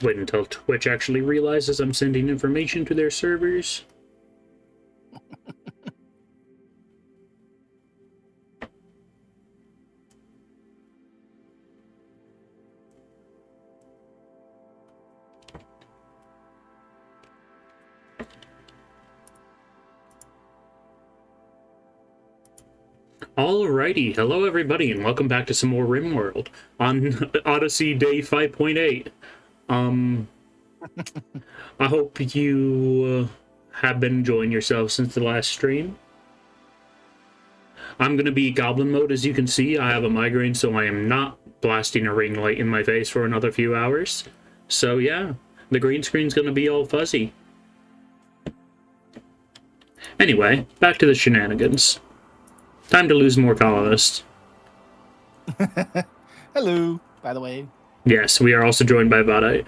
Let's wait until Twitch actually realizes I'm sending information to their servers. Alrighty, hello everybody, and welcome back to some more Rimworld on Odyssey Day 5.8. I hope you have been enjoying yourself since the last stream. I'm going to be Goblin mode, as you can see. I have a migraine, so I am not blasting a ring light in my face for another few hours. So yeah, the green screen's going to be all fuzzy. Anyway, back to the shenanigans. Time to lose more colonists. Hello, by the way. Yes, we are also joined by Vadite.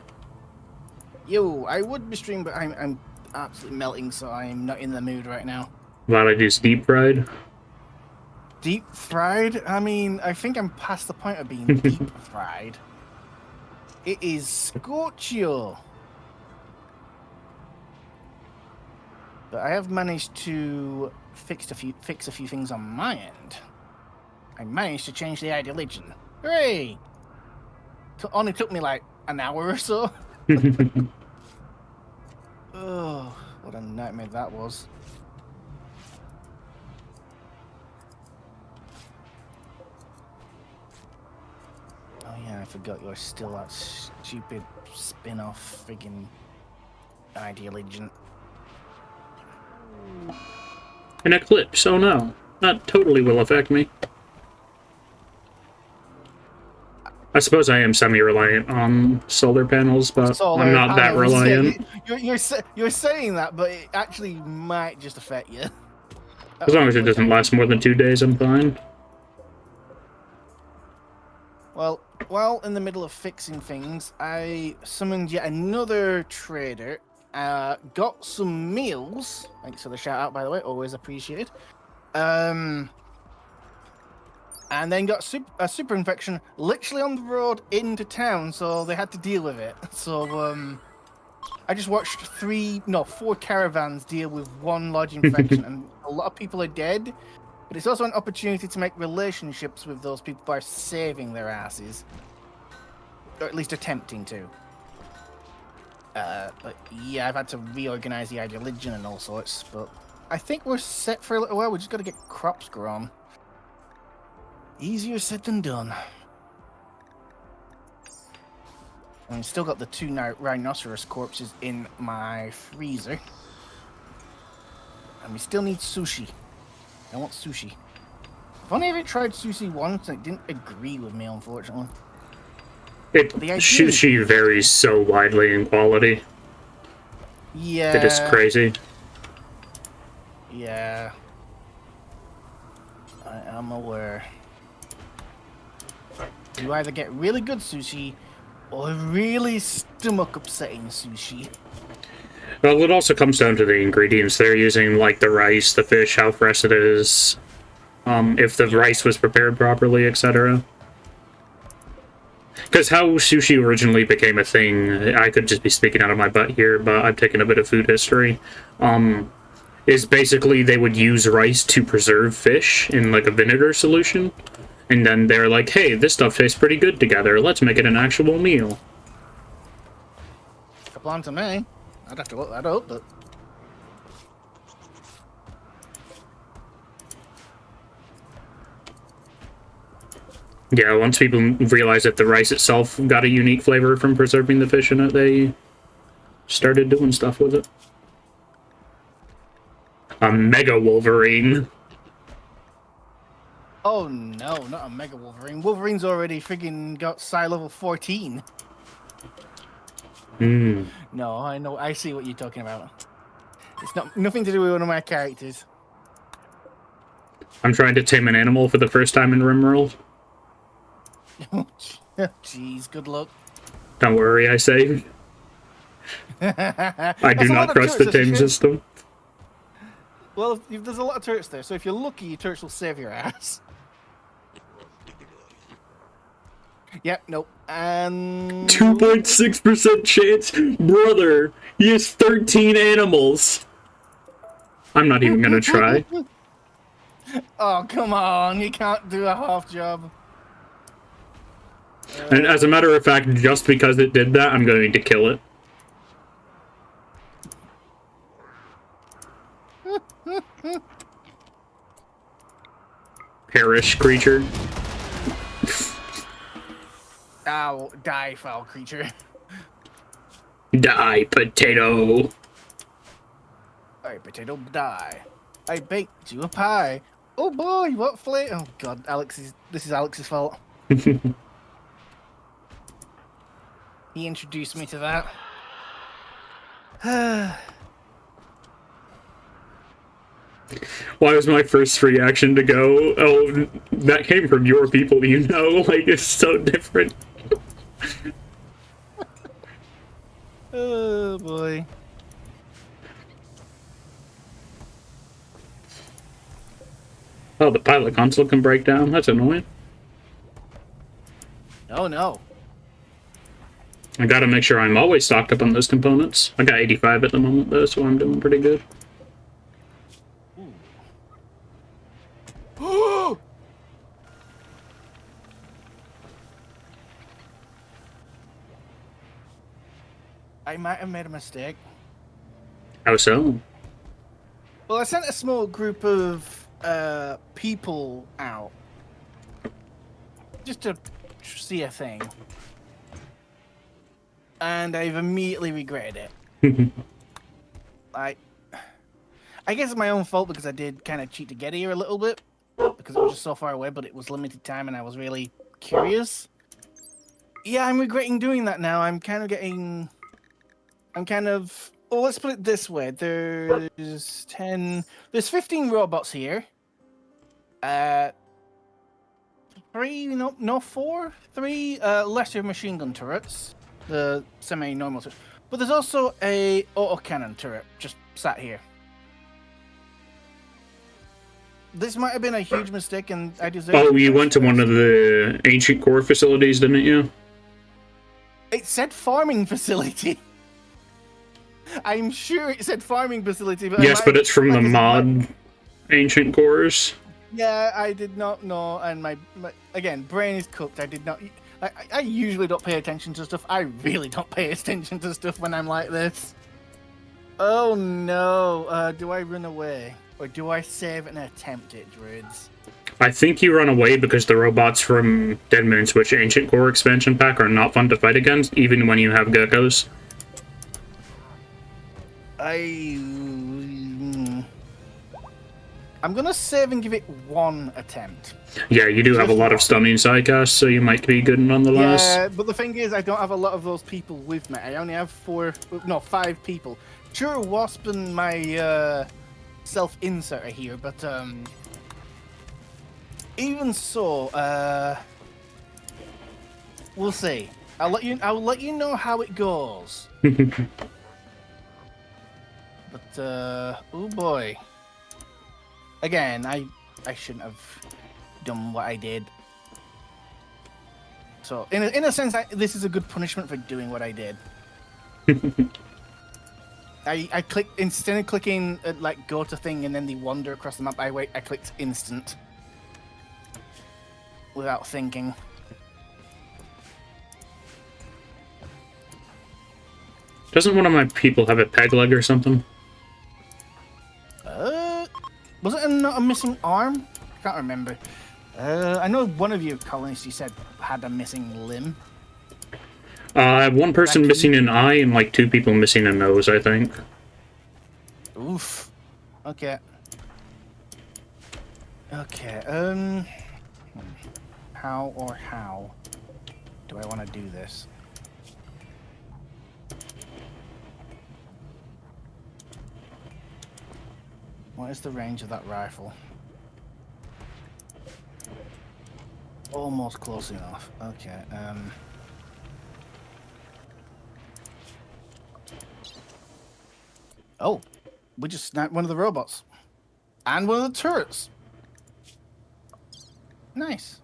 Yo, I would be streaming, but I'm absolutely melting, so I'm not in the mood right now. Vadite is deep fried. Deep fried? I mean, I think I'm past the point of being deep fried. It is Scorchio. But I have managed to fix a few things on my end. I managed to change the ideology. Hooray! Only took me like an hour or so. Oh, what a nightmare that was. Oh yeah, I forgot you're still that stupid spin-off friggin' ideology. An eclipse, oh no. That totally will affect me. I suppose I am semi-reliant on solar panels, but I'm not that reliant. You're saying that, but it actually might just affect you. As long as it doesn't last more than 2 days, I'm fine. Well, while in the middle of fixing things, I summoned yet another trader. Got some meals. Thanks for the shout out, by the way. Always appreciated. And then got a super infection literally on the road into town, so they had to deal with it. So I just watched 4 caravans deal with one large infection, and a lot of people are dead. But it's also an opportunity to make relationships with those people by saving their asses, or at least attempting to. But yeah, I've had to reorganize the ideology and all sorts, but I think we're set for a little while. We just got to get crops grown. Easier said than done. And we've still got the 2 rhinoceros corpses in my freezer. And we still need sushi. I want sushi. I've only ever tried sushi once, and it didn't agree with me, unfortunately. Sushi varies so widely in quality. Yeah. It is crazy. Yeah. I am aware. You either get really good sushi, or really stomach-upsetting sushi. Well, it also comes down to the ingredients they're using, like the rice, the fish, how fresh it is, if the rice was prepared properly, etc. Because how sushi originally became a thing, I could just be speaking out of my butt here, but I've taken a bit of food history, is basically they would use rice to preserve fish in like a vinegar solution, and then they're like, hey, this stuff tastes pretty good together, let's make it an actual meal. Couple on to me. I'd have to look that up, but... Yeah, once people realized that the rice itself got a unique flavor from preserving the fish in it, they started doing stuff with it. A Mega Wolverine. Oh no, not a Mega Wolverine. Wolverine's already friggin' got Psi level 14. No, I know. I see what you're talking about. It's nothing to do with one of my characters. I'm trying to tame an animal for the first time in Rimworld. Jeez, good luck. Don't worry, I say. I do not trust the tame system. Well, there's a lot of turrets there, so if you're lucky, your turrets will save your ass. Yep, nope. And 2.6% chance, brother. He has 13 animals. I'm not even gonna try. oh, come on, you can't do a half job. And as a matter of fact, just because it did that, I'm going to kill it. Perish, creature. Ow, die, foul creature. Die, potato. Alright, potato, die. I baked you a pie. Oh boy, what flavor? Oh god, this is Alex's fault. He introduced me to that. Why was my first reaction to go, oh, that came from your people, you know? Like, it's so different. Oh boy. Oh, the pilot console can break down? That's annoying. Oh no. I gotta make sure I'm always stocked up on those components. I got 85 at the moment, though, so I'm doing pretty good. Ooh. I might have made a mistake. How so? Well, I sent a small group of people out just to see a thing, and I've immediately regretted it. I guess it's my own fault because I did kind of cheat to get here a little bit because it was just so far away, but it was limited time and I was really curious. Yeah, I'm regretting doing that now. Well, let's put it this way. There's 15 robots here. 3 lesser machine gun turrets. The semi-normal turret. But there's also a autocannon turret just sat here. This might have been a huge mistake and I deserve... Oh, you went to one of the ancient core facilities, didn't you? It said farming facility. I'm sure it said farming facility, but yes, but it's from the mod ancient cores. Yeah, I did not know, and my again, brain is cooked. I did not. I usually don't pay attention to stuff. I really don't pay attention to stuff when I'm like this. Oh no! Do I run away, or do I save and attempt it, druids? I think you run away because the robots from Dead Moon Switch Ancient Core expansion pack are not fun to fight against, even when you have geckos. I'm gonna save and give it one attempt. Yeah, you do have a lot of stunning sidecasts, so you might be good nonetheless. Yeah, but the thing is, I don't have a lot of those people with me. I only have 5 people. Sure, Wasp and my self-insert are here, but even so, we'll see. I'll let you know how it goes. But oh boy. Again, I shouldn't have done what I did. So, in a sense, this is a good punishment for doing what I did. I clicked, instead of clicking like go to thing and then the wander across the map, I clicked instant without thinking. Doesn't one of my people have a peg leg or something? Was it not a missing arm? I can't remember. I know one of you colonists you said had a missing limb. I have one person missing an eye and like 2 people missing a nose, I think. Oof. Okay. Okay. How do I want to do this? What is the range of that rifle? Almost close enough. Okay. Oh, we just sniped one of the robots. And one of the turrets. Nice.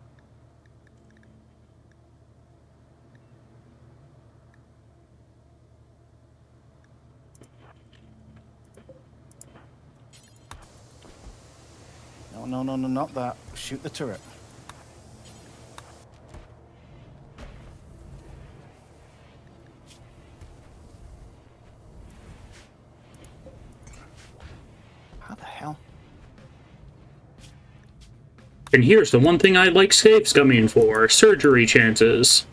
no, no, no, not that. Shoot the turret. How the hell? And here's the one thing I like saves coming for: surgery chances.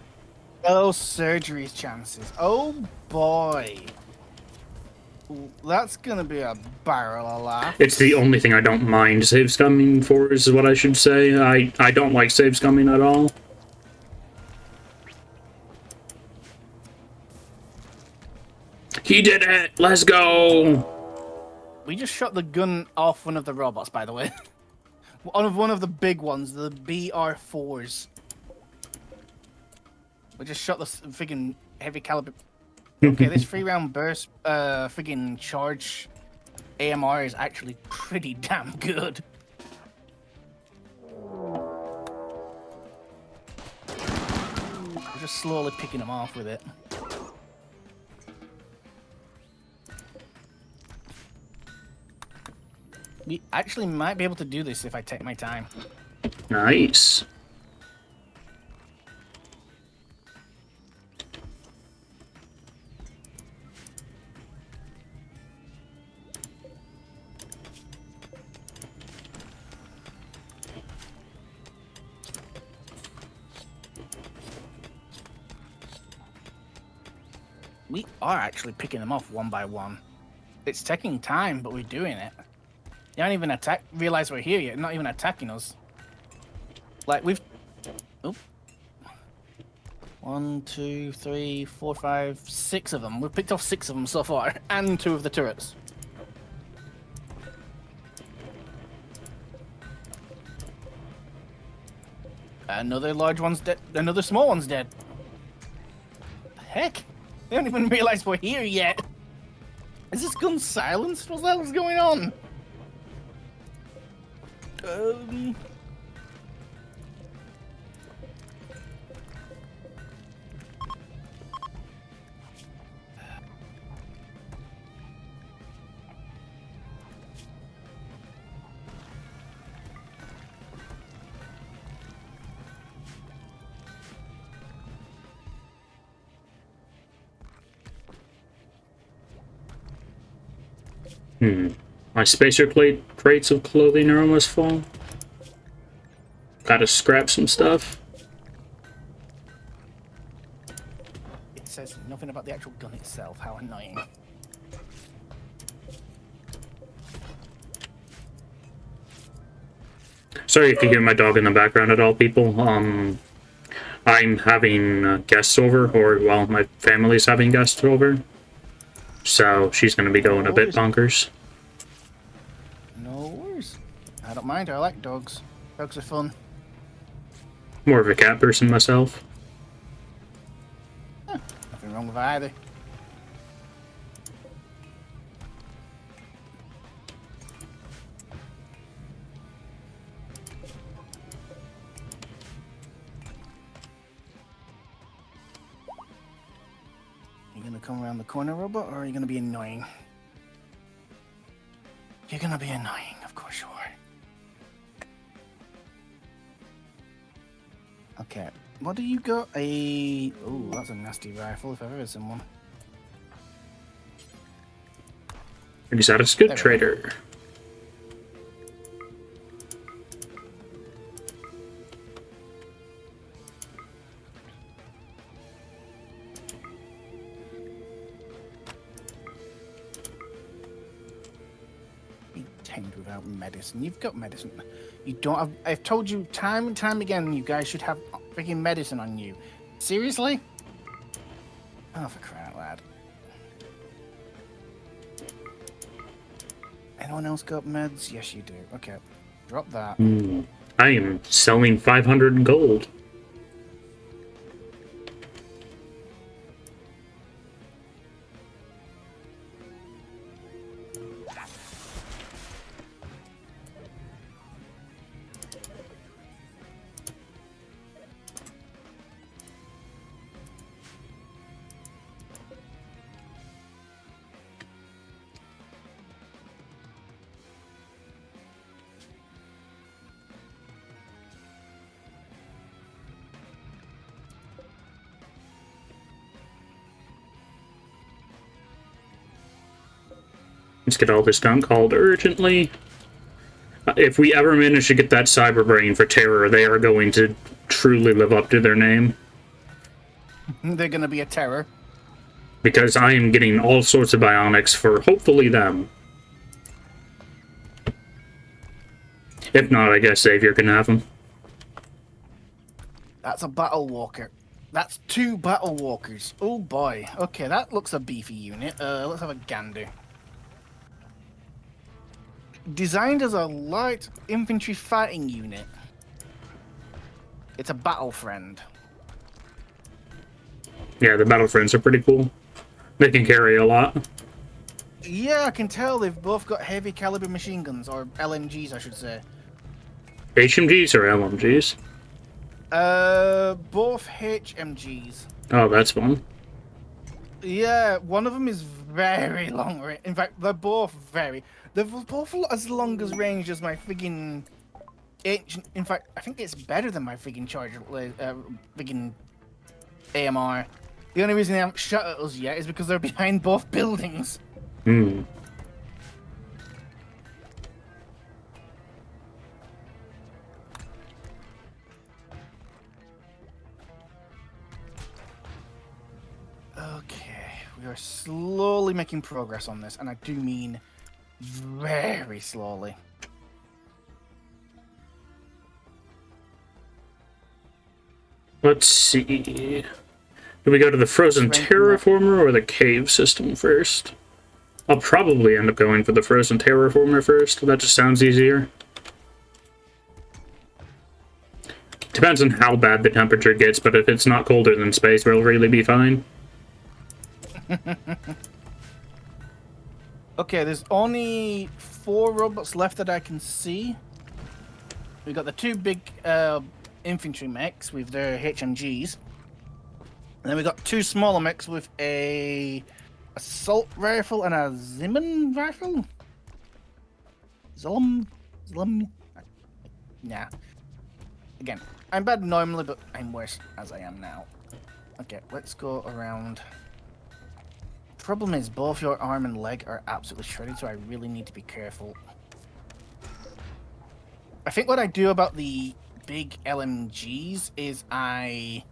Oh, surgery's chances. Oh boy. That's gonna be a barrel of laughs. It's the only thing I don't mind saves coming for, is what I should say. I don't like saves coming at all. He did it! Let's go! We just shot the gun off one of the robots, by the way. One of the big ones, the BR4s. We just shot the friggin' heavy caliber. Okay, this 3-round burst, friggin' charge AMR is actually pretty damn good. We're just slowly picking them off with it. We actually might be able to do this if I take my time. Nice. We are actually picking them off one by one. It's taking time, but we're doing it. They don't even realize we're here yet. Not even attacking us. Like we've. Oh. 1, 2, 3, 4, 5, 6 of them. We've picked off 6 of them so far, and 2 of the turrets. Another large one's dead. Another small one's dead. Heck, they don't even realize we're here yet. Is this gun silenced? What the hell's going on? My spacer crates of clothing are almost full. Gotta scrap some stuff. It says nothing about the actual gun itself. How annoying. Sorry if you hear my dog in the background at all, people. I'm having guests over, or, well, my family's having guests over. So she's gonna be going a bit bonkers. No worries. I don't mind. I like dogs. Dogs are fun. More of a cat person myself. Nothing wrong with either. You gonna come around the corner, robot, or are you gonna be annoying? You're gonna be annoying, of course you are. Okay, what do you got? Oh, that's a nasty rifle if I've ever seen one. Exotic's good trader. Be tamed without medicine. You've got medicine. You don't have. I've told you time and time again. You guys should have freaking medicine on you. Seriously? Oh, for crying out loud. Anyone else got meds? Yes, you do. Okay, drop that. I am selling 500 gold. Let's get all this done. Called urgently. If we ever manage to get that cyber brain for terror, they are going to truly live up to their name. They're gonna be a terror. Because I am getting all sorts of bionics for hopefully them. If not, I guess Xavier can have them. That's a battle walker. That's 2 battle walkers. Oh boy. Okay, that looks a beefy unit. Let's have a gander. Designed as a light infantry fighting unit. It's a battle friend. Yeah, the battle friends are pretty cool. They can carry a lot. Yeah, I can tell they've both got heavy caliber machine guns, or LMGs, I should say. HMGs or LMGs? Both HMGs. Oh, that's fun. Yeah, one of them is very long range. In fact, they're both as long as range as my friggin' ancient. In fact, I think it's better than my friggin' charger, friggin' AMR. The only reason they haven't shot at us yet is because they're behind both buildings. Hmm. Okay, we are slowly making progress on this, and I do mean very slowly. Let's see. Do we go to the frozen terraformer or the cave system first? I'll probably end up going for the frozen terraformer first. That just sounds easier. Depends on how bad the temperature gets, but if it's not colder than space, we'll really be fine. Okay, there's only 4 robots left that I can see. We got the 2 big infantry mechs with their HMGs. And then we got 2 smaller mechs with a assault rifle and a Zimmern rifle. Zlum. Nah. Again, I'm bad normally, but I'm worse as I am now. Okay, let's go around. Problem is, both your arm and leg are absolutely shredded, so I really need to be careful. I think what I do about the big LMGs is I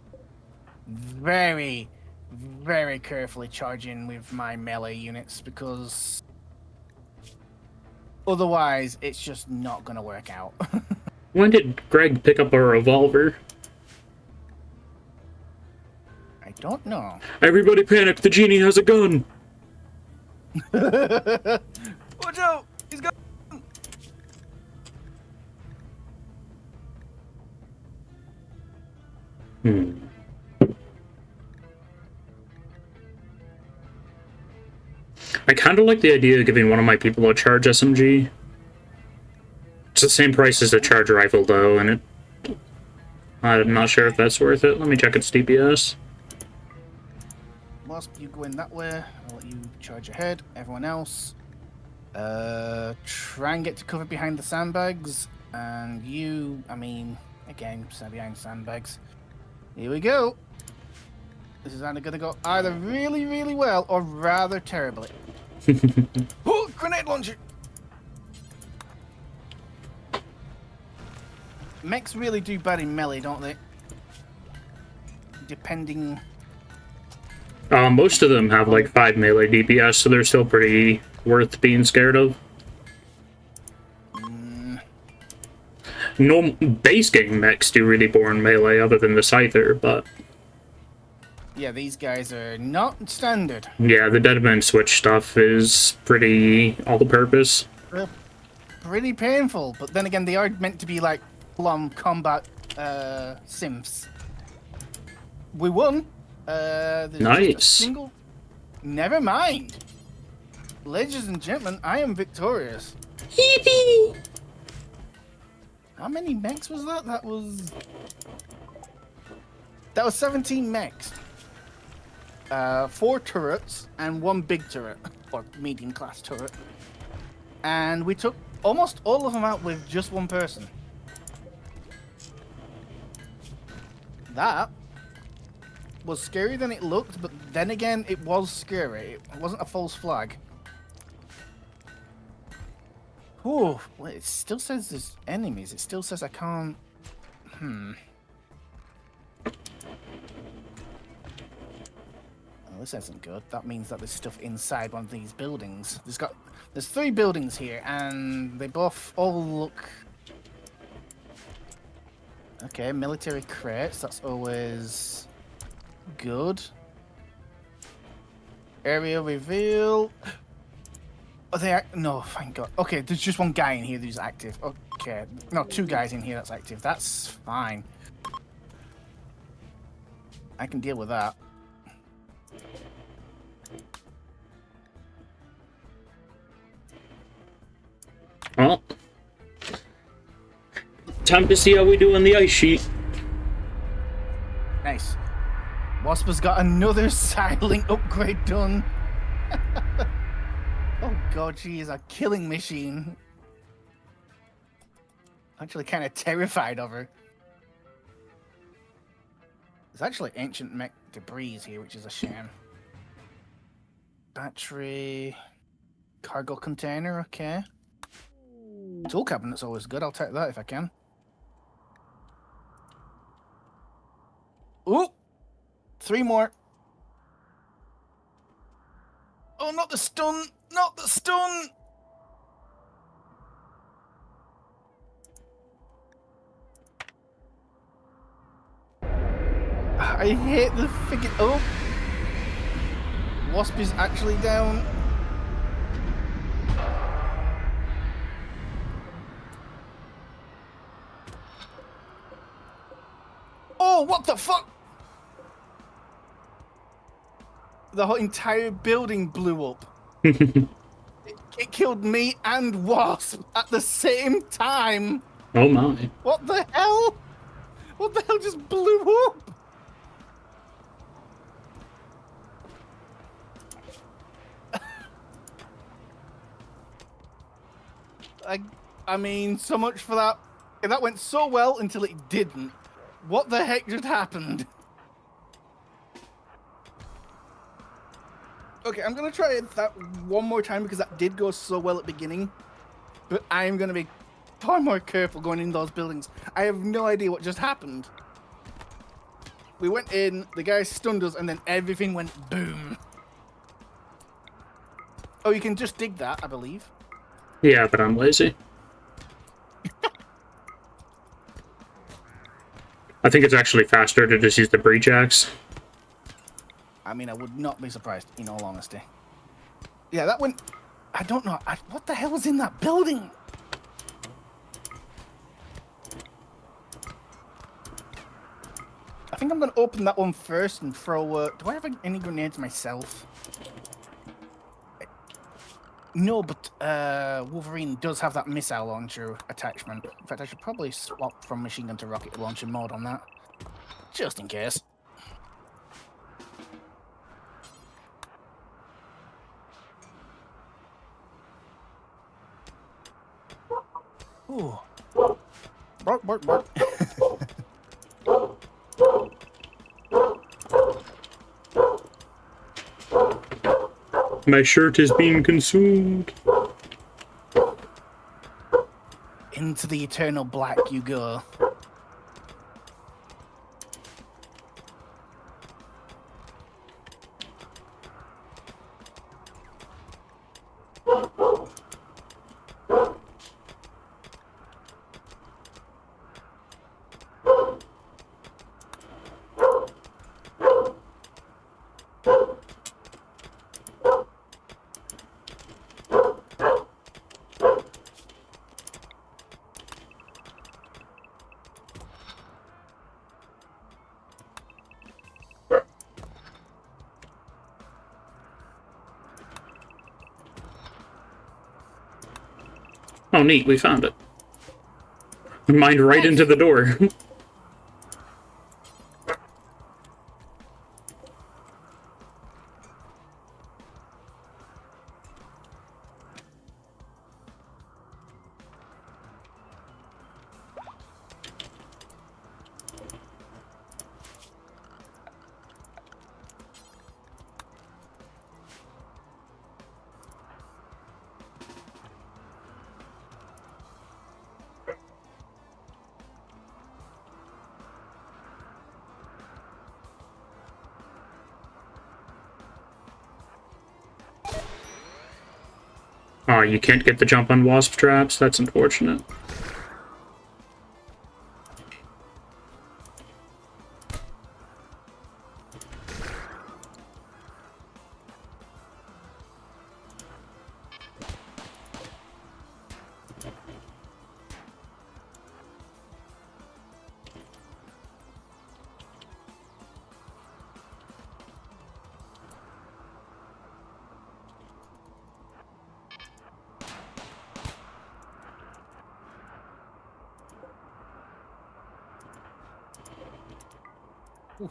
very, very carefully charge in with my melee units, because otherwise it's just not going to work out. When did Greg pick up a revolver? I don't know. Everybody panic, the genie has a gun! Watch out! He's got... I kind of like the idea of giving one of my people a charge SMG. It's the same price as a charge rifle, though, and I'm not sure if that's worth it. Let me check its DPS. Whilst you go in that way, I'll let you charge ahead. Everyone else, try and get to cover behind the sandbags. And you, I mean, again, stand behind sandbags. Here we go. This is either going to go either really, really well or rather terribly. Oh, grenade launcher! Mechs really do bad in melee, don't they? Depending... Most of them have like 5 melee DPS, so they're still pretty worth being scared of. No base game mechs do really poor in melee other than the Scyther, but... Yeah, these guys are not standard. Yeah, the Deadman switch stuff is pretty all-purpose. They're pretty painful, but then again, they are meant to be like full-on combat sims. We won. There's nice. Just a single... Never mind. Ladies and gentlemen, I am victorious. Yippee! How many mechs was that? That was 17 mechs. 4 turrets and 1 big turret, or medium class turret. And we took almost all of them out with just 1 person. That was scarier than it looked, but then again, it was scary. It wasn't a false flag. Oh, well, it still says there's enemies. It still says I can't. Well, this isn't good. That means that there's stuff inside one of these buildings. There's 3 buildings here, and they both all look. Okay, military crates. That's always good. Area reveal. Are they no, thank God. Okay, there's just one guy in here who's active. Okay, no, 2 guys in here that's active. That's fine. I can deal with that. Well, time to see how we do on the ice sheet. Nice. Wasp has got another silent upgrade done. Oh God, she is a killing machine. Actually, kind of terrified of her. There's actually ancient mech debris here, which is a shame. Battery, cargo container, okay. Tool cabinet's always good. I'll take that if I can. Ooh, 3 more. Oh, not the stun! Not the stun! I hate the figure. Oh, Wasp is actually down. Oh, what the fuck? The whole entire building blew up. It killed me and Wasp at the same time. Oh my. What the hell? What the hell just blew up? I mean, so much for that. That went so well until it didn't. What the heck just happened? Okay, I'm gonna try that one more time because that did go so well at the beginning. But I'm gonna be far more careful going in those buildings. I have no idea what just happened. We went in, the guy stunned us, and then everything went boom. Oh, you can just dig that, I believe. Yeah, but I'm lazy. I think it's actually faster to just use the breach axe. I mean, I would not be surprised, in all honesty. Yeah, that went... I don't know. What the hell was in that building? I think I'm going to open that one first and throw... do I have any grenades myself? No, but Wolverine does have that missile launcher attachment. In fact, I should probably swap from machine gun to rocket launcher mode on that. Just in case. Ooh. Bark, bark, bark. My shirt is being consumed. Into the eternal black you go. Oh, neat, we found it. Mined right into the door. Oh, you can't get the jump on wasp traps? That's unfortunate. Oof.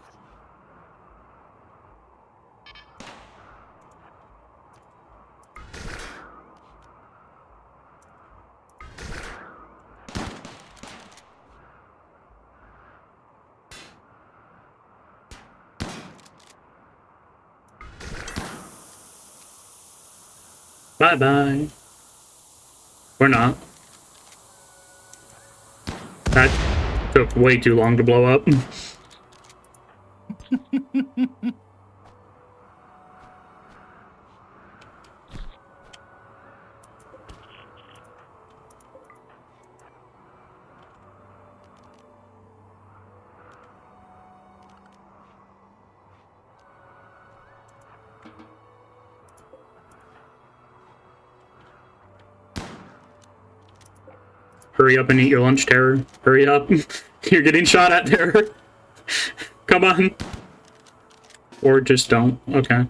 Bye-bye. Or not. That took way too long to blow up. Hurry up and eat your lunch, Terror. Hurry up. You're getting shot at, Terror. Come on. Or just don't. Okay.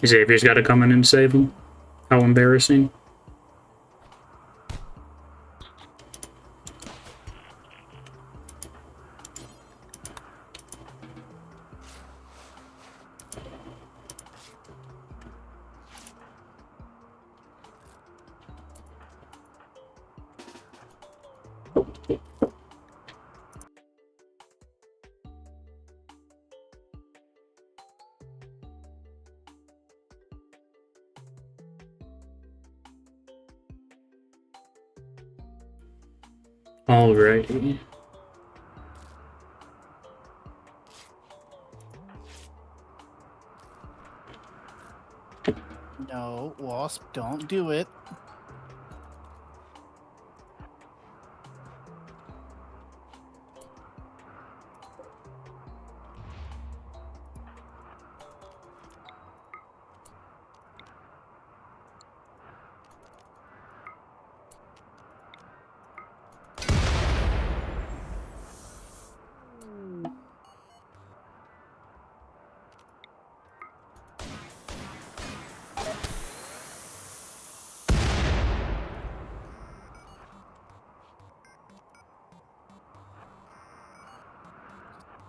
Xavier's got to come in and save him. How embarrassing. Alrighty. No, Wasp, don't do it.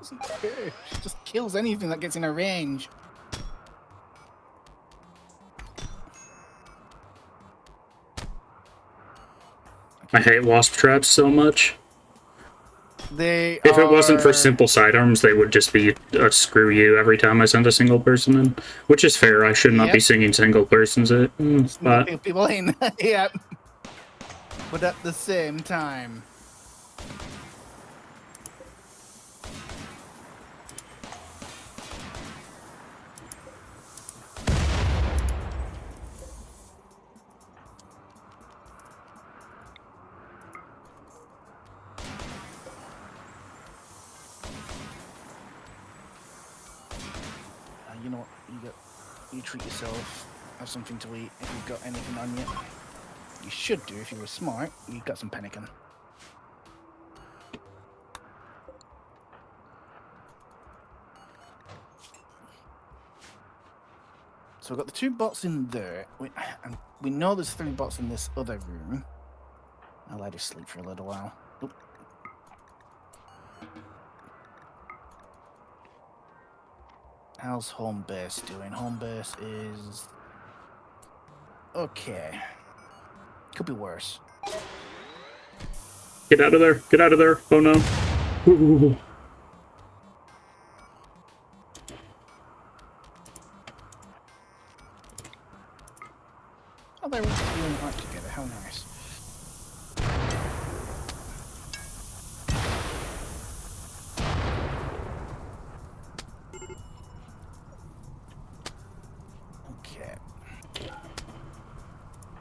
Doesn't care. She just kills anything that gets in her range. I hate wasp traps so much. They If it wasn't for are- simple sidearms, they would just be a screw you every time I send a single person in. Which is fair, I should not be Yep. singing single persons in, but people ain't. Yeah. But at the same time. You know what? You treat yourself. Have something to eat if you've got anything on you. You should do if you were smart. You got some pemmican. So we've got the 2 bots in there. And we know there's 3 bots in this other room. I'll let her sleep for a little while. Oop. How's home base doing? Home base is okay. Could be worse. get out of there. Get out of there. Oh no. Ooh.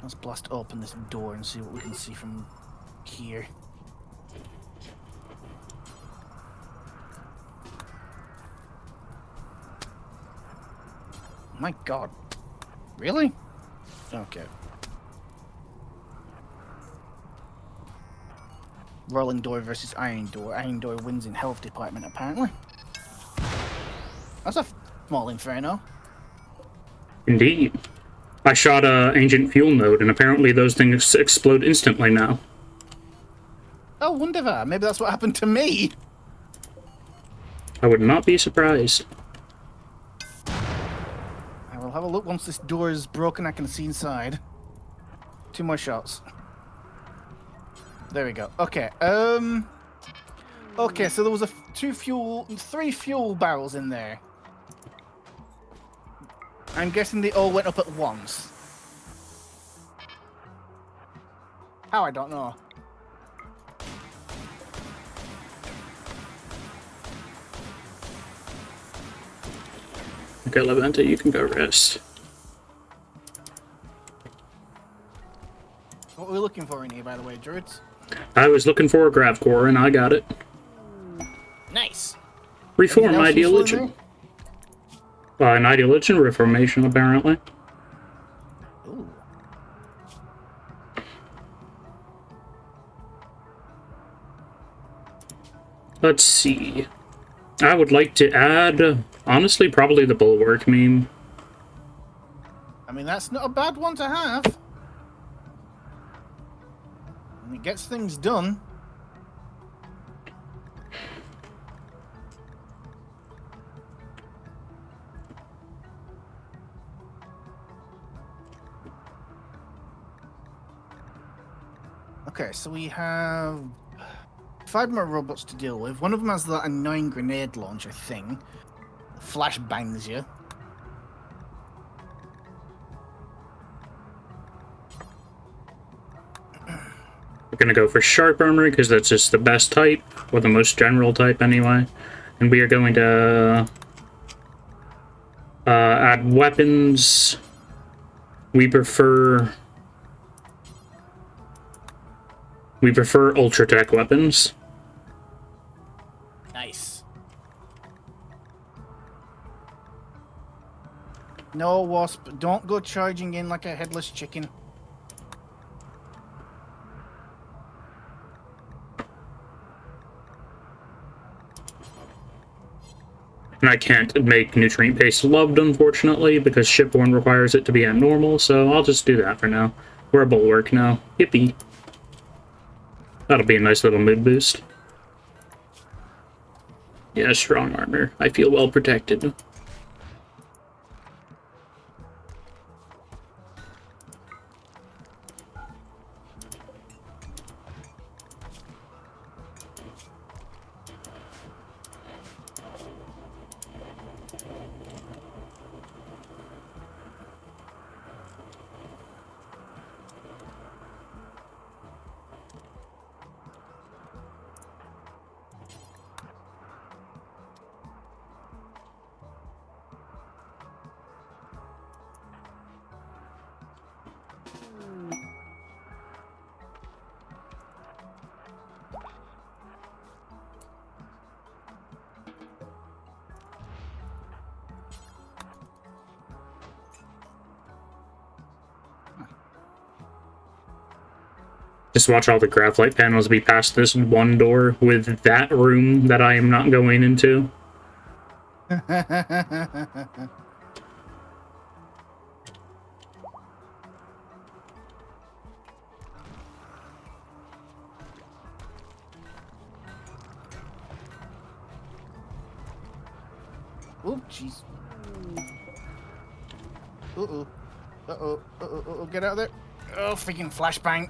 Let's blast open this door and see what we can see from here. My god. Really? Okay. Rolling door versus iron door. Iron door wins in health department, apparently. That's a small inferno. Indeed. I shot a ancient fuel node, and apparently those things explode instantly now. Oh, wonderful. Maybe that's what happened to me. I would not be surprised. I will have a look once this door is broken. I can see inside. 2 more shots. There we go. Okay. Okay, so there was 3 fuel barrels in there. I'm guessing they all went up at once. How? I don't know. Okay, Levante, you can go rest. What are we looking for in here, by the way, druids? I was looking for a grav core, and I got it. Nice. Reform Anything else useful in ideology. An ideology reformation, apparently. Ooh. Let's see. I would like to add, honestly, probably the bulwark meme. I mean, that's not a bad one to have. And it gets things done. Okay, so we have 5 more robots to deal with. One of them has that annoying grenade launcher thing. Flash bangs you. We're gonna go for sharp armor because that's just the best type, or the most general type anyway. And we are going to add weapons. We prefer ultra tech weapons. Nice. No, Wasp, don't go charging in like a headless chicken. And I can't make nutrient paste loved, unfortunately, because shipborne requires it to be at normal, so I'll just do that for now. We're a bulwark now. Yippee. That'll be a nice little mood boost. Yeah, strong armor. I feel well protected. Just watch all the graphite panels be past this one door with that room that I am not going into. Oh, jeez. Uh-oh. Uh-oh. Uh-oh. Uh-oh. Get out of there. Oh, freaking flashbang.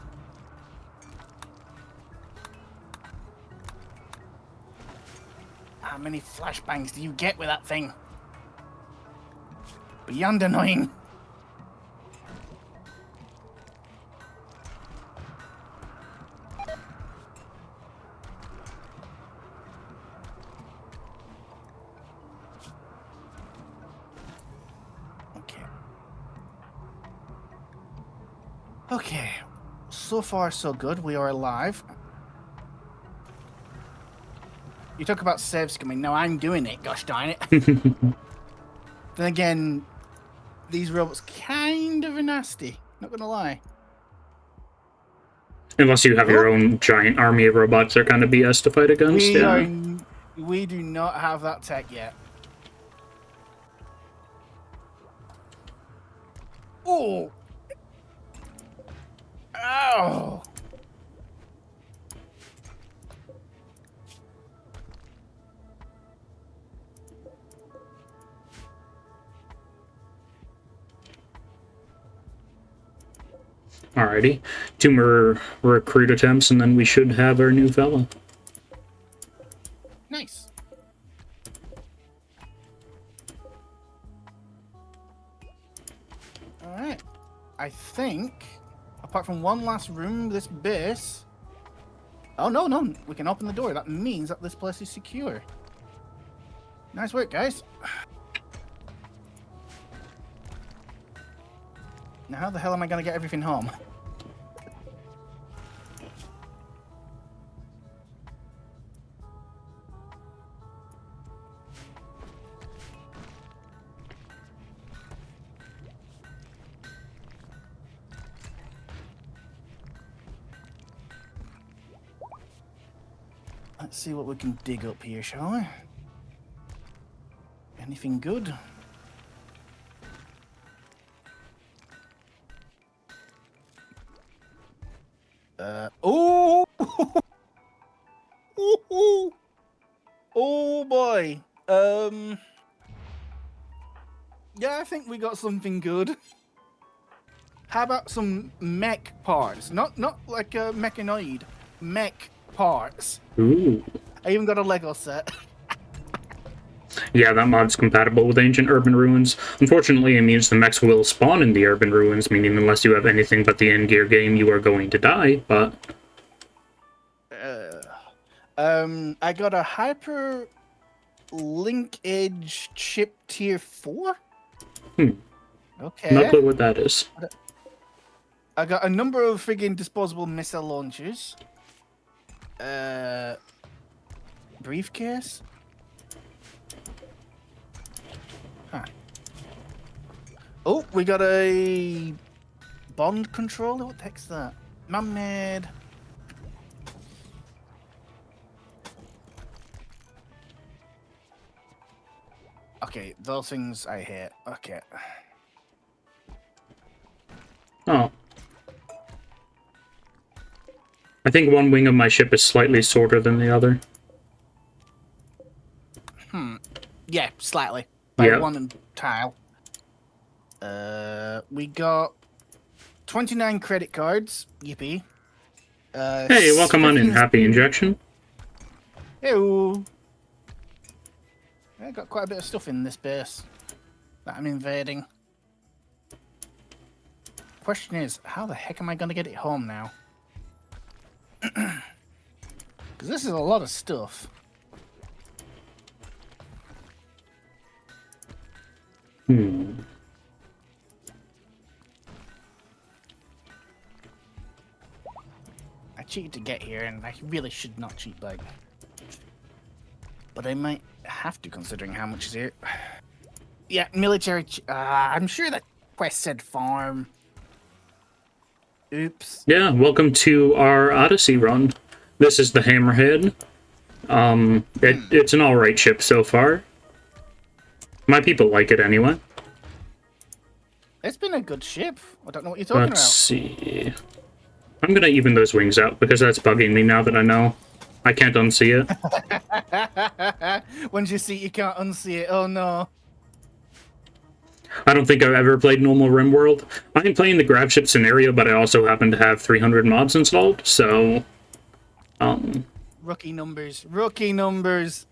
How many flashbangs do you get with that thing? Beyond annoying. Okay. Okay, so far so good. We are alive. You talk about save skimming. No, I'm doing it. Gosh darn it. Then again, these robots kind of are nasty. Not gonna lie. Unless you have your own giant army of robots they're kind of BS to fight against, yeah. We do not have that tech yet. Oh! Ow! Alrighty. 2 more recruit attempts, and then we should have our new fella. Nice. Alright. I think, apart from one last room, this base... Oh, no, no. We can open the door. That means that this place is secure. Nice work, guys. Now, how the hell am I going to get everything home? Let's see what we can dig up here, shall we? Anything good? Oh! Oh boy. Yeah, I think we got something good. How about some mech parts? Not like a mechanoid. Mech parts. Ooh. I even got a Lego set. Yeah, that mod's compatible with ancient urban ruins. Unfortunately, it means the mechs will spawn in the urban ruins, meaning unless you have anything but the end gear game, you are going to die, but... I got a Hyper Linkage chip tier 4? Okay. Not clear what that is. I got a number of friggin' disposable missile launchers. Briefcase? Huh. Oh, we got a bond controller. What the heck's that? Man-made. Okay, those things I hate. Okay. Oh. I think one wing of my ship is slightly shorter than the other. Yeah, slightly. By Yeah. one tile. We got 29 credit cards. Yippee. Hey, welcome on in. Happy injection. Ew. I got quite a bit of stuff in this base that I'm invading. Question is, how the heck am I going to get it home now? Because this is a lot of stuff. I cheated to get here, and I really should not cheat back. But I might have to, considering how much is here. Yeah, military... I'm sure that quest said farm. Oops. Yeah, welcome to our Odyssey run. This is the Hammerhead. It's an alright ship so far. My people like it anyway. It's been a good ship. I don't know what you're talking Let's about. see. I'm gonna even those wings out because that's bugging me now that I know. I can't unsee it. Once you see it, you can't unsee it. Oh no. I don't think I've ever played normal Rimworld. I'm playing the grab ship scenario, but I also happen to have 300 mods installed, so... Rookie numbers. Rookie numbers.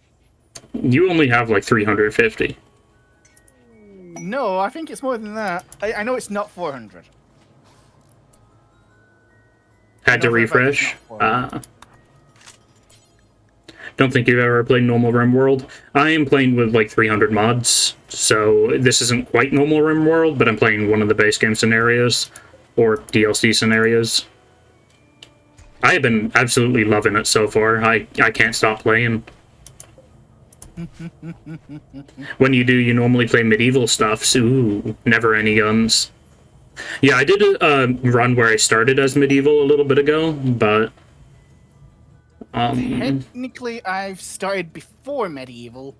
You only have like 350. No, I think it's more than that. I know it's not 400. Had to refresh. Don't think you've ever played normal Rimworld. I am playing with like 300 mods, so this isn't quite normal Rimworld, but I'm playing one of the base game scenarios. or DLC scenarios. I have been absolutely loving it so far. I can't stop playing. When you do, you normally play medieval stuff, so ooh, never any guns. Yeah, I did a run where I started as medieval a little bit ago, but Technically, I've started before medieval,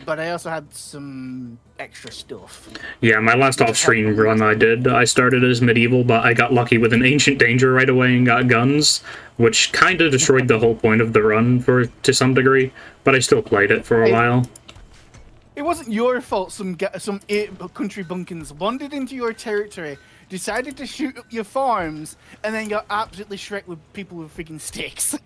but I also had some extra stuff. yeah, my last off-screen run I started as medieval, but I got lucky with an ancient danger right away and got guns, which kind of destroyed the whole point of the run to some degree. But I still played it for a while. It wasn't your fault. Some country bumpkins wandered into your territory, decided to shoot up your farms, and then got absolutely shreked with people with freaking sticks.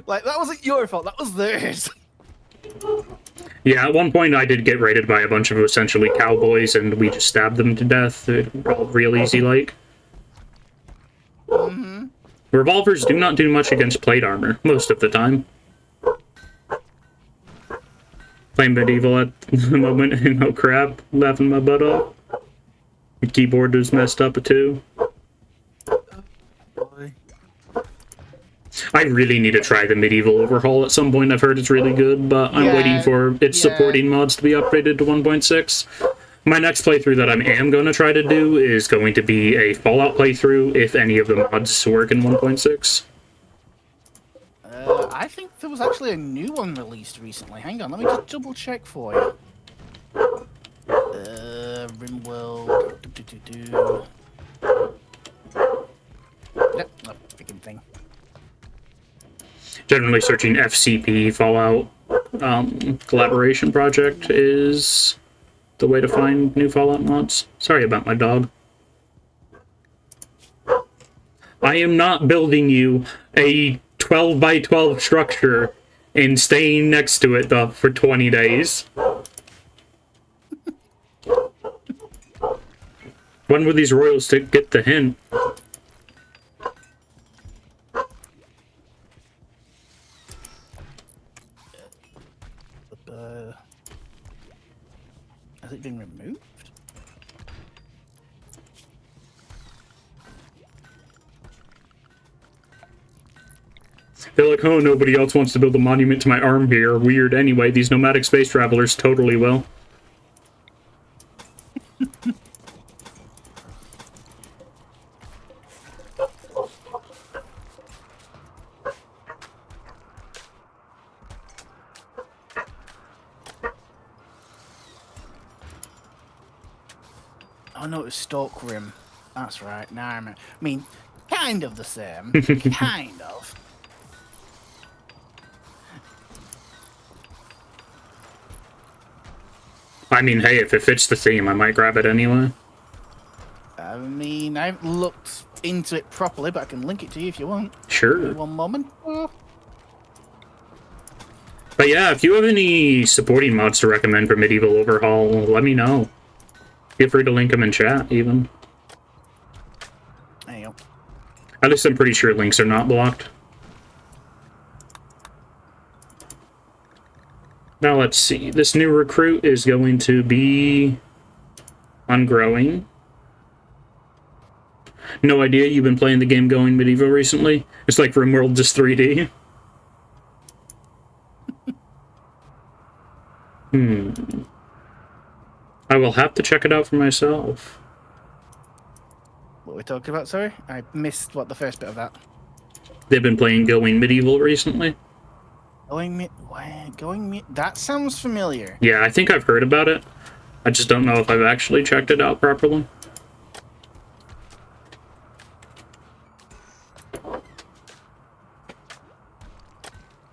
Like, that wasn't your fault, that was theirs. Yeah, at one point I did get raided by a bunch of essentially cowboys, and we just stabbed them to death. Real easy, like. Revolvers do not do much against plate armor, most of the time. Playing medieval at the moment, and oh crap, laughing my butt off. The keyboard is messed up too. I really need to try the medieval overhaul at some point. I've heard it's really good, but I'm waiting for its supporting mods to be upgraded to 1.6. My next playthrough that I am going to try to do is going to be a Fallout playthrough, if any of the mods work in 1.6. I think there was actually a new one released recently. Hang on, let me just double check for you. Rimworld. Yep, no freaking thing. Generally searching FCP Fallout collaboration project is the way to find new Fallout mods. Sorry about my dog. I am not building you a 12 by 12 structure and staying next to it for 20 days. When were these royals to get the hint? Has it been removed? They're like, oh, nobody else wants to build a monument to my arm here. Weird. Anyway, these nomadic space travelers totally will. Oh no, it was Stalk Rim. That's right. Now I remember. I mean, kind of the same. Kind of. I mean, hey, if it fits the theme, I might grab it anyway. I mean, I haven't looked into it properly, but I can link it to you if you want. Sure. One moment. But yeah, if you have any supporting mods to recommend for Medieval Overhaul, let me know. Feel free to link them in chat, even. There you go. At least I'm pretty sure links are not blocked. Now let's see. This new recruit is going to be on growing. No idea you've been playing the game Going Medieval recently? It's like Rimworld, just 3D. I will have to check it out for myself. What are we talking about, sorry? I missed the first bit of that. They've been playing Going Medieval recently. That sounds familiar. Yeah, I think I've heard about it. I just don't know if I've actually checked it out properly.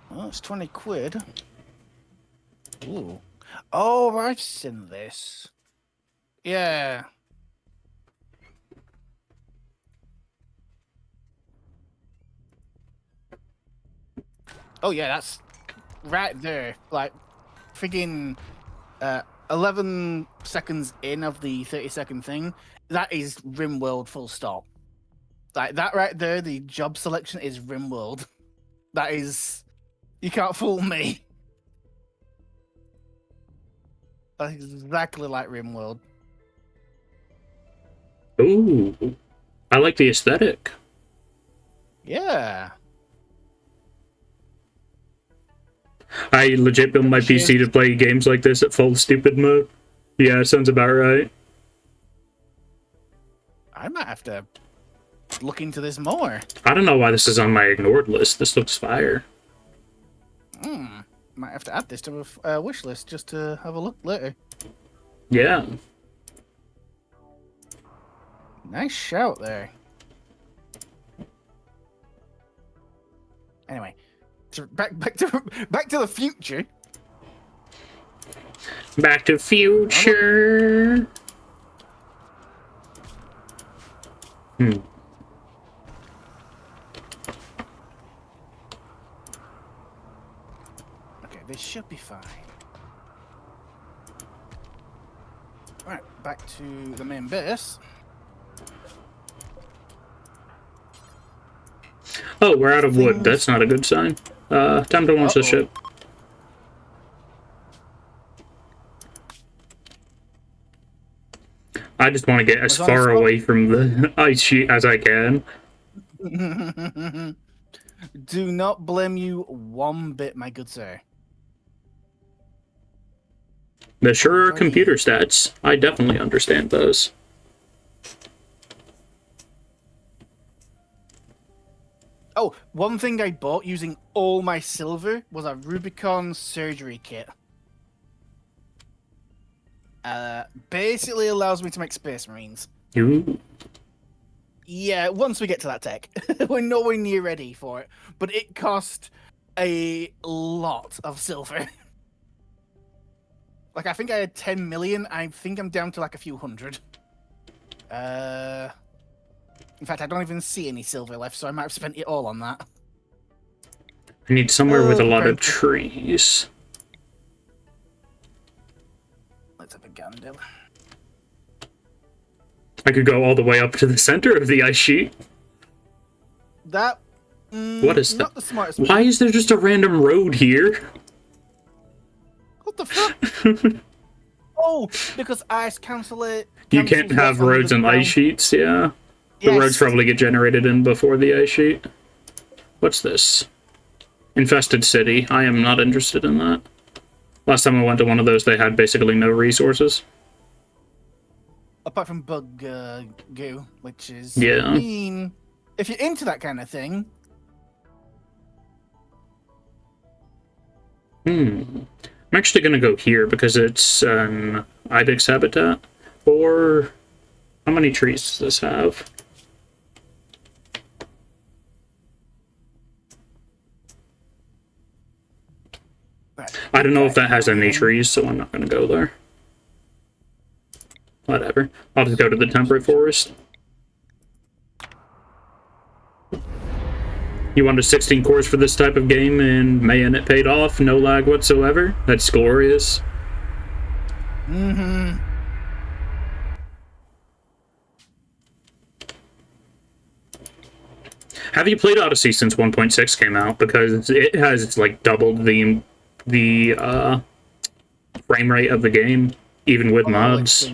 Well, it's 20 quid. Ooh. Oh, I've seen this. Yeah. Oh, yeah, that's right there. Like, friggin' 11 seconds in of the 30-second thing. That is Rimworld full stop. Like, that right there, the job selection is Rimworld. That is... You can't fool me. That's exactly like Rimworld. Ooh, I like the aesthetic. Yeah. I legit built my Appreciate PC to play games like this at full stupid mode. Yeah, sounds about right. I might have to look into this more. I don't know why this is on my ignored list. This looks fire. Might have to add this to a wish list just to have a look later. Yeah. Nice shout there. Anyway, back to the future. Back to Future. Hmm. Okay, this should be fine. Right, back to the main base. Oh, we're out of wood. That's not a good sign. Time to launch the ship. I just want to get as far away from the ice sheet as I can. Do not blame you one bit, my good sir. There sure are computer stats. I definitely understand those. Oh, one thing I bought using all my silver was a Rubicon surgery kit. Basically allows me to make Space Marines. Ooh. Yeah, once we get to that tech. We're nowhere near ready for it. But it cost a lot of silver. Like, I think I had 10 million. I think I'm down to like a few hundred. In fact, I don't even see any silver left, so I might have spent it all on that. I need somewhere with a lot of trees. Let's have a gander. I could go all the way up to the center of the ice sheet. That... what is not that? the smartest Why is there just a random road here? What the fuck? Oh, because ice cancel it. You can't have roads on ice sheets, yeah. The roads probably get generated in before the ice sheet. What's this? Infested city. I am not interested in that. Last time I went to one of those, they had basically no resources. Apart from bug goo, which is... Yeah. I mean, if you're into that kind of thing... I'm actually going to go here because it's an ibex habitat. Or... how many trees does this have? I don't know if that has any trees, so I'm not going to go there. Whatever. I'll just go to the temperate forest. You wanted 16 cores for this type of game, and man, it paid off. No lag whatsoever. That's glorious. Mm-hmm. Have you played Odyssey since 1.6 came out? Because it has, like, doubled the frame rate of the game, even with mods.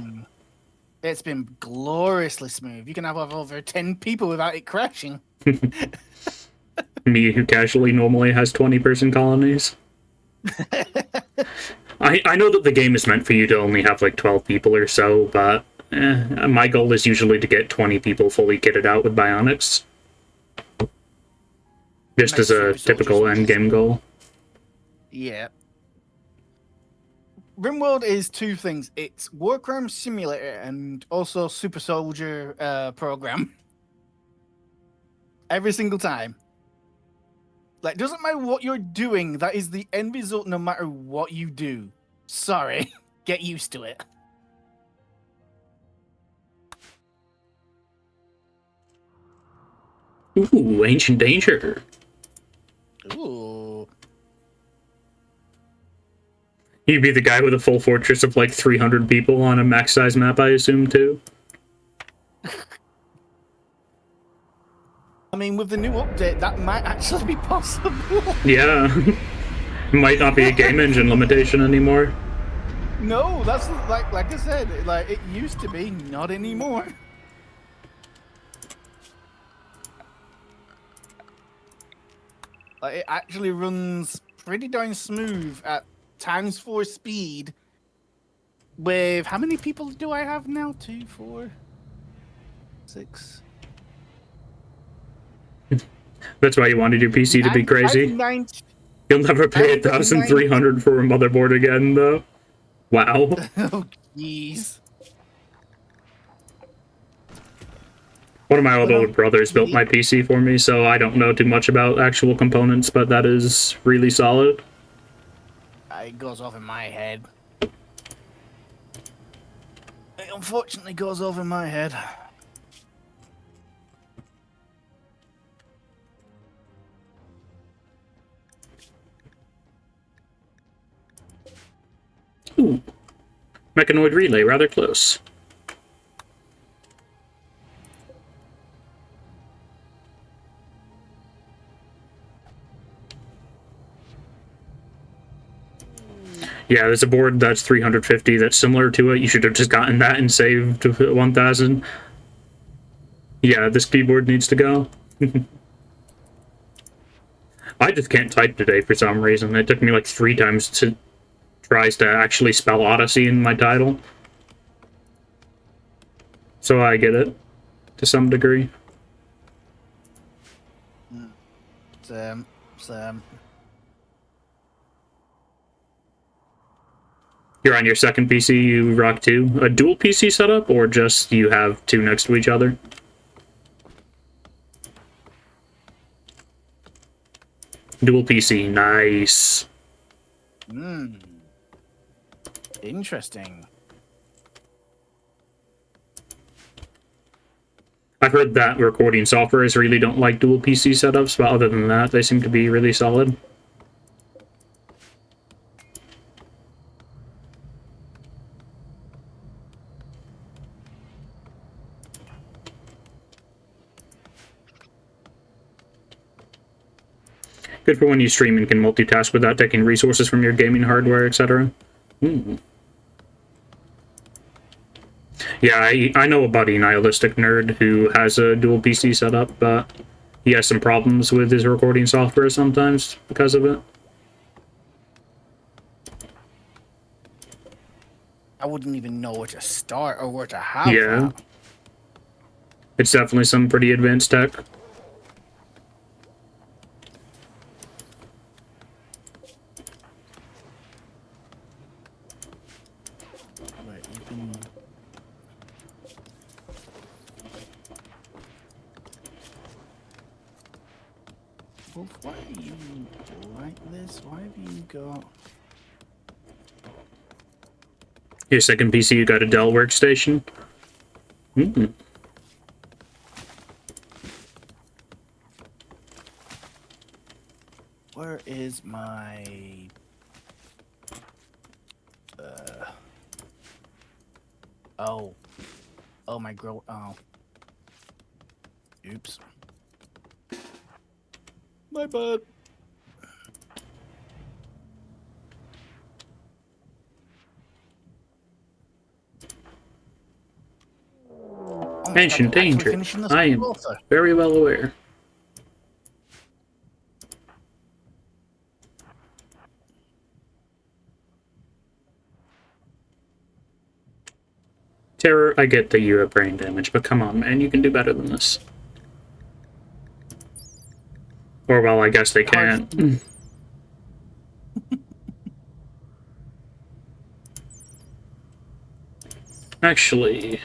It's been gloriously smooth. You can have over 10 people without it crashing. Me, who casually normally has 20-person colonies. I know that the game is meant for you to only have like 12 people or so, but my goal is usually to get 20 people fully kitted out with bionics. Just as a typical endgame goal. Yeah. Rimworld is two things. It's War Crime Simulator and also Super Soldier program. Every single time. Like, doesn't matter what you're doing, that is the end result no matter what you do. Sorry. Get used to it. Ooh, Ancient Danger. Ooh. You'd be the guy with a full fortress of like 300 people on a max size map, I assume, too. I mean, with the new update, that might actually be possible. Yeah. Might not be a game engine limitation anymore. No, that's like I said, like it used to be, not anymore. Like, it actually runs pretty darn smooth at ×4 speed. With how many people do I have now? 2, 4, 6. That's why you wanted your PC to be crazy. You'll never pay 1,300 for a motherboard again, though. Wow. Oh, jeez. One of my older brothers built my PC for me, so I don't know too much about actual components, but that is really solid. It goes over my head. It unfortunately goes over my head. Ooh. Mechanoid relay, rather close. Yeah, there's a board that's 350 that's similar to it. You should have just gotten that and saved 1,000. Yeah, this keyboard needs to go. I just can't type today for some reason. It took me like 3 times to tries to actually spell Odyssey in my title. So I get it, to some degree. Sam. You're on your second PC, you rock 2. A dual PC setup, or just you have 2 next to each other? Dual PC, nice. Interesting. I've heard that recording softwares really don't like dual PC setups, but other than that, they seem to be really solid. Good for when you stream and can multitask without taking resources from your gaming hardware, etc. Yeah, I know a buddy, Nihilistic Nerd, who has a dual PC setup, but he has some problems with his recording software sometimes because of it. I wouldn't even know where to start or where to have Yeah. that. It's definitely some pretty advanced tech. Why are you like this? Why have you got... Your second PC, you got a Dell workstation? Where is my... Oh, my grill... Oh. Oops. My bad. Ancient danger. I am very well aware. Terror, I get that you have brain damage, but come on, man, you can do better than this. Or, well, I guess they can't. Actually...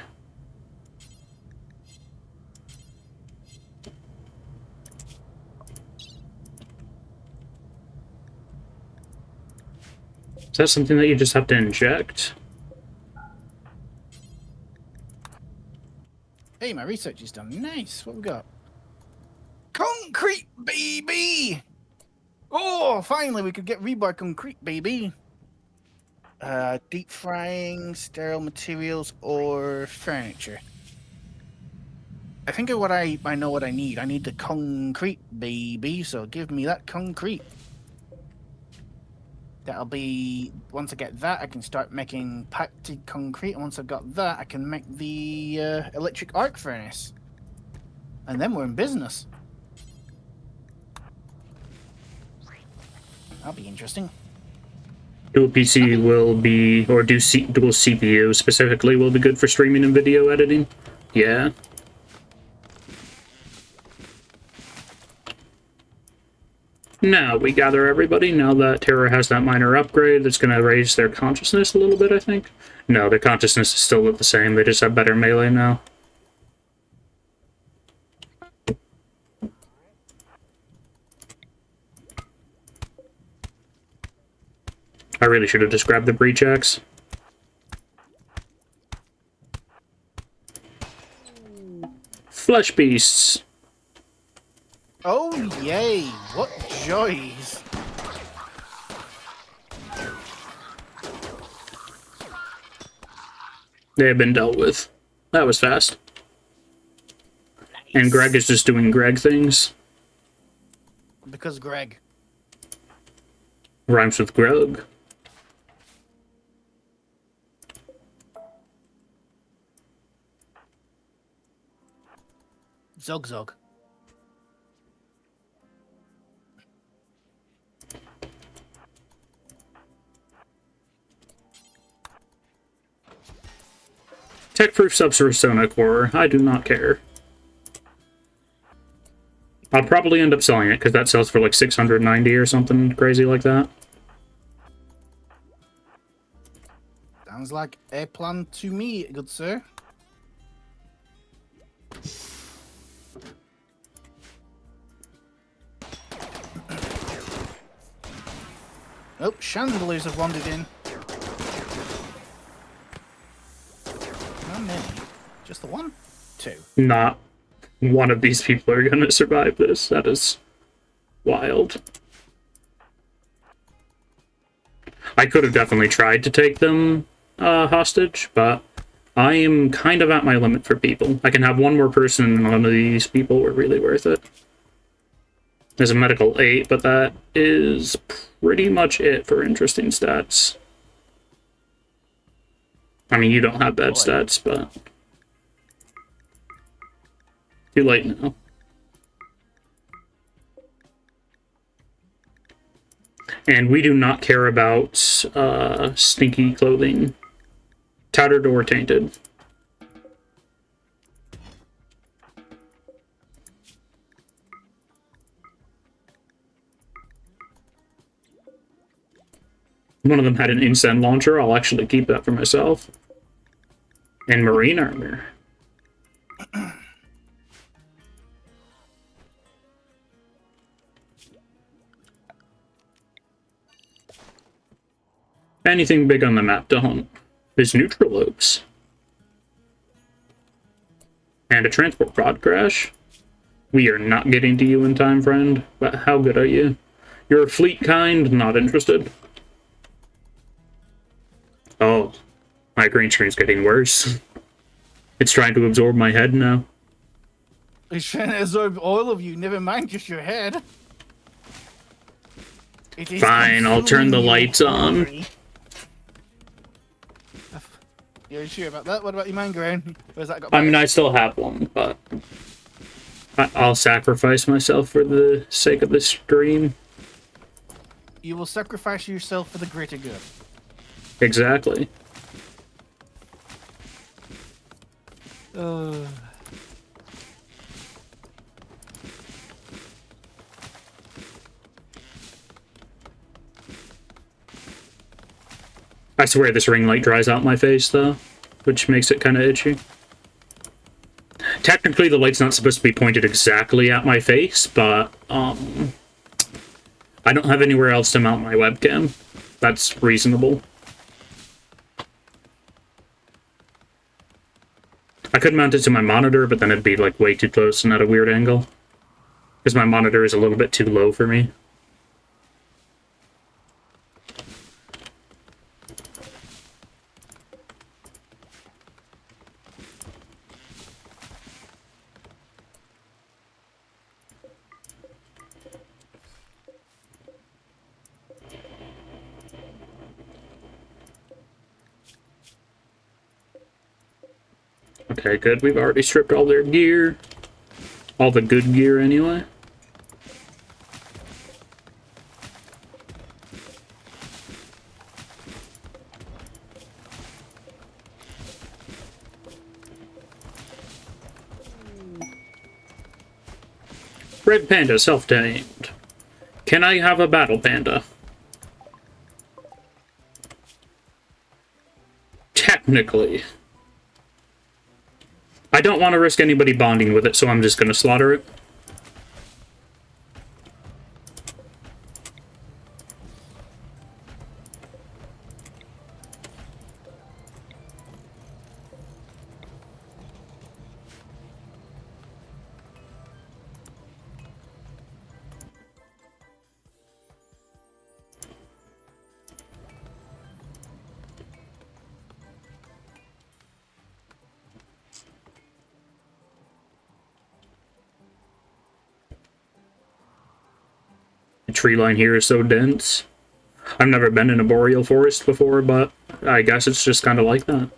Is that something that you just have to inject? Hey, my research is done. Nice. What we got? Concrete, baby! Oh, finally we could get rebar concrete, baby. Deep frying, sterile materials, or furniture. I think of what I know what I need. I need the concrete, baby. So give me that concrete. That'll be... Once I get that, I can start making packed concrete. And once I've got that, I can make the electric arc furnace. And then we're in business. That'll be interesting. Dual PC will be, or dual CPU specifically will be good for streaming and video editing. Yeah. Now we gather everybody. Now that Terra has that minor upgrade, that's going to raise their consciousness a little bit, I think. No, their consciousness is still the same. They just have better melee now. I really should have just grabbed the breach axe. Flesh beasts. Oh, yay! What joys! They have been dealt with. That was fast. Nice. And Greg is just doing Greg things. Because Greg. Rhymes with Greg. Zog Zog. Tech-proof subsonic core. I do not care. I'll probably end up selling it, because that sells for like 690 or something crazy like that. Sounds like a plan to me, good sir. Oh, chandeliers have wandered in. How many? Just the one? Two. Not one of these people are going to survive this. That is wild. I could have definitely tried to take them hostage, but I am kind of at my limit for people. I can have one more person and none of these people were really worth it. There's a medical 8, but that is pretty much it for interesting stats. I mean, you don't have bad stats, but... Too late now. And we do not care about stinky clothing. Tattered or tainted. One of them had an incense launcher. I'll actually keep that for myself. And marine armor. Anything big on the map to hunt. There's neutral lobes. And a transport pod crash. We are not getting to you in time, friend. But how good are you? You're a fleet kind, not interested. Oh, my green screen's getting worse. It's trying to absorb my head now. It's trying to absorb all of you, never mind just your head. Fine, I'll turn the lights on. You're sure about that? What about your migraine? Where's that got I mean, I still have one, but I'll sacrifice myself for the sake of this stream. You will sacrifice yourself for the greater good. Exactly. I swear this ring light dries out my face, though, which makes it kind of itchy. Technically, the light's not supposed to be pointed exactly at my face, but I don't have anywhere else to mount my webcam. That's reasonable. I could mount it to my monitor, but then it'd be like way too close and at a weird angle. Because my monitor is a little bit too low for me. Okay, good. We've already stripped all their gear. All the good gear, anyway. Red panda, self-tamed. Can I have a battle panda? Technically. I don't want to risk anybody bonding with it, so I'm just going to slaughter it. The tree line here is so dense. I've never been in a boreal forest before, but I guess it's just kind of like that.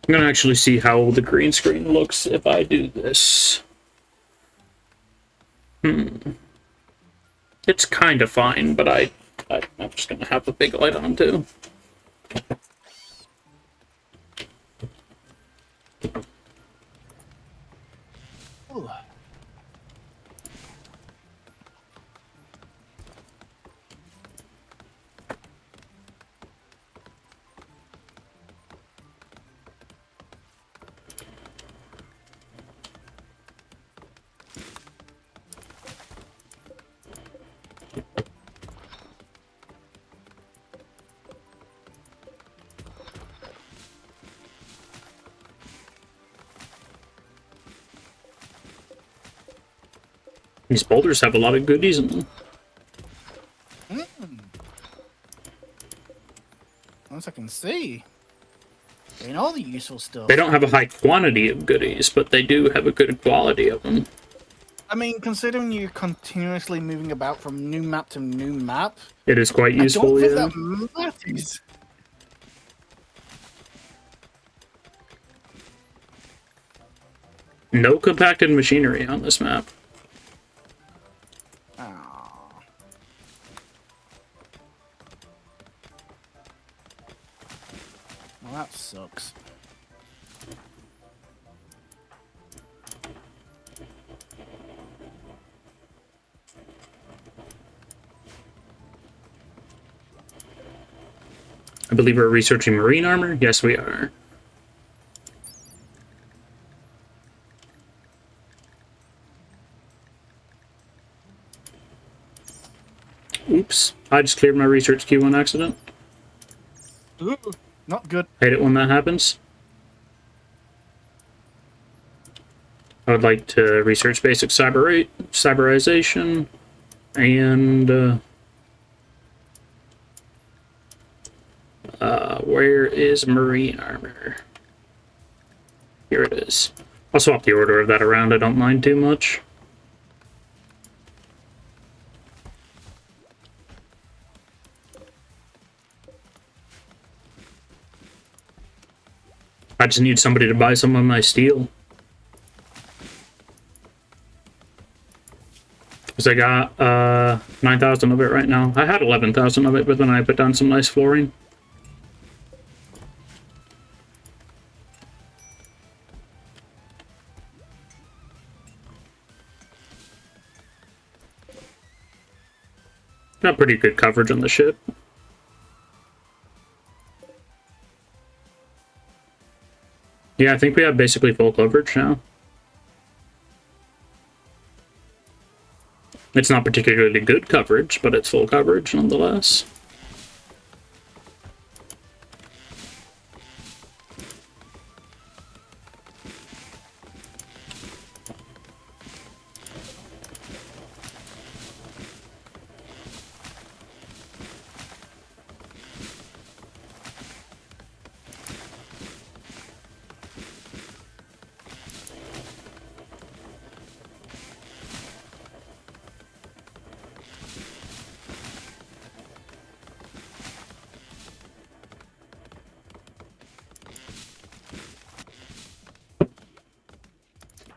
I'm gonna actually see how the green screen looks if I do this. It's kind of fine, but I'm just gonna have a big light on too. Ooh. These boulders have a lot of goodies in them. Once I can see. Ain't all the useful stuff. They don't have a high quantity of goodies, but they do have a good quality of them. I mean, considering you're continuously moving about from new map to new map, It is quite useful, I don't yeah. think that matters. No compacted machinery on this map. Aww. Well, that sucks. I believe we're researching marine armor. Yes, we are. Oops. I just cleared my research queue on accident. Ooh, not good. Hate it when that happens. I would like to research basic cyberization and where is marine armor? Here it is. I'll swap the order of that around. I don't mind too much. I just need somebody to buy some of my steel. Because I got 9,000 of it right now. I had 11,000 of it, but then I put down some nice flooring. Got pretty good coverage on the ship. Yeah, I think we have basically full coverage now. It's not particularly good coverage, but it's full coverage nonetheless.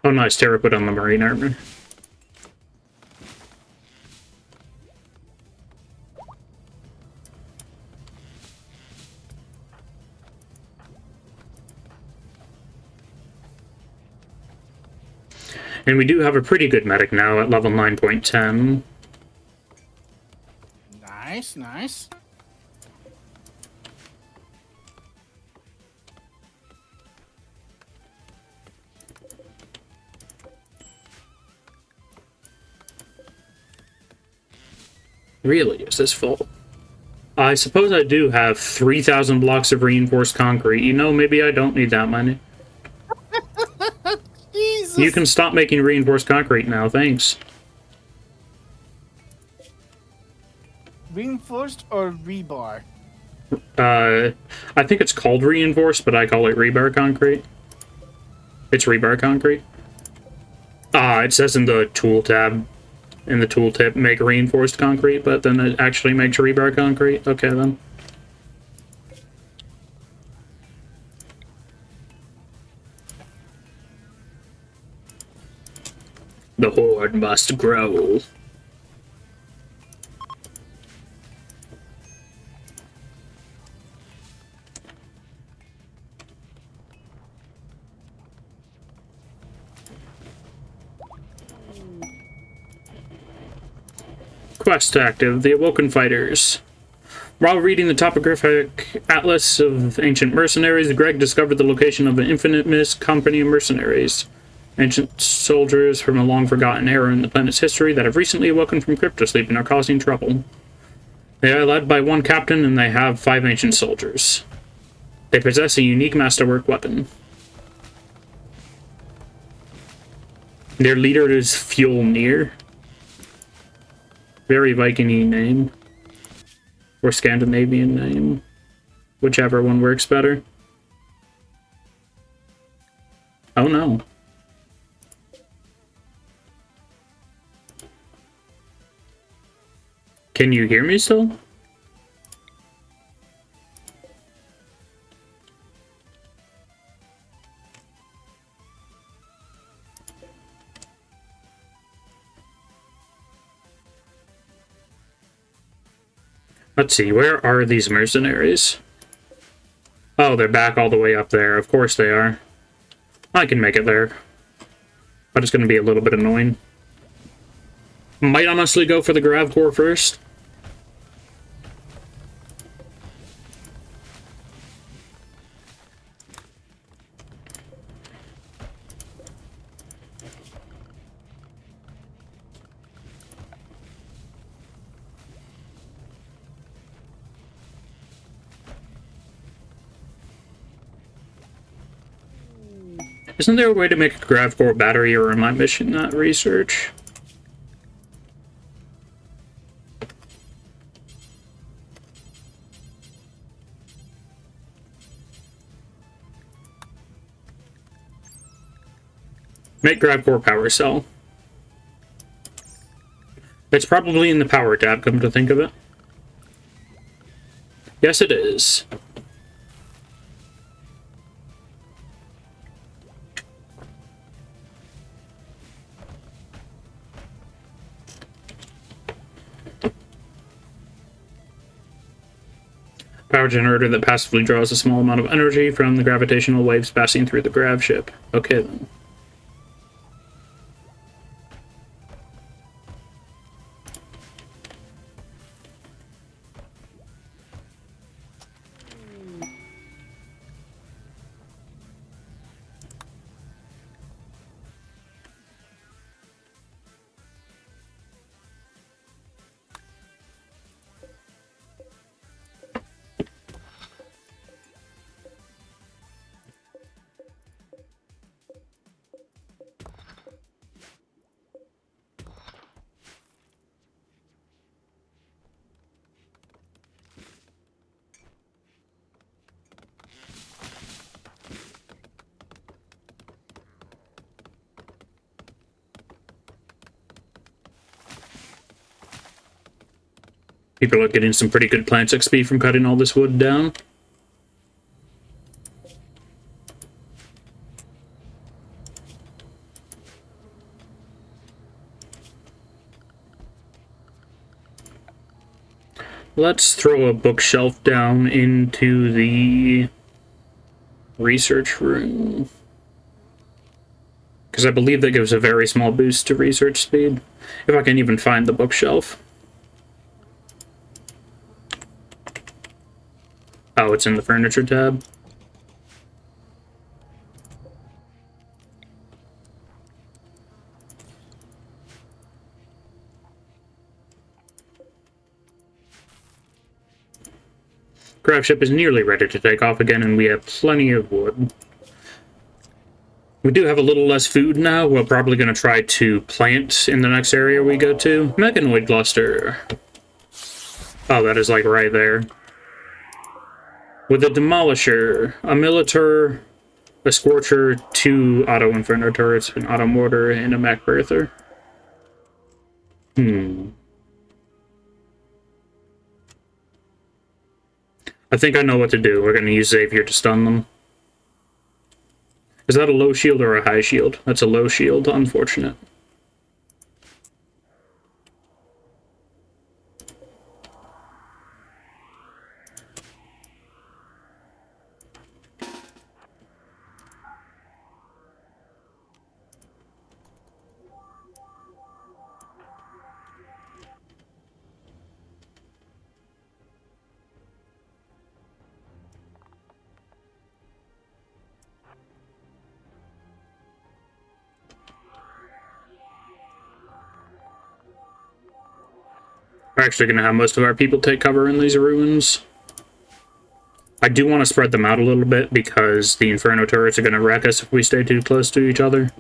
Oh, nice. Terra put on the marine armor. And we do have a pretty good medic now at level 9.10. Nice, nice. Really, is this full? I suppose I do have 3,000 blocks of reinforced concrete. You know, maybe I don't need that many. Jesus. You can stop making reinforced concrete now, thanks. Reinforced or rebar? I think it's called reinforced, but I call it rebar concrete. It's rebar concrete. It says in the tool tab, in the tooltip, make reinforced concrete, but then it actually makes rebar concrete. Okay, then. The horde must grow. Quest active, the Awoken Fighters. While reading the topographic atlas of ancient mercenaries, Greg discovered the location of an infamous company of mercenaries. Ancient soldiers from a long-forgotten era in the planet's history that have recently awoken from cryptosleep and are causing trouble. They are led by one captain, and they have 5 ancient soldiers. They possess a unique masterwork weapon. Their leader is Fjolnir. Very Viking-y name. Or Scandinavian name. Whichever one works better. Oh no. Can you hear me still? Let's see, where are these mercenaries? Oh, they're back all the way up there. Of course they are. I can make it there. But it's going to be a little bit annoying. Might honestly go for the Grav Core first. Isn't there a way to make a Grav Core battery, or am I missing that research? Make Grav Core power cell. It's probably in the power tab, come to think of it. Yes, it is. Power generator that passively draws a small amount of energy from the gravitational waves passing through the grav ship. Okay, then. People are getting some pretty good plant XP from cutting all this wood down. Let's throw a bookshelf down into the research room. Because I believe that gives a very small boost to research speed. If I can even find the bookshelf. Oh, it's in the furniture tab. Craft ship is nearly ready to take off again, and we have plenty of wood. We do have a little less food now. We're probably going to try to plant in the next area we go to. Mechanoid cluster. Oh, that is like right there. With a demolisher, a militar, a scorcher, 2 auto inferno turrets, an auto mortar, and a mech birther. I think I know what to do. We're going to use Xavier to stun them. Is that a low shield or a high shield? That's a low shield, unfortunate. We're actually going to have most of our people take cover in these ruins. I do want to spread them out a little bit because the Inferno turrets are going to wreck us if we stay too close to each other.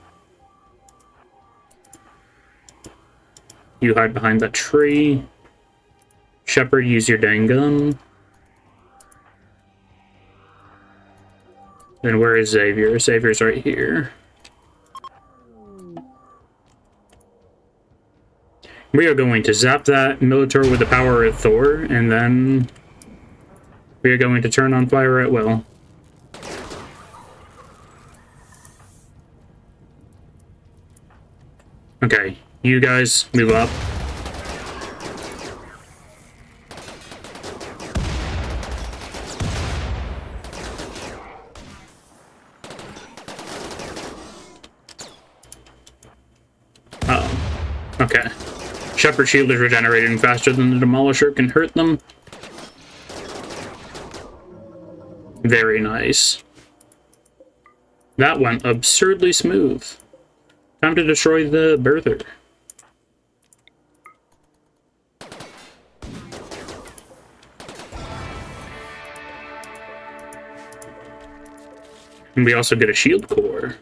You hide behind that tree. Shepard, use your dang gun. And where is Xavier? Xavier's right here. We are going to zap that Militar with the power of Thor, and then we are going to turn on fire at will. Okay, you guys move up. Uh-oh. Okay. Shepard shield is regenerating faster than the Demolisher can hurt them. Very nice. That went absurdly smooth. Time to destroy the birther. And we also get a shield core.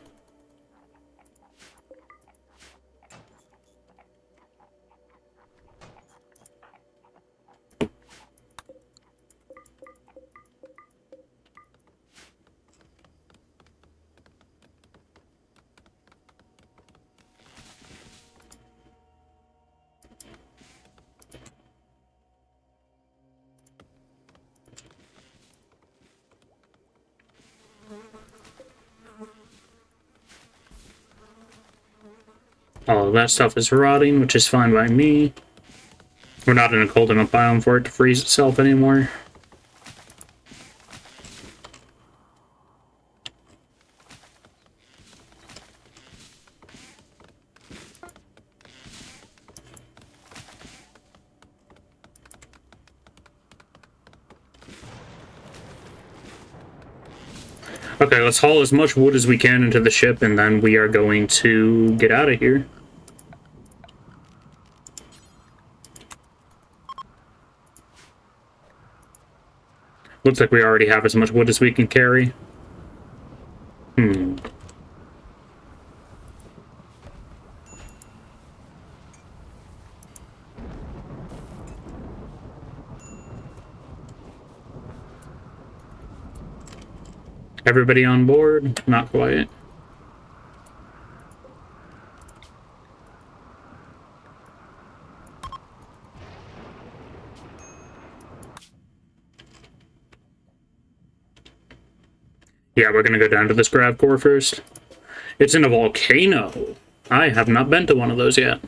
All of that stuff is rotting, which is fine by me. We're not in a cold enough biome for it to freeze itself anymore. Okay, let's haul as much wood as we can into the ship, and then we are going to get out of here. Looks like we already have as much wood as we can carry. Everybody on board? Not quite. Yeah, we're gonna go down to this grav core first. It's in a volcano. I have not been to one of those yet.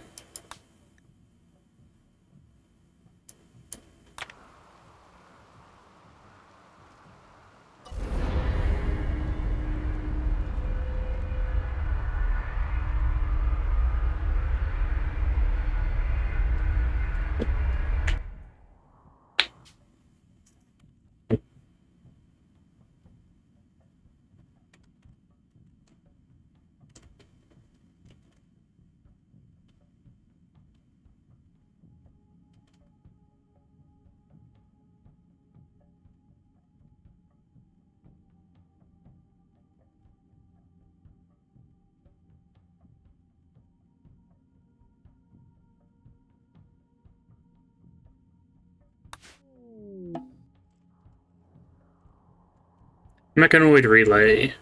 Mechanoid relay.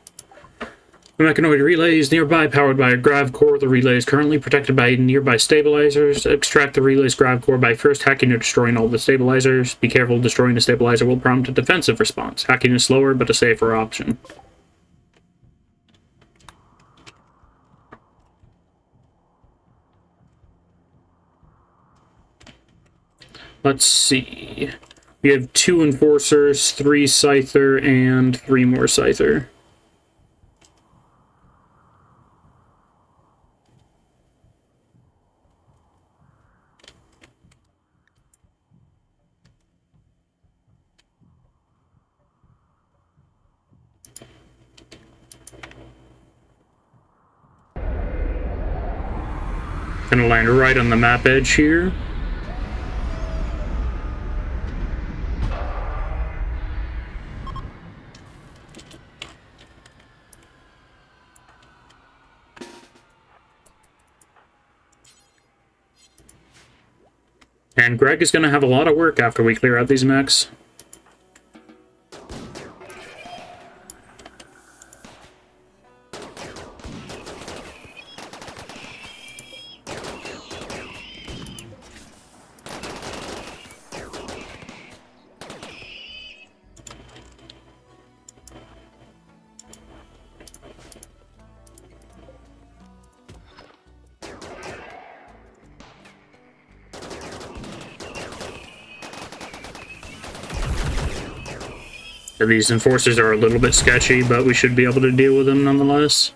The mechanoid relay is nearby, powered by a grav core. The relay is currently protected by nearby stabilizers. Extract the relay's grav core by first hacking or destroying all the stabilizers. Be careful, destroying a stabilizer will prompt a defensive response. Hacking is slower, but a safer option. Let's see. We have 2 Enforcers, 3 Scyther, and 3 more Scyther. Gonna land right on the map edge here. And Greg is gonna have a lot of work after we clear out these mechs. These enforcers are a little bit sketchy, but we should be able to deal with them nonetheless.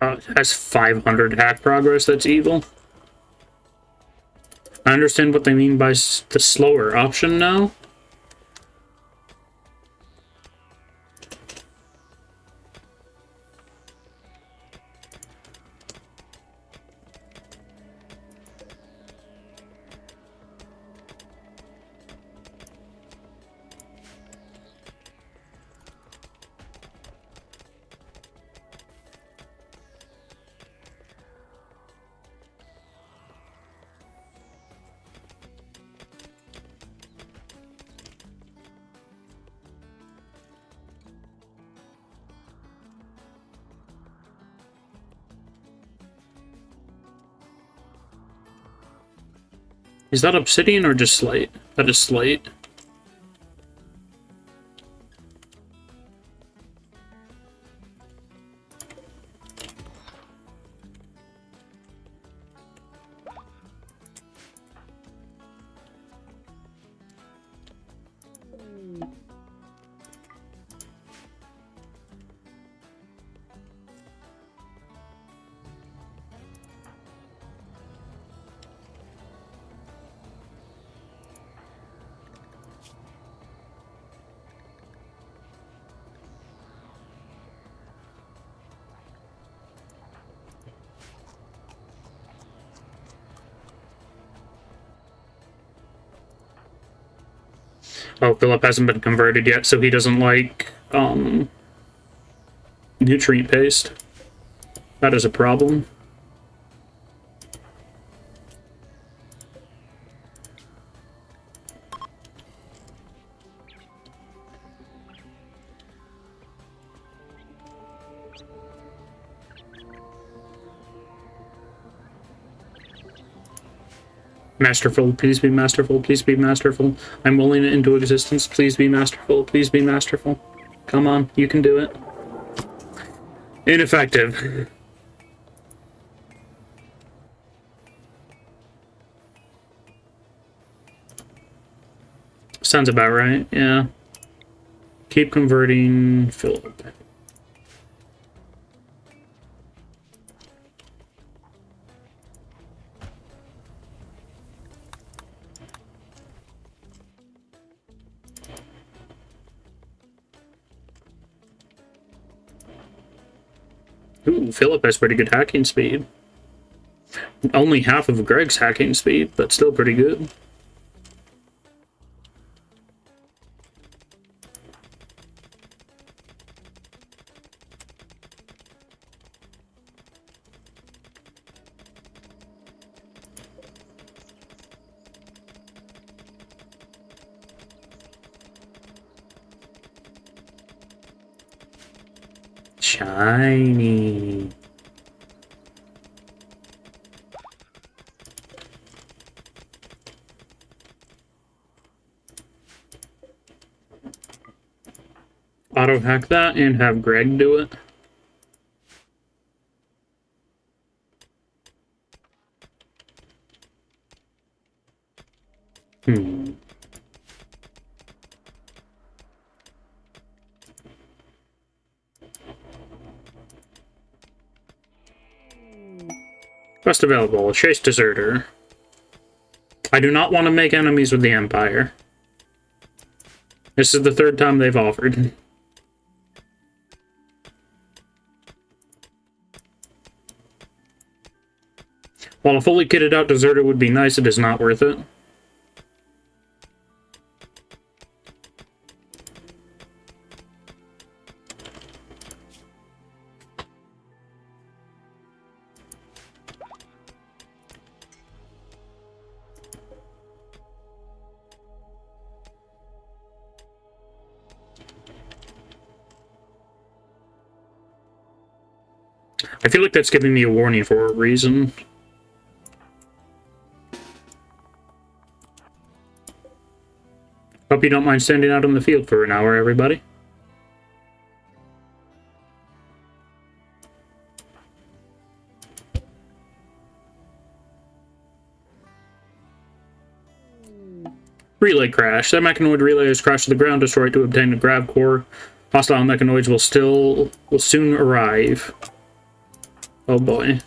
It has 500 hack progress, that's evil. I understand what they mean by the slower option now. Is that obsidian or just slate? That is slate. Oh, Philip hasn't been converted yet, so he doesn't like nutrient paste. That is a problem. Masterful, please be masterful, please be masterful. I'm willing it into existence, please be masterful, please be masterful. Come on, you can do it. Ineffective. Sounds about right, yeah. Keep converting Philip. Ooh, Philip has pretty good hacking speed. Only half of Greg's hacking speed, but still pretty good. Shiny. Auto hack that and have Greg do it. Quest available. Chase Deserter. I do not want to make enemies with the Empire. This is the third time they've offered. While a fully kitted out deserter would be nice, it is not worth it. I feel like that's giving me a warning for a reason. Hope you don't mind standing out on the field for an hour, everybody. Relay crash. That mechanoid relay has crashed to the ground, destroyed to obtain a grav core. Hostile mechanoids will soon arrive. Oh boy.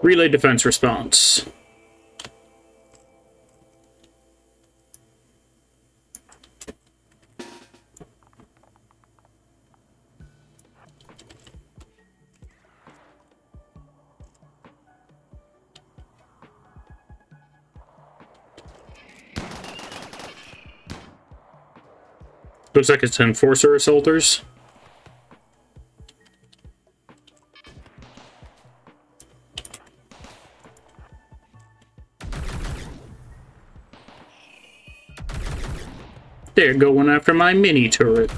Relay defense response. Looks like it's Enforcer Assaulters. They're going after my mini turret.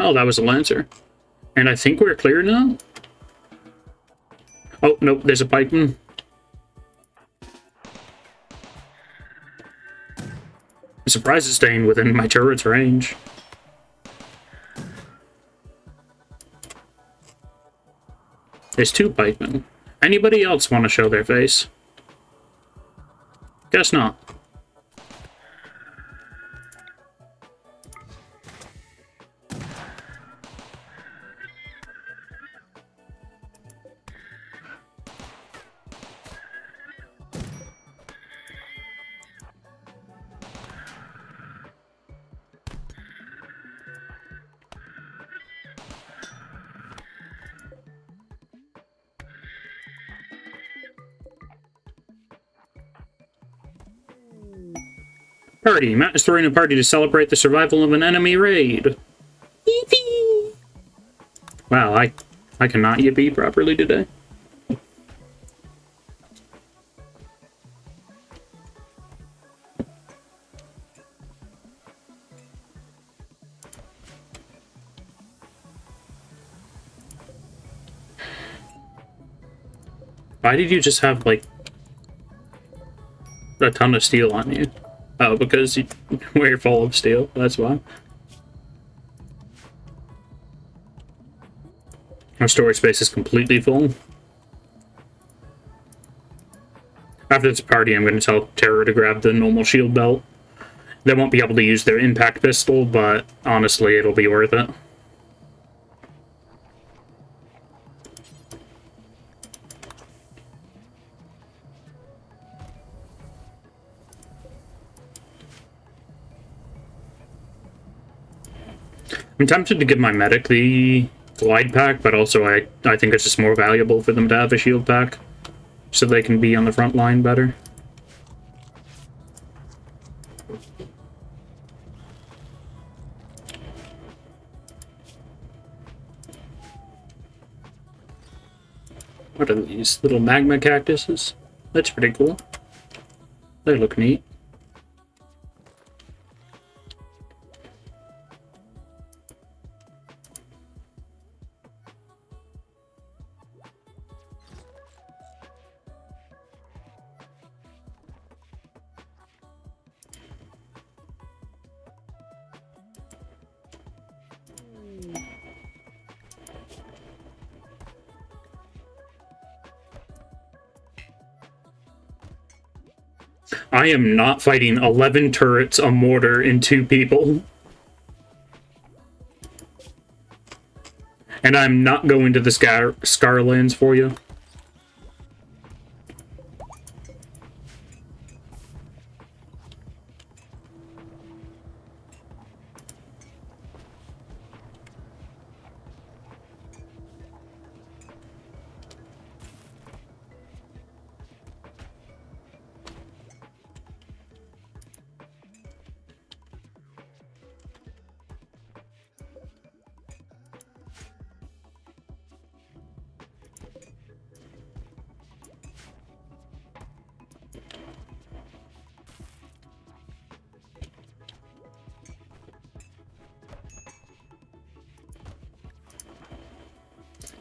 Oh, that was a Lancer. And I think we're clear now? Oh, nope, there's a pikeman. I'm surprised it's staying within my turret's range. There's two pikemen. Anybody else want to show their face? Guess not. Party. Matt is throwing a party to celebrate the survival of an enemy raid. Yippee! Wow, I cannot yippee properly today. Why did you just have, like, a ton of steel on you? Oh, because you're full of steel. That's why. Our storage space is completely full. After this party, I'm going to tell Terror to grab the normal shield belt. They won't be able to use their impact pistol, but honestly, it'll be worth it. I'm tempted to give my medic the glide pack, but also I think it's just more valuable for them to have a shield pack, so they can be on the front line better. What are these? Little magma cactuses? That's pretty cool. They look neat. I am not fighting 11 turrets, a mortar, and 2 people. And I'm not going to the Scarlands for you.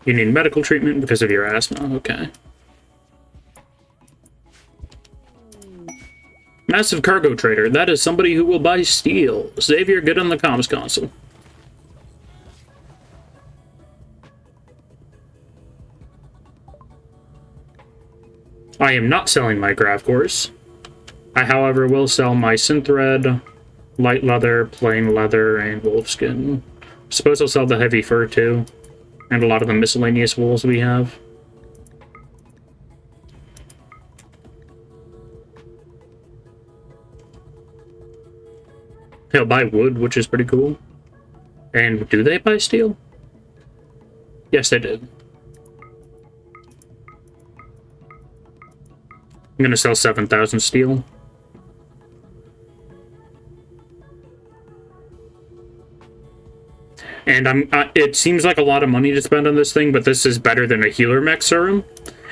You need medical treatment because of your asthma. Okay. Massive cargo trader. That is somebody who will buy steel. Xavier, get on the comms console. I am not selling my grav cores. I, however, will sell my synthread, light leather, plain leather, and wolfskin. Suppose I'll sell the heavy fur too. And a lot of the miscellaneous wools we have. They'll buy wood, which is pretty cool. And do they buy steel? Yes, they did. I'm gonna sell 7,000 steel. And it seems like a lot of money to spend on this thing, but this is better than a healer mech serum.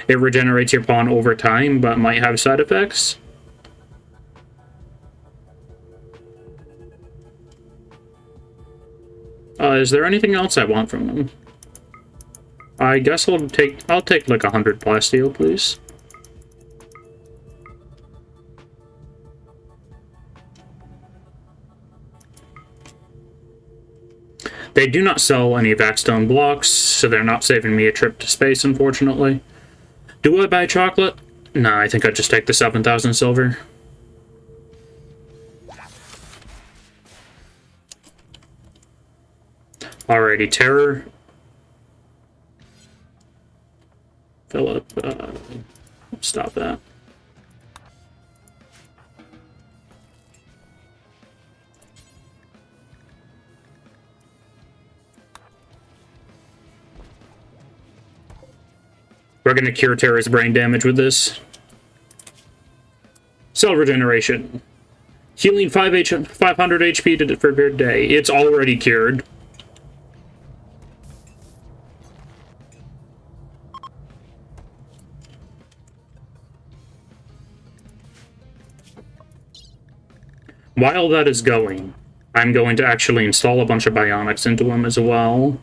It regenerates your pawn over time, but might have side effects. Is there anything else I want from them? I guess I'll take like 100 plasteel, please. They do not sell any vaxstone blocks, so they're not saving me a trip to space, unfortunately. Do I buy chocolate? Nah, I think I'd just take the 7,000 silver. Alrighty, Terror. Philip, stop that. We're going to cure Terra's brain damage with this. Cell regeneration. Healing 500 HP per day. It's already cured. While that is going, I'm going to actually install a bunch of bionics into him as well.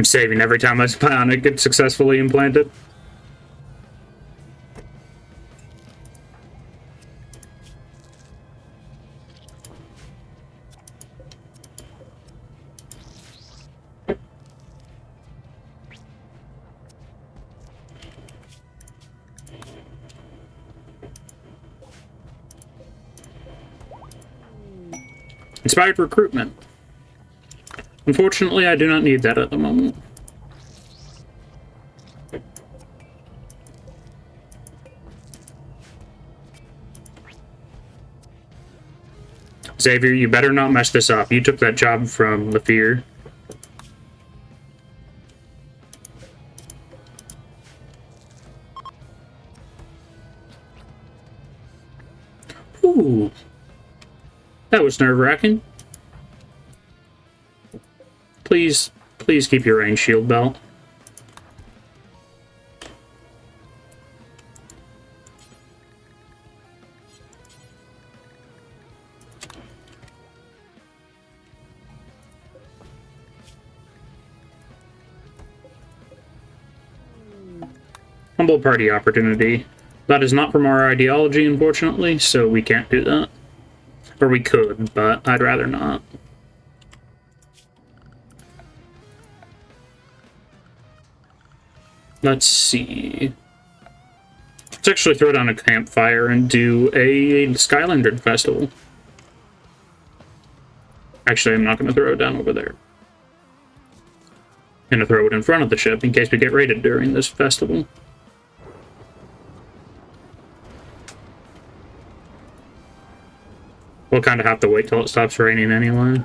I'm saving every time my bionic gets successfully implanted. Inspired recruitment. Unfortunately, I do not need that at the moment. Xavier, you better not mess this up. You took that job from Lafir. Ooh. That was nerve-wracking. Please keep your range shield belt. Humble party opportunity. That is not from our ideology, unfortunately, so we can't do that. Or we could, but I'd rather not. Let's see. Let's actually throw down a campfire and do a Skylander festival. Actually, I'm not going to throw it down over there. I'm going to throw it in front of the ship in case we get raided during this festival. We'll kind of have to wait till it stops raining anyway.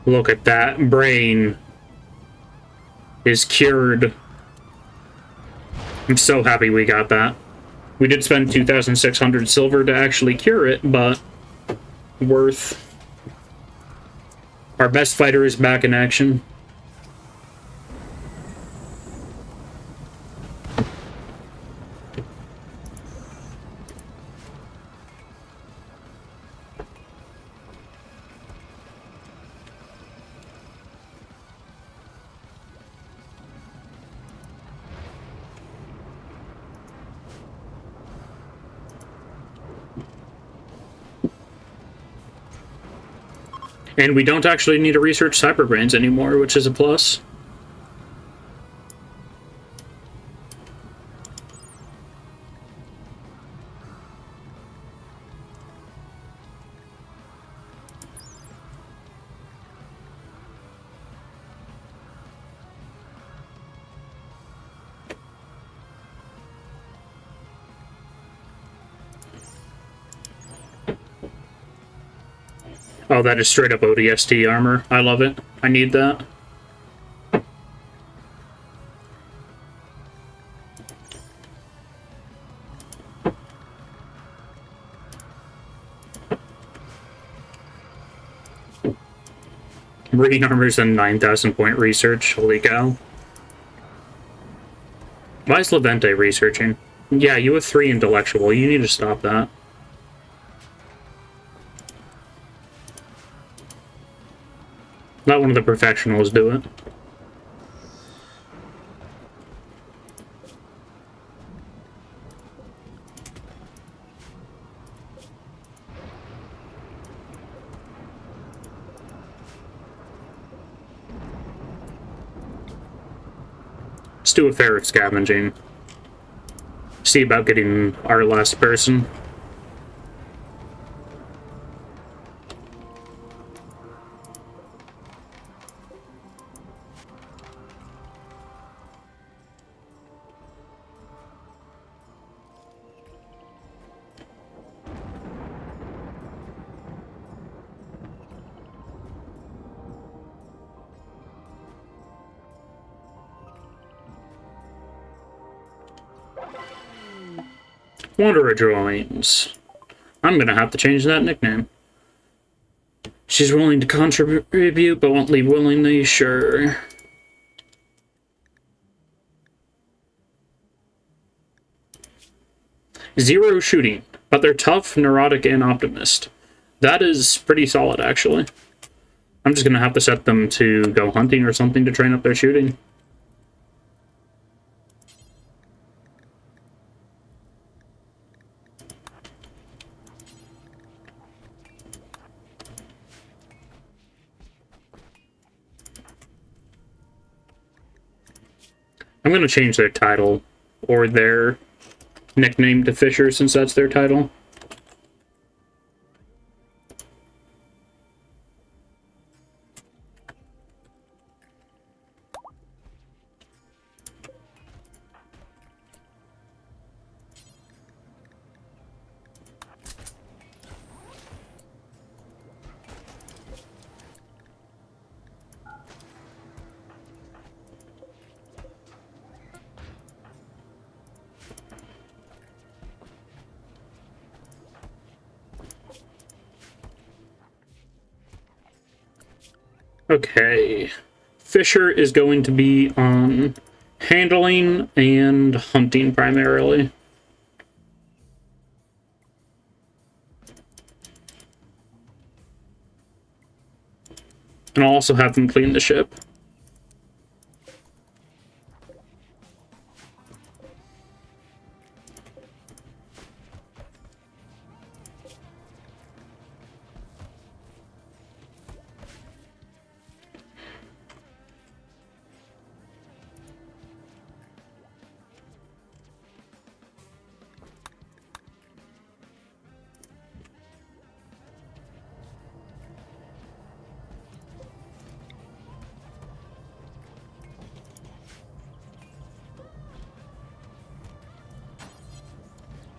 Look at that. Brain is cured. I'm so happy we got that. We did spend 2,600 silver to actually cure it, but worth. Our best fighter is back in action. And we don't actually need to research cyberbrains anymore, which is a plus. Oh, that is straight up ODST armor. I love it. I need that. Marine armor's a 9,000 point research. Holy cow. Why is Levente researching? Yeah, you have 3 intellectual. You need to stop that. Let one of the professionals do it. Let's do a ferret scavenging. See about getting our last person. Wanderer joins. I'm gonna have to change that nickname. She's willing to contribute, but won't leave willingly, sure. Zero shooting, but they're tough, neurotic, and optimist. That is pretty solid, actually. I'm just gonna have to set them to go hunting or something to train up their shooting. I'm gonna change their title or their nickname to Fisher since that's their title. Okay. Fisher is going to be on handling and hunting primarily. And I'll also have them clean the ship.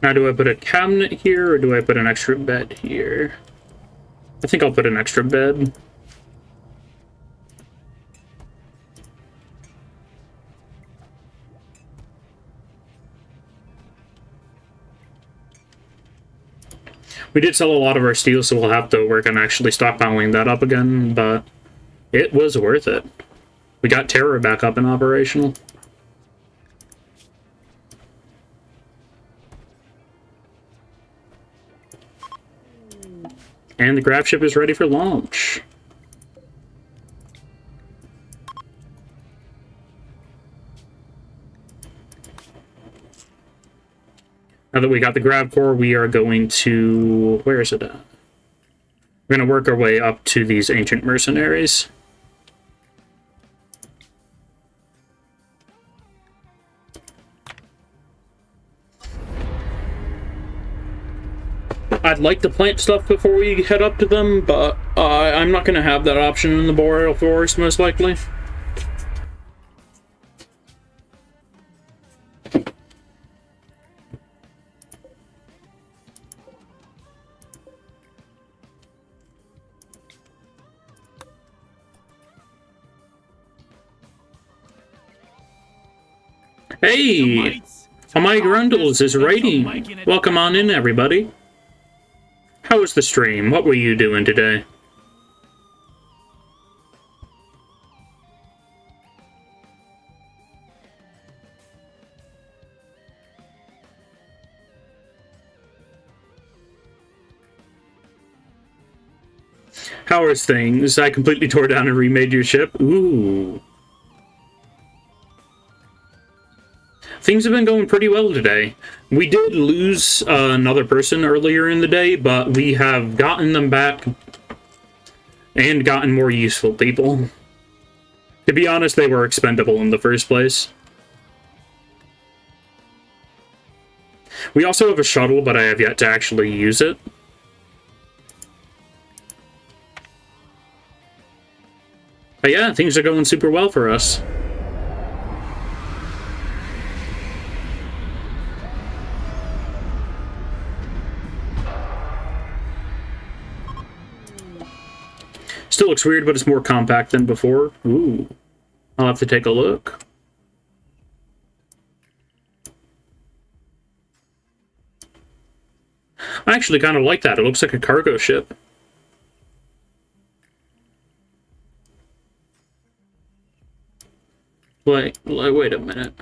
Now, do I put a cabinet here, or do I put an extra bed here? I think I'll put an extra bed. We did sell a lot of our steel, so we'll have to work on actually stockpiling that up again, but it was worth it. We got Terror back up and operational. And the grab ship is ready for launch. Now that we got the grab core, we are going to... Where is it at? We're going to work our way up to these ancient mercenaries. I'd like to plant stuff before we head up to them, but I'm not going to have that option in the Boreal Forest, most likely. Hey! Amai Grundles is raiding. Welcome on in, everybody. How was the stream? What were you doing today? How are things? I completely tore down and remade your ship. Ooh. Things have been going pretty well today. We did lose another person earlier in the day, but we have gotten them back and gotten more useful people. To be honest, they were expendable in the first place. We also have a shuttle, but I have yet to actually use it. But yeah, things are going super well for us. Still looks weird, but it's more compact than before. Ooh. I'll have to take a look. I actually kind of like that. It looks like a cargo ship. Wait a minute.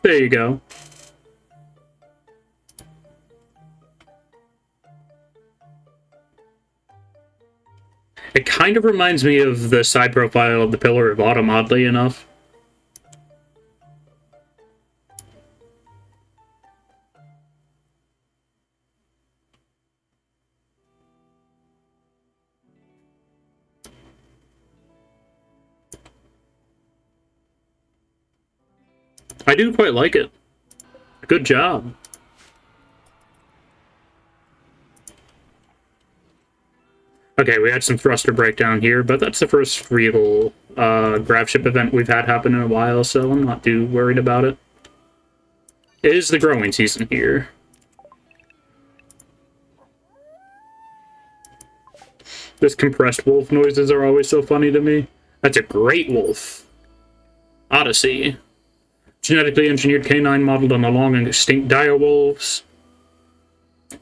There you go. It kind of reminds me of the side profile of the Pillar of Autumn, oddly enough. I do quite like it. Good job. Okay, we had some thruster breakdown here, but that's the first real grav ship event we've had happen in a while, so I'm not too worried about it. It is the growing season here. This compressed wolf noises are always so funny to me. That's a great wolf. Odyssey. Genetically engineered canine modeled on the long and extinct dire wolves.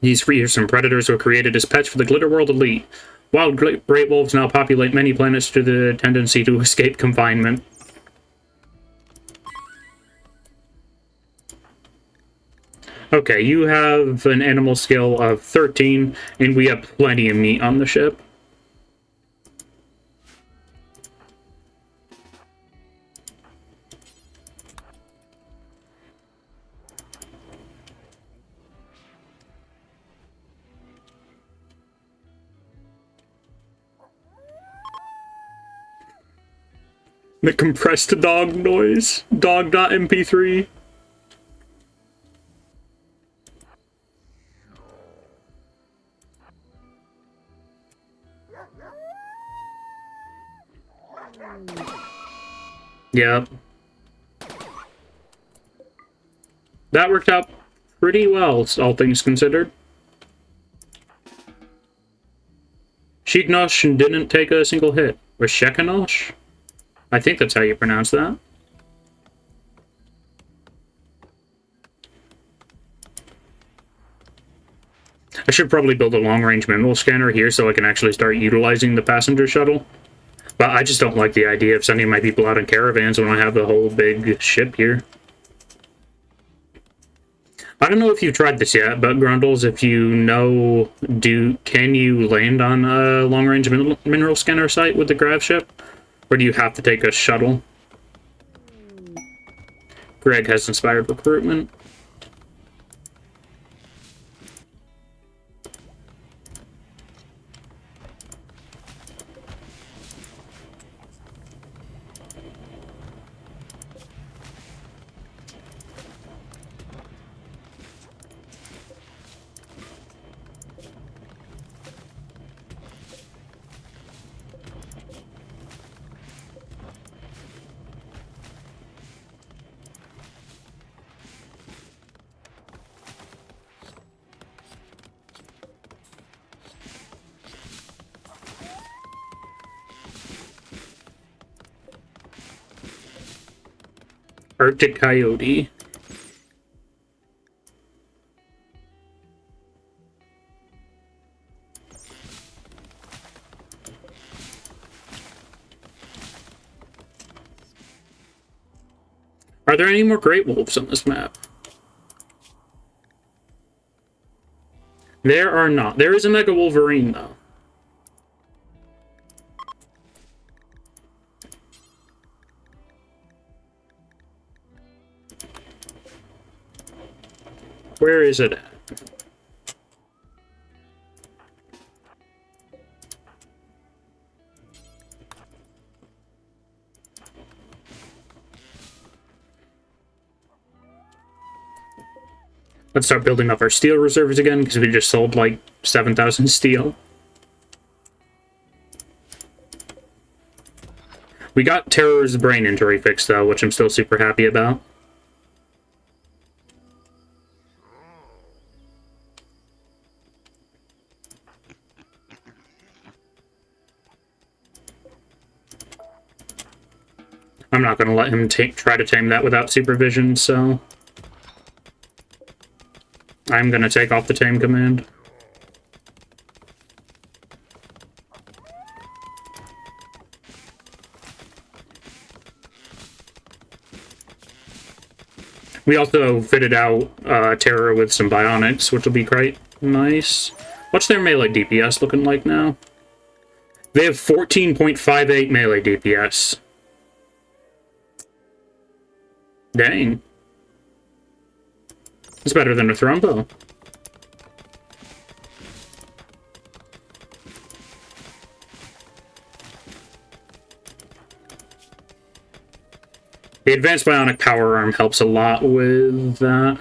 These fearsome predators were created as pets for the Glitterworld elite. Wild great wolves now populate many planets due to the tendency to escape confinement. Okay, you have an animal skill of 13, and we have plenty of meat on the ship. The compressed dog noise. Dog.mp3. Yep. That worked out pretty well, all things considered. Sheiknosh didn't take a single hit. Or Shekanosh? I think that's how you pronounce that. I should probably build a long-range mineral scanner here so I can actually start utilizing the passenger shuttle. But I just don't like the idea of sending my people out in caravans when I have the whole big ship here. I don't know if you've tried this yet, but Grundles, if you know, can you land on a long-range mineral scanner site with the grav ship? Or do you have to take a shuttle? Greg has inspired recruitment. Arctic Coyote. Are there any more great wolves on this map? There are not. There is a Mega Wolverine, though. Where is it at? Let's start building up our steel reserves again, because we just sold like 7,000 steel. We got Terror's brain injury fixed, though, which I'm still super happy about. I'm not going to let him try to tame that without supervision, so I'm going to take off the tame command. We also fitted out Terror with some bionics, which will be quite nice. What's their melee DPS looking like now? They have 14.58 melee DPS. Dang. It's better than a Thrumbo. The Advanced Bionic Power Arm helps a lot with that.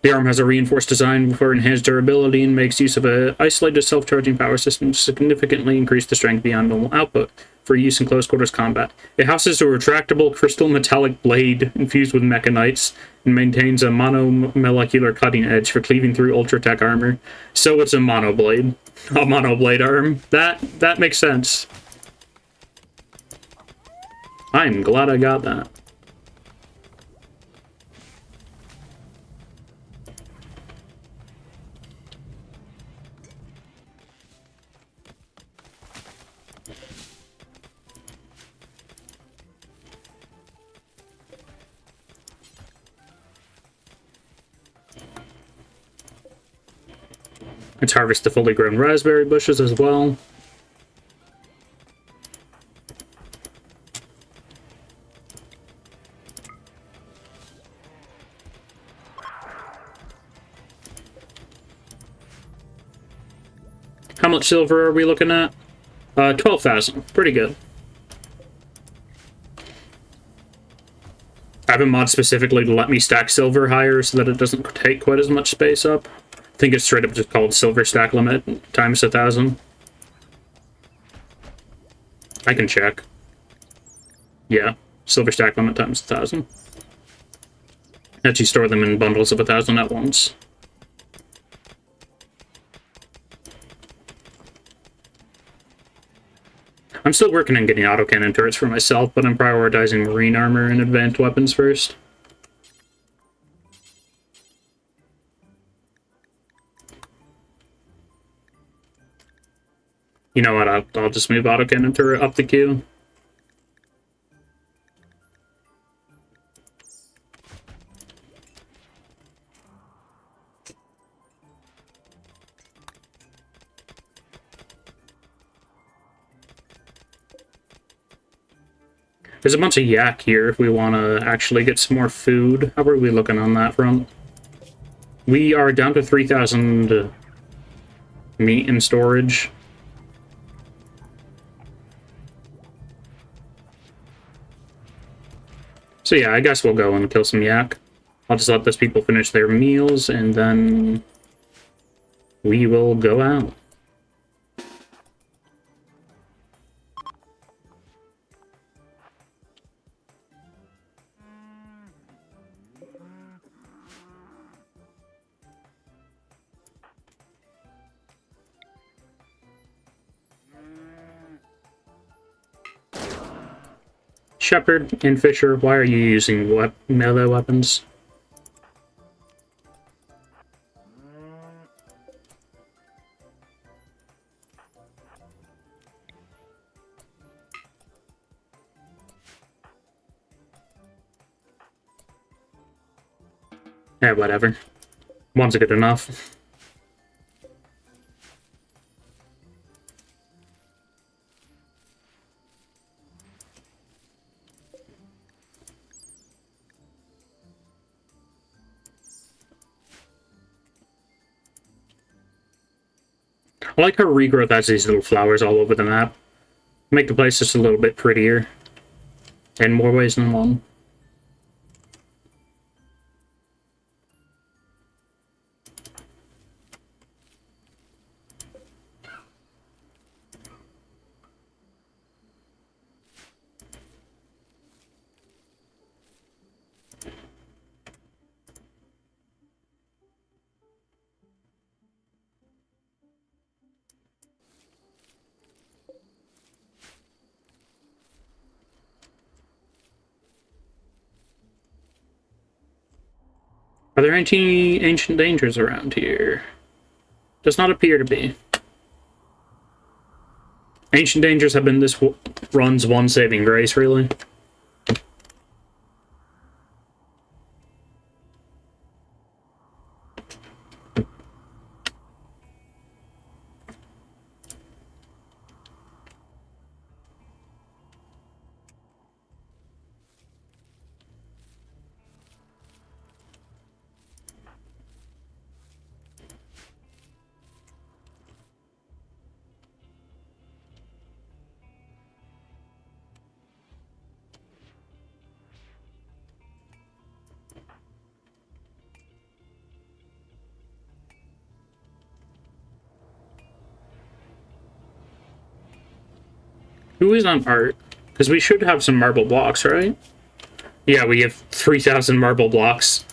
The arm has a reinforced design for enhanced durability and makes use of an isolated self-charging power system to significantly increase the strength beyond normal output for use in close-quarters combat. It houses a retractable crystal metallic blade infused with mechanites and maintains a monomolecular cutting edge for cleaving through ultra-tech armor. So it's a monoblade. A monoblade arm. That makes sense. I'm glad I got that. Let's harvest the fully grown raspberry bushes as well. How much silver are we looking at? 12,000. Pretty good. I have a mod specifically to let me stack silver higher so that it doesn't take quite as much space up. I think it's straight up just called silver stack limit times 1,000. I can check. Yeah, silver stack limit times 1,000. Actually store them in bundles of 1,000 at once. I'm still working on getting autocannon turrets for myself, but I'm prioritizing marine armor and advanced weapons first. You know what, I'll just move autocannon turret up the queue. There's a bunch of yak here if we want to actually get some more food. How are we looking on that front? We are down to 3,000 meat in storage. So yeah, I guess we'll go and kill some yak. I'll just let those people finish their meals, and then we will go out. Shepard and Fisher, why are you using melee weapons? Eh, whatever. One's good enough. I like how Regrowth has these little flowers all over the map. Make the place just a little bit prettier. In more ways than one. Are there any ancient dangers around here? Does not appear to be. Ancient dangers have been this run's one saving grace, really. Who is on art? Because we should have some marble blocks, right? Yeah, we have 3,000 marble blocks.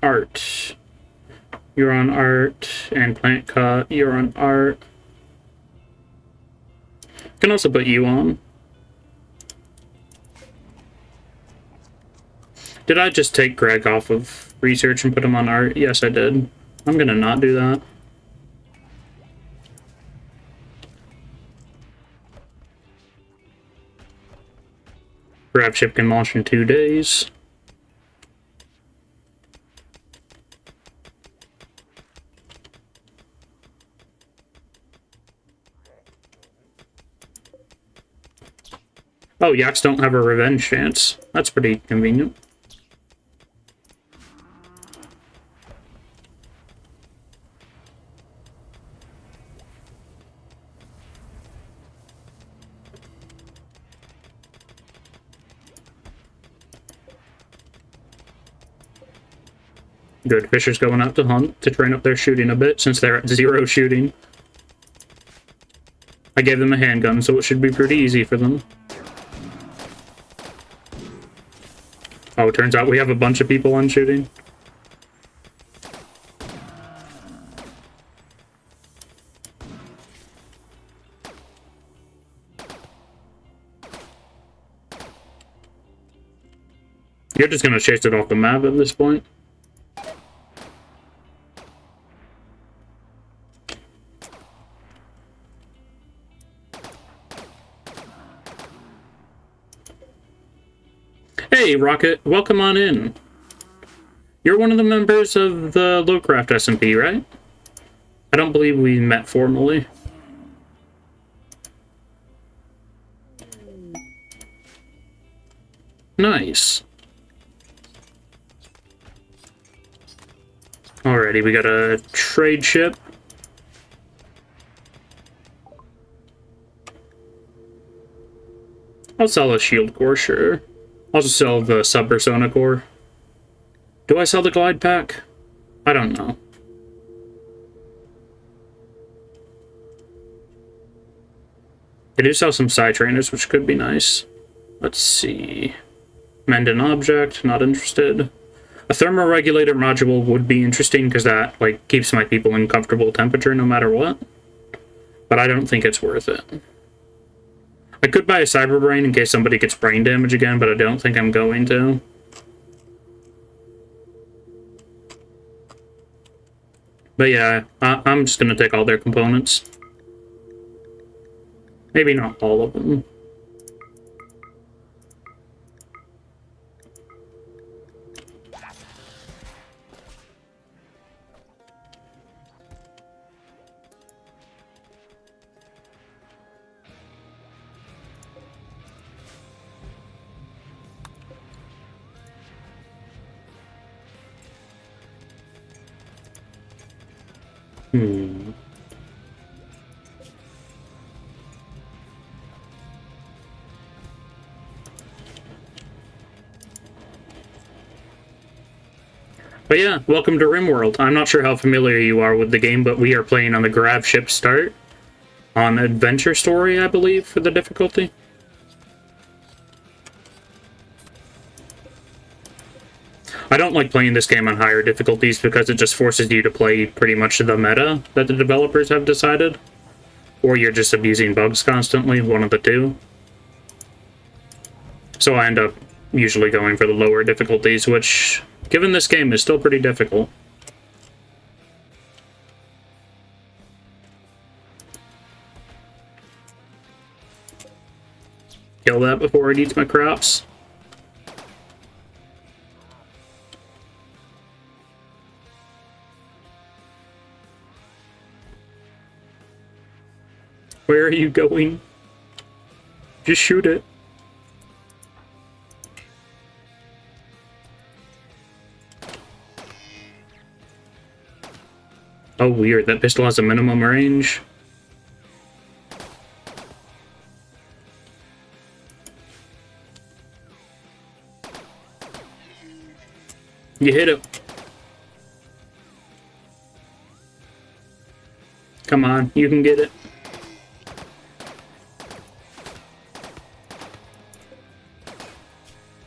Art. You're on art. And plant cut. You're on art. Can also put you on. Did I just take Greg off of research and put him on art? Yes, I did. I'm gonna not do that. Grab ship can launch in 2 days. Oh, yaks don't have a revenge chance. That's pretty convenient. Good. Fisher's going out to hunt to train up their shooting a bit since they're at 0 shooting. I gave them a handgun, so it should be pretty easy for them. Oh, it turns out we have a bunch of people on shooting. You're just gonna chase it off the map at this point. Hey, Rocket, welcome on in. You're one of the members of the Lowcraft SMP, right? I don't believe we met formally. Nice. Alrighty, we got a trade ship. I'll sell a shield core, sure. I'll just sell the sub-persona core. Do I sell the glide pack? I don't know. I do sell some side trainers, which could be nice. Let's see. Mend an object, not interested. A thermoregulator module would be interesting because that like keeps my people in comfortable temperature no matter what. But I don't think it's worth it. I could buy a cyber brain in case somebody gets brain damage again, but I don't think I'm going to. But yeah, I'm just going to take all their components. Maybe not all of them. But yeah, welcome to Rimworld. I'm not sure how familiar you are with the game, but we are playing on the Grav Ship Start on Adventure Story, I believe, for the difficulty. I don't like playing this game on higher difficulties because it just forces you to play pretty much the meta that the developers have decided. Or you're just abusing bugs constantly, one of the two. So I end up usually going for the lower difficulties, which, given this game, is still pretty difficult. Kill that before it eats my crops. Where are you going? Just shoot it. Oh, weird. That pistol has a minimum range. You hit it. Come on, you can get it.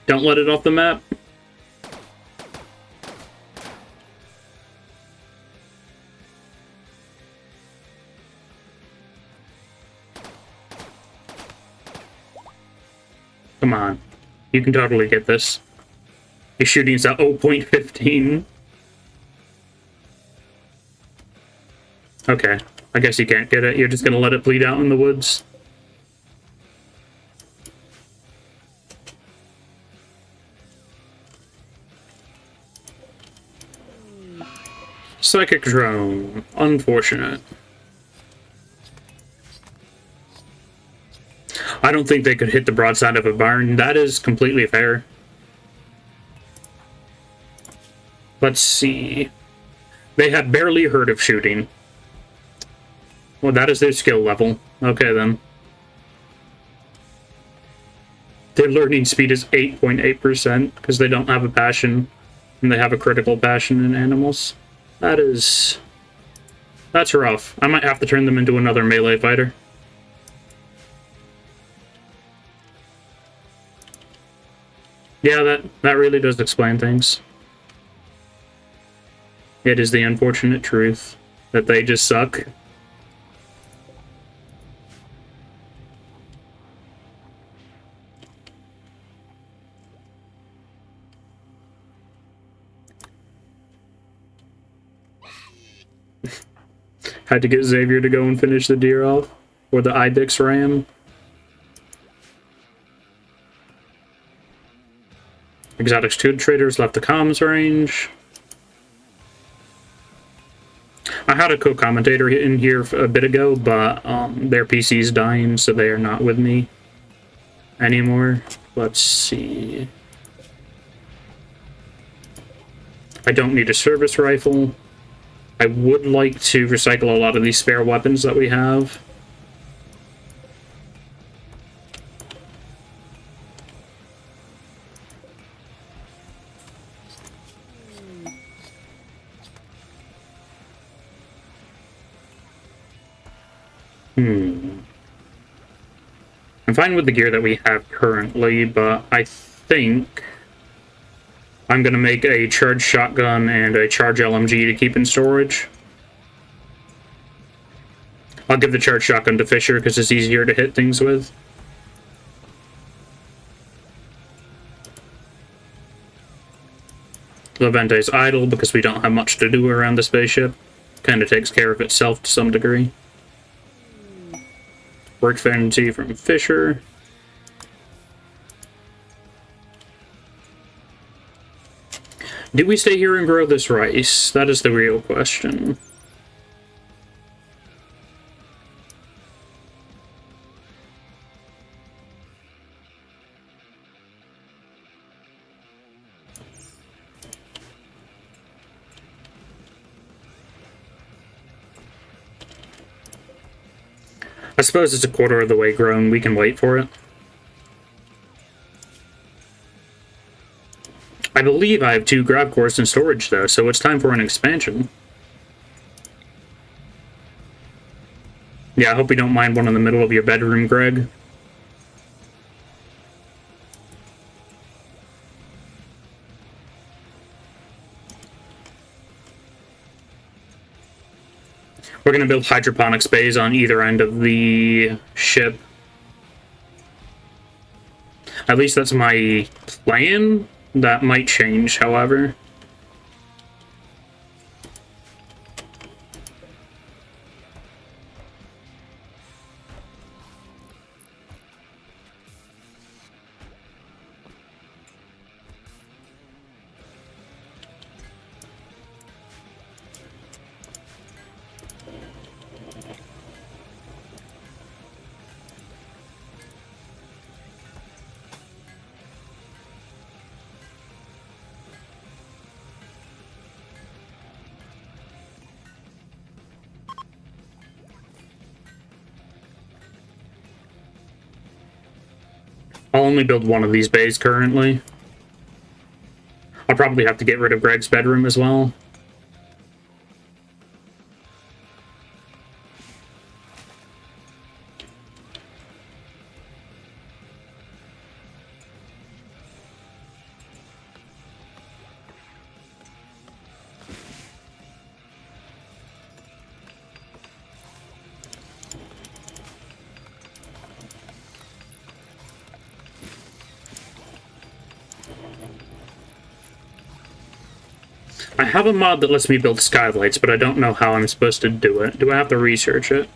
Don't let it off the map. Come on. You can totally get this. Your shooting's at 0.15. Okay. I guess you can't get it. You're just gonna let it bleed out in the woods. Psychic drone. Unfortunate. I don't think they could hit the broadside of a barn. That is completely fair. Let's see. They have barely heard of shooting. Well, that is their skill level. Okay, then. Their learning speed is 8.8% because they don't have a passion. And they have a critical passion in animals. That's rough. I might have to turn them into another melee fighter. Yeah, that really does explain things. It is the unfortunate truth that they just suck. Had to get Xavier to go and finish the deer off. Or the Ibex ram. Exotics 2 traders left the comms range. I had a co-commentator in here a bit ago, but their PC's dying, so they are not with me anymore. Let's see. I don't need a service rifle. I would like to recycle a lot of these spare weapons that we have. I'm fine with the gear that we have currently, but I think I'm going to make a charge shotgun and a charge LMG to keep in storage. I'll give the charge shotgun to Fisher because it's easier to hit things with. Levente's idle because we don't have much to do around the spaceship. Kind of takes care of itself to some degree. Work fantasy from Fisher. Do we stay here and grow this rice? That is the real question. I suppose it's a quarter of the way grown. We can wait for it. I believe I have 2 grab cores in storage, though, so it's time for an expansion. Yeah, I hope you don't mind one in the middle of your bedroom, Greg. We're going to build hydroponics bays on either end of the ship. At least that's my plan. That might change, however. I'll only build one of these bays currently. I'll probably have to get rid of Greg's bedroom as well. I have a mod that lets me build skylights, but I don't know how I'm supposed to do it. Do I have to research it?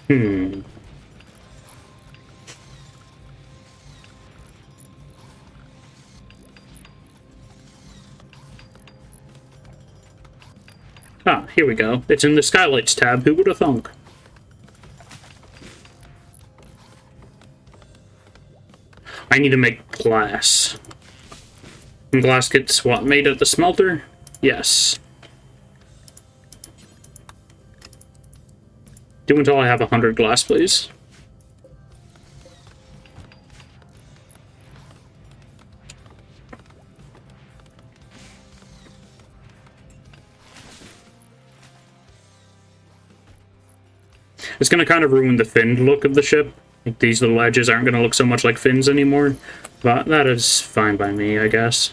Hmm. Ah, here we go. It's in the Skylights tab. Who would have thunk? I need to make glass. And glass gets what? Made at the smelter? Yes. Do until I have 100 glass, please. It's going to kind of ruin the finned look of the ship. Like, these little edges aren't going to look so much like fins anymore. But that is fine by me, I guess.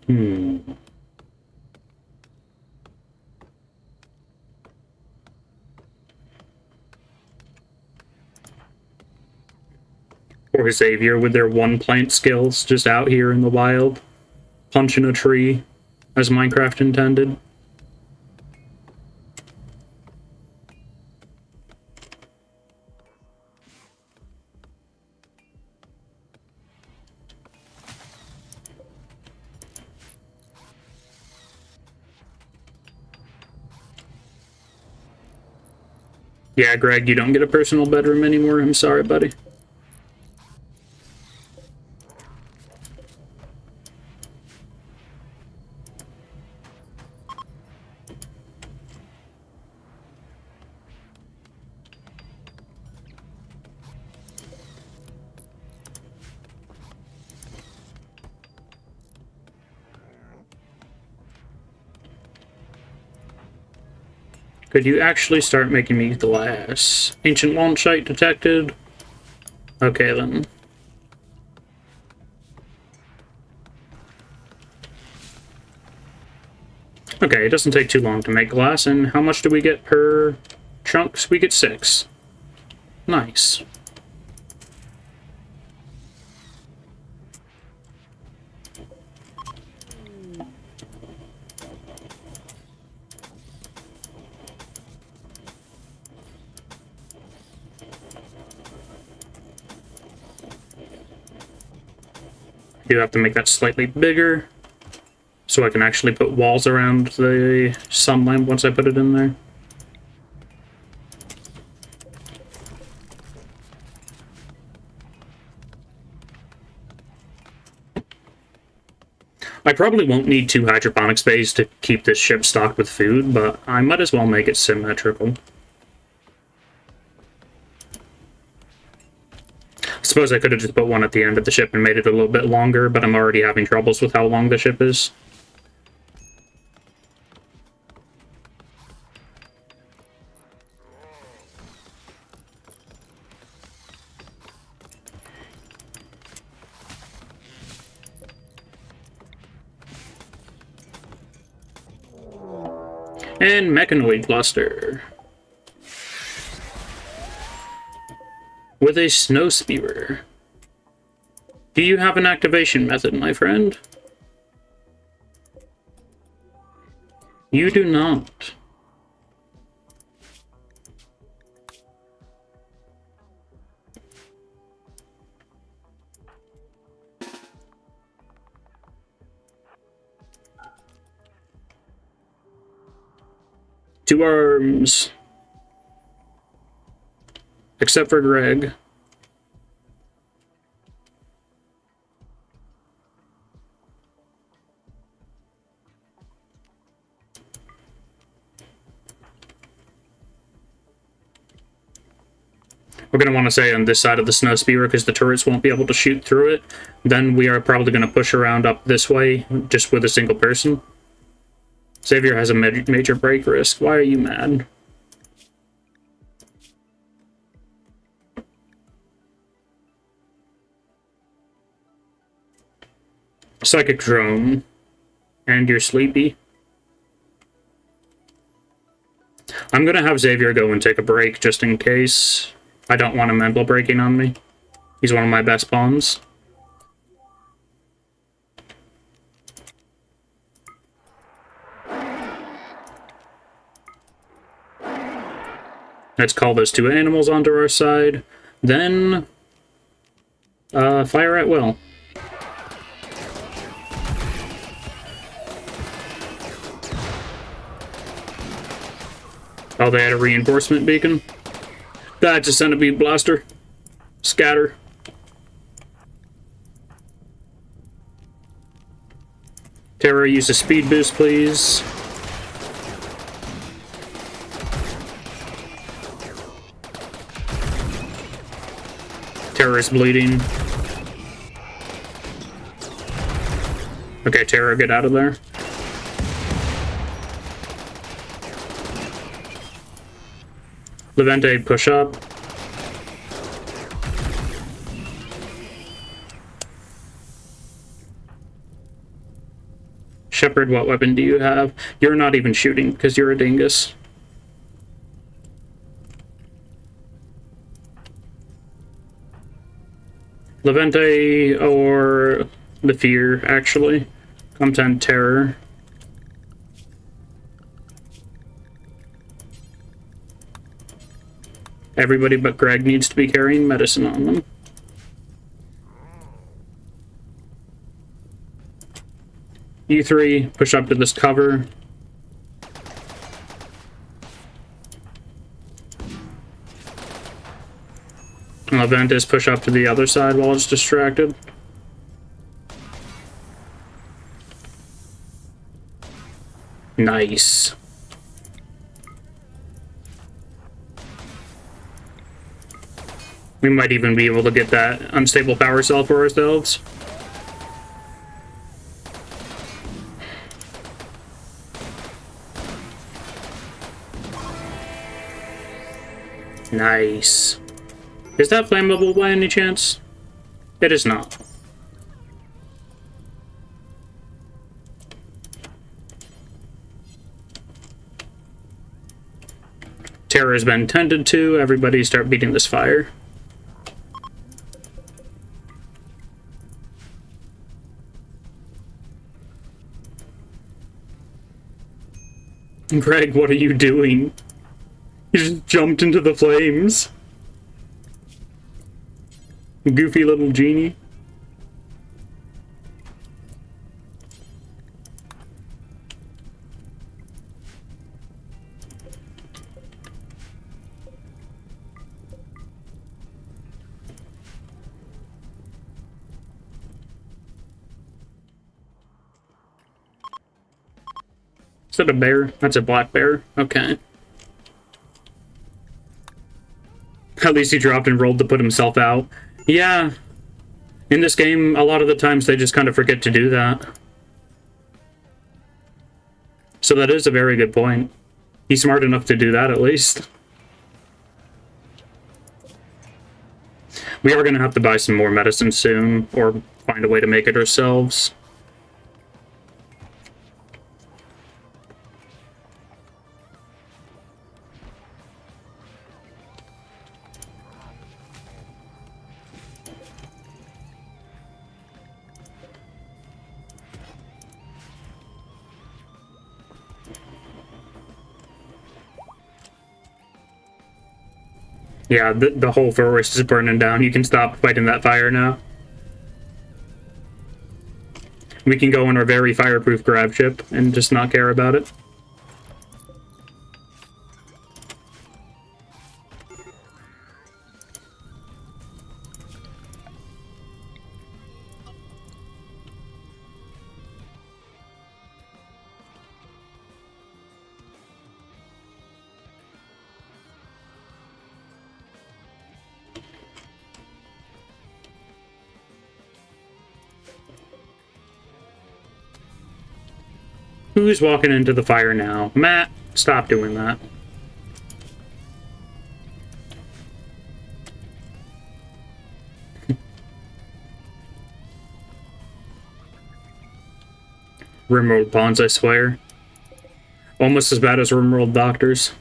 Hmm. Poor Xavier with their one plant skills just out here in the wild, punching a tree as Minecraft intended. Yeah, Greg, you don't get a personal bedroom anymore. I'm sorry, buddy. Could you actually start making me glass? Ancient launchite detected. Okay, then. Okay, it doesn't take too long to make glass, and how much do we get per chunks? We get 6. Nice. I do have to make that slightly bigger, so I can actually put walls around the sun lamp once I put it in there. I probably won't need 2 hydroponics bays to keep this ship stocked with food, but I might as well make it symmetrical. I suppose I could have just put one at the end of the ship and made it a little bit longer, but I'm already having troubles with how long the ship is. And mechanoid cluster. With a snow spewer. Do you have an activation method, my friend? You do not. Two arms. Except for Greg. we're going to want to stay on this side of the snow spear because the turrets won't be able to shoot through it. Then we are probably going to push around up this way just with a single person. Xavier has a major break risk. Why are you mad? Psychic drone. And you're sleepy. I'm gonna have Xavier go and take a break just in case. I don't want him mental breaking on me. He's one of my best pawns. Let's call those two animals onto our side. Then, fire at will. Oh, they had a reinforcement beacon. That's a centipede blaster. Scatter. Terra, use a speed boost, please. Terra is bleeding. Okay, Terra, get out of there. Levante, push up. Shepard, what weapon do you have? You're not even shooting because you're a dingus. Levante or the Fear, actually. Content Terror. Everybody but Greg needs to be carrying medicine on them. You three, push up to this cover. And Leventis, push up to the other side while it's distracted. Nice. We might even be able to get that unstable power cell for ourselves. Nice. Is that flammable by any chance? It is not. Terror has been tended to. Everybody start beating this fire. Greg, what are you doing? You just jumped into the flames. Goofy little genie. Is that a bear? That's a black bear. Okay. At least he dropped and rolled to put himself out. Yeah. In this game, a lot of the times they just kind of forget to do that. So that is a very good point. He's smart enough to do that, at least. We are going to have to buy some more medicine soon, or find a way to make it ourselves. Yeah, the whole forest is burning down. You can stop fighting that fire now. We can go on our very fireproof grav ship and just not care about it. Who's walking into the fire now? Matt, stop doing that. Rimworld pawns, I swear. Almost as bad as Rimworld doctors.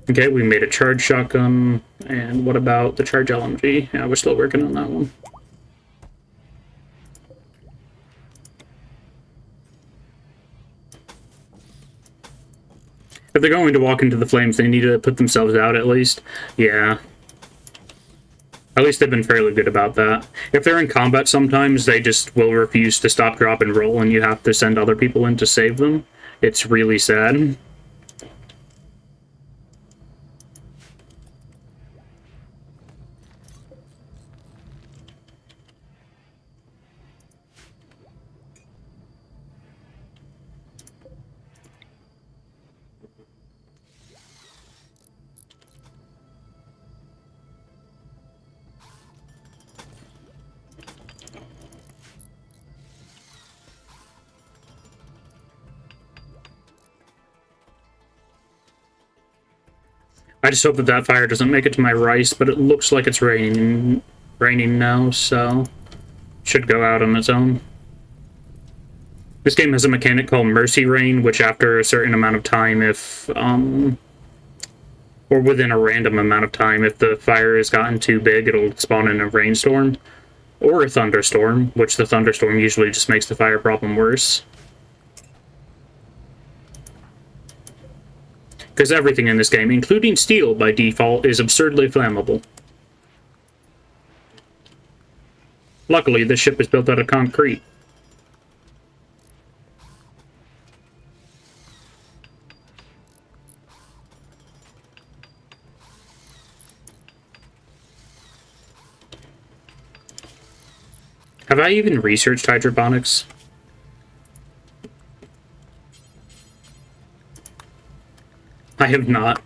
Okay, we made a charge shotgun. And what about the charge LMG? Yeah, we're still working on that one. If they're going to walk into the flames, they need to put themselves out at least. Yeah. At least they've been fairly good about that. If they're in combat sometimes, they just will refuse to stop, drop, and roll, and you have to send other people in to save them. It's really sad. I just hope that that fire doesn't make it to my rice, but it looks like it's raining now, so should go out on its own. This game has a mechanic called Mercy Rain, which after a certain amount of time, if or within a random amount of time, if the fire has gotten too big, it'll spawn in a rainstorm or a thunderstorm, which the thunderstorm usually just makes the fire problem worse. Because everything in this game, including steel by default, is absurdly flammable. Luckily, this ship is built out of concrete. Have I even researched hydroponics? I have not.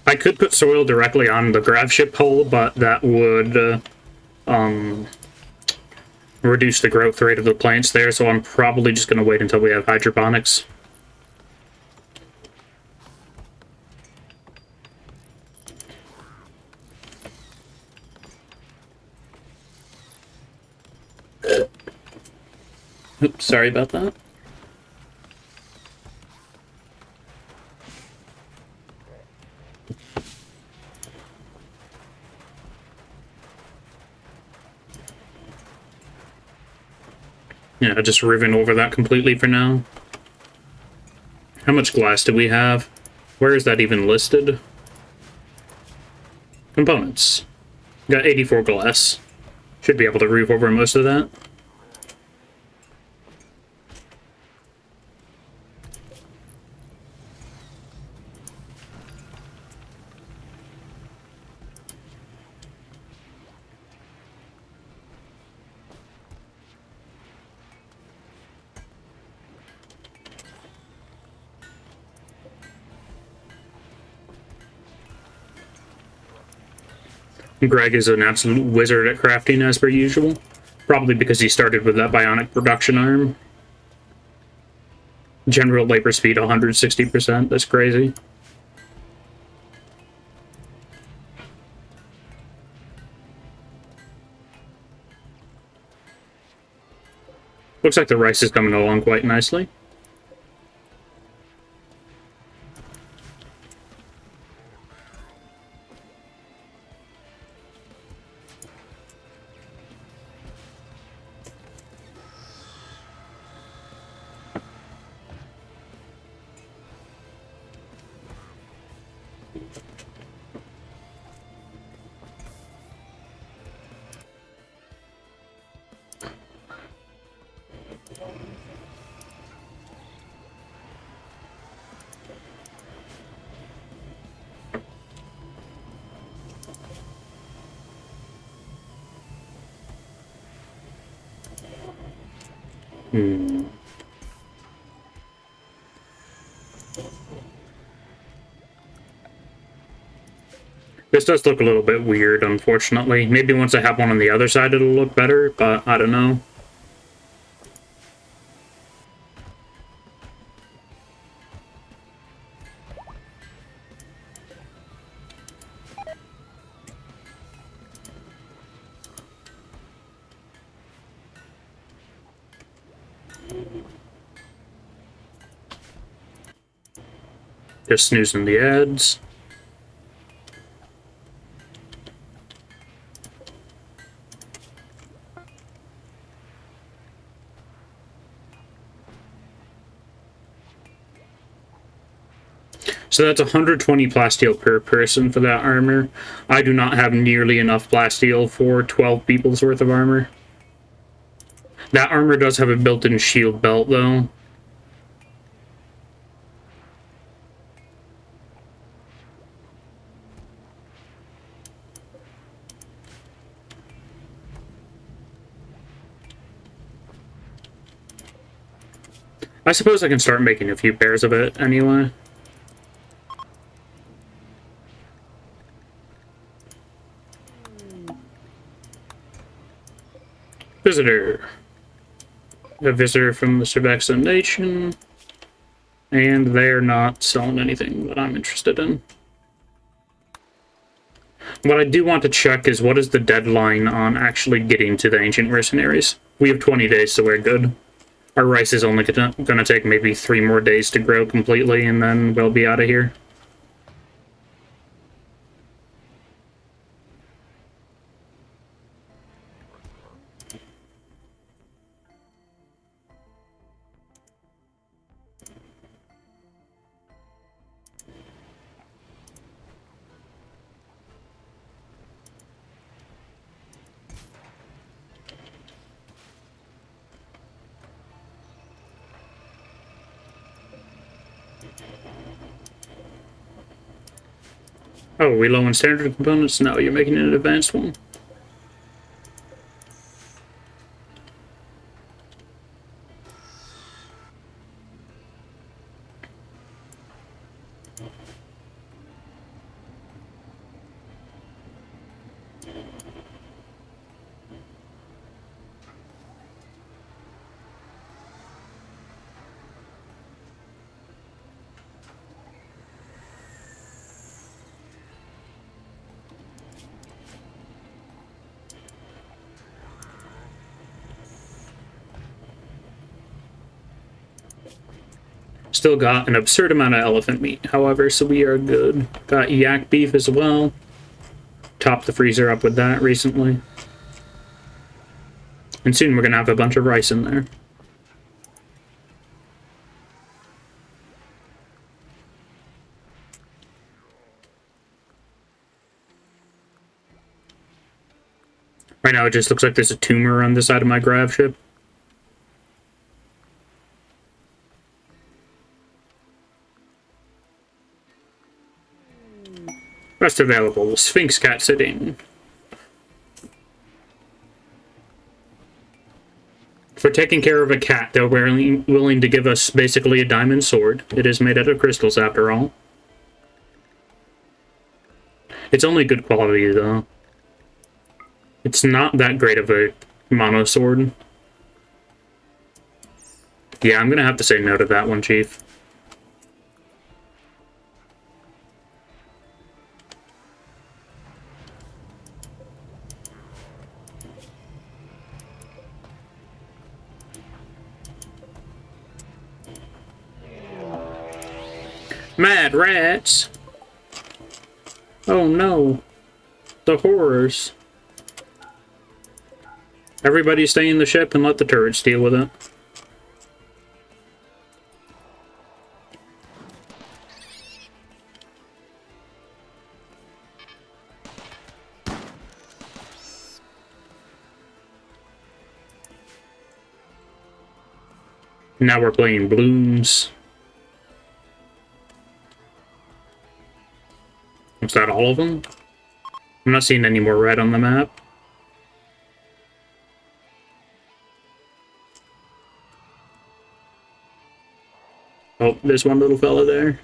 I could put soil directly on the grav ship hull, but that would reduce the growth rate of the plants there, so I'm probably just going to wait until we have hydroponics. Oops, sorry about that. Yeah, just riven over that completely for now. How much glass do we have? Where is that even listed? Components. Got 84 glass. Should be able to roof over most of that. Greg is an absolute wizard at crafting, as per usual. Probably because he started with that bionic production arm. General labor speed 160%, that's crazy. Looks like the rice is coming along quite nicely. Hmm. This does look a little bit weird, unfortunately. Maybe once I have one on the other side, it'll look better, but I don't know. Just snoozing the ads. So that's 120 plasteel per person for that armor. I do not have nearly enough plasteel for 12 people's worth of armor. That armor does have a built-in shield belt, though. I suppose I can start making a few pairs of it anyway. Visitor. A visitor from the Cervexan Nation. And they're not selling anything that I'm interested in. What I do want to check is what is the deadline on actually getting to the Ancient Mercenaries? We have 20 days, so we're good. Our rice is only gonna take maybe 3 more days to grow completely, and then we'll be out of here. Oh, are we low on standard components? No, you're making an advanced one. Still got an absurd amount of elephant meat, however, so we are good. Got yak beef as well. Topped the freezer up with that recently. And soon we're gonna have a bunch of rice in there. Right now it just looks like there's a tumor on the side of my grav ship. Rest available. Sphinx cat sitting. For taking care of a cat, they're willing to give us basically a diamond sword. It is made out of crystals, after all. It's only good quality, though. It's not that great of a mono sword. Yeah, I'm gonna have to say no to that one, Chief. Mad rats! Oh no. The horrors. Everybody stay in the ship and let the turrets deal with it. Now we're playing blooms. Is that all of them? I'm not seeing any more red on the map. Oh, there's one little fella there.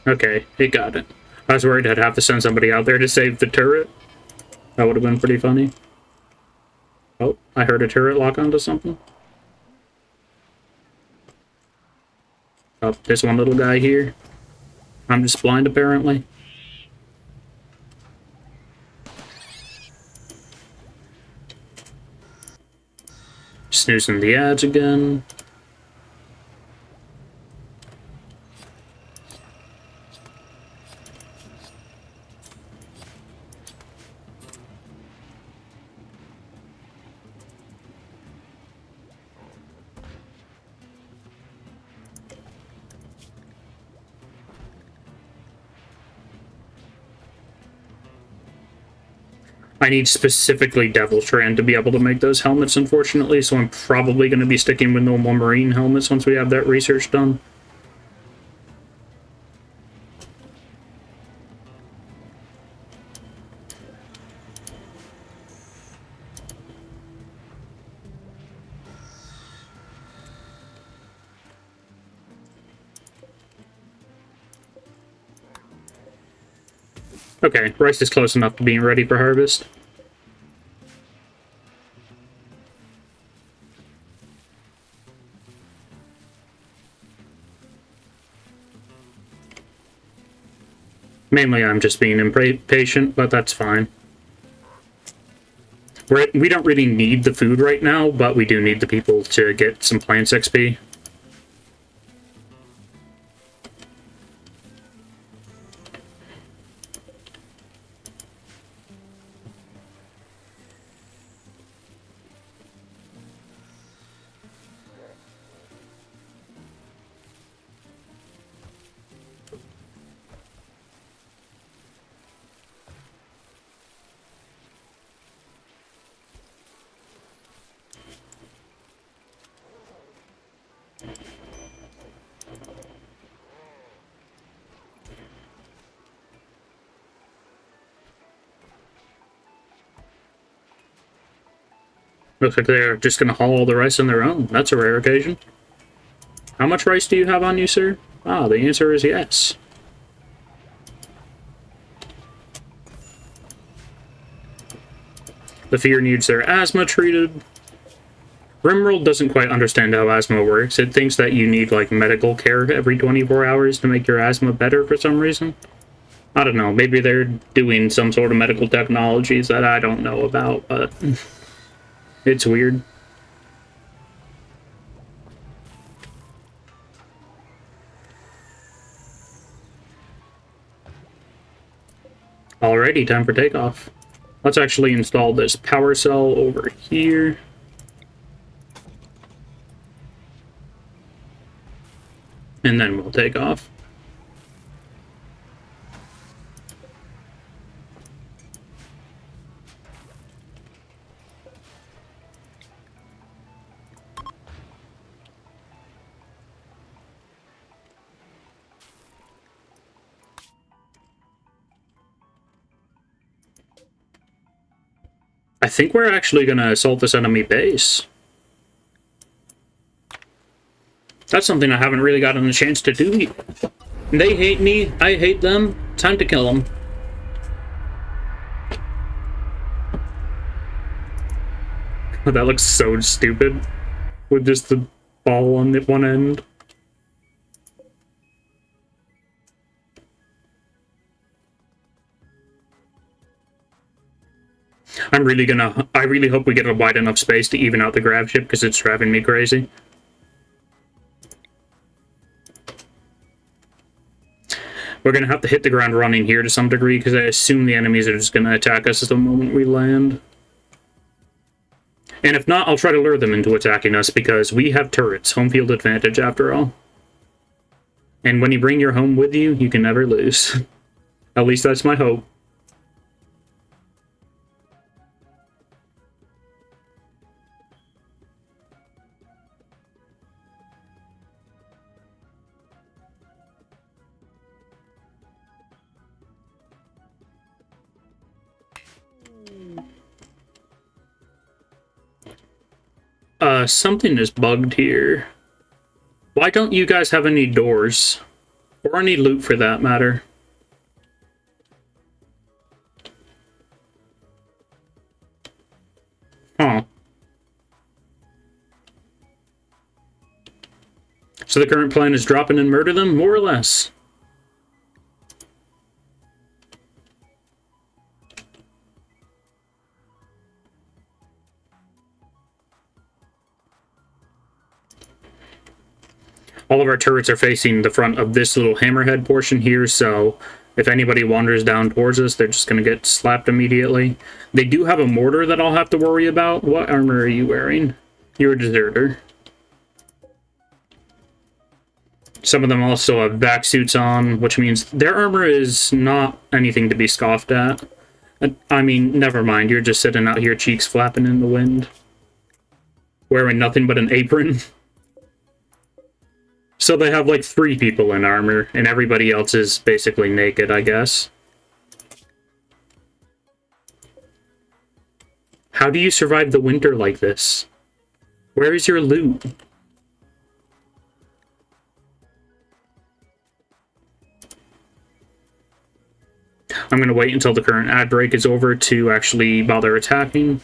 Okay, he got it. I was worried I'd have to send somebody out there to save the turret. That would have been pretty funny. Oh, I heard a turret lock onto something. Oh, there's one little guy here. I'm just blind, apparently. Snoozing the ads again. I need specifically Devil Strand to be able to make those helmets, unfortunately, so I'm probably going to be sticking with normal Marine helmets once we have that research done. Okay, rice is close enough to being ready for harvest. Mainly I'm just being impatient, but that's fine. We don't really need the food right now, but we do need the people to get some plants XP. Looks like they're just going to haul all the rice on their own. That's a rare occasion. How much rice do you have on you, sir? Ah, the answer is yes. The fear needs their asthma treated. Rimworld doesn't quite understand how asthma works. It thinks that you need, like, medical care every 24 hours to make your asthma better for some reason. I don't know, maybe they're doing some sort of medical technologies that I don't know about, but it's weird. Alrighty, time for takeoff. Let's actually install this power cell over here. And then we'll take off. I think we're actually going to assault this enemy base. That's something I haven't really gotten a chance to do yet. They hate me, I hate them. Time to kill them. That looks so stupid. With just the ball on the one end. I really hope we get a wide enough space to even out the grav ship, because it's driving me crazy. We're gonna have to hit the ground running here to some degree, because I assume the enemies are just gonna attack us the moment we land. And if not, I'll try to lure them into attacking us, because we have turrets. Home field advantage, after all. And when you bring your home with you, you can never lose. At least that's my hope. Something is bugged here. Why don't you guys have any doors? Or any loot for that matter? Huh. So the current plan is drop in and murder them, more or less. All of our turrets are facing the front of this little hammerhead portion here, so if anybody wanders down towards us, they're just going to get slapped immediately. They do have a mortar that I'll have to worry about. What armor are you wearing? You're a deserter. Some of them also have vac suits on, which means their armor is not anything to be scoffed at. I mean, never mind, you're just sitting out here cheeks flapping in the wind. Wearing nothing but an apron. So they have like 3 people in armor, and everybody else is basically naked, I guess. How do you survive the winter like this? Where is your loot? I'm going to wait until the current ad break is over to actually bother attacking.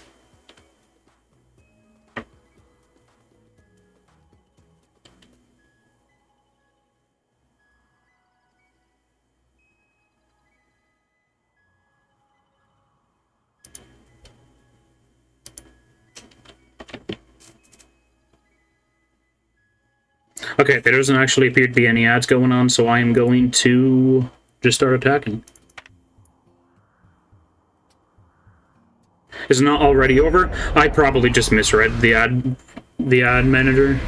Okay, there doesn't actually appear to be any ads going on, so I am going to just start attacking. Is it not already over? I probably just misread the ad manager.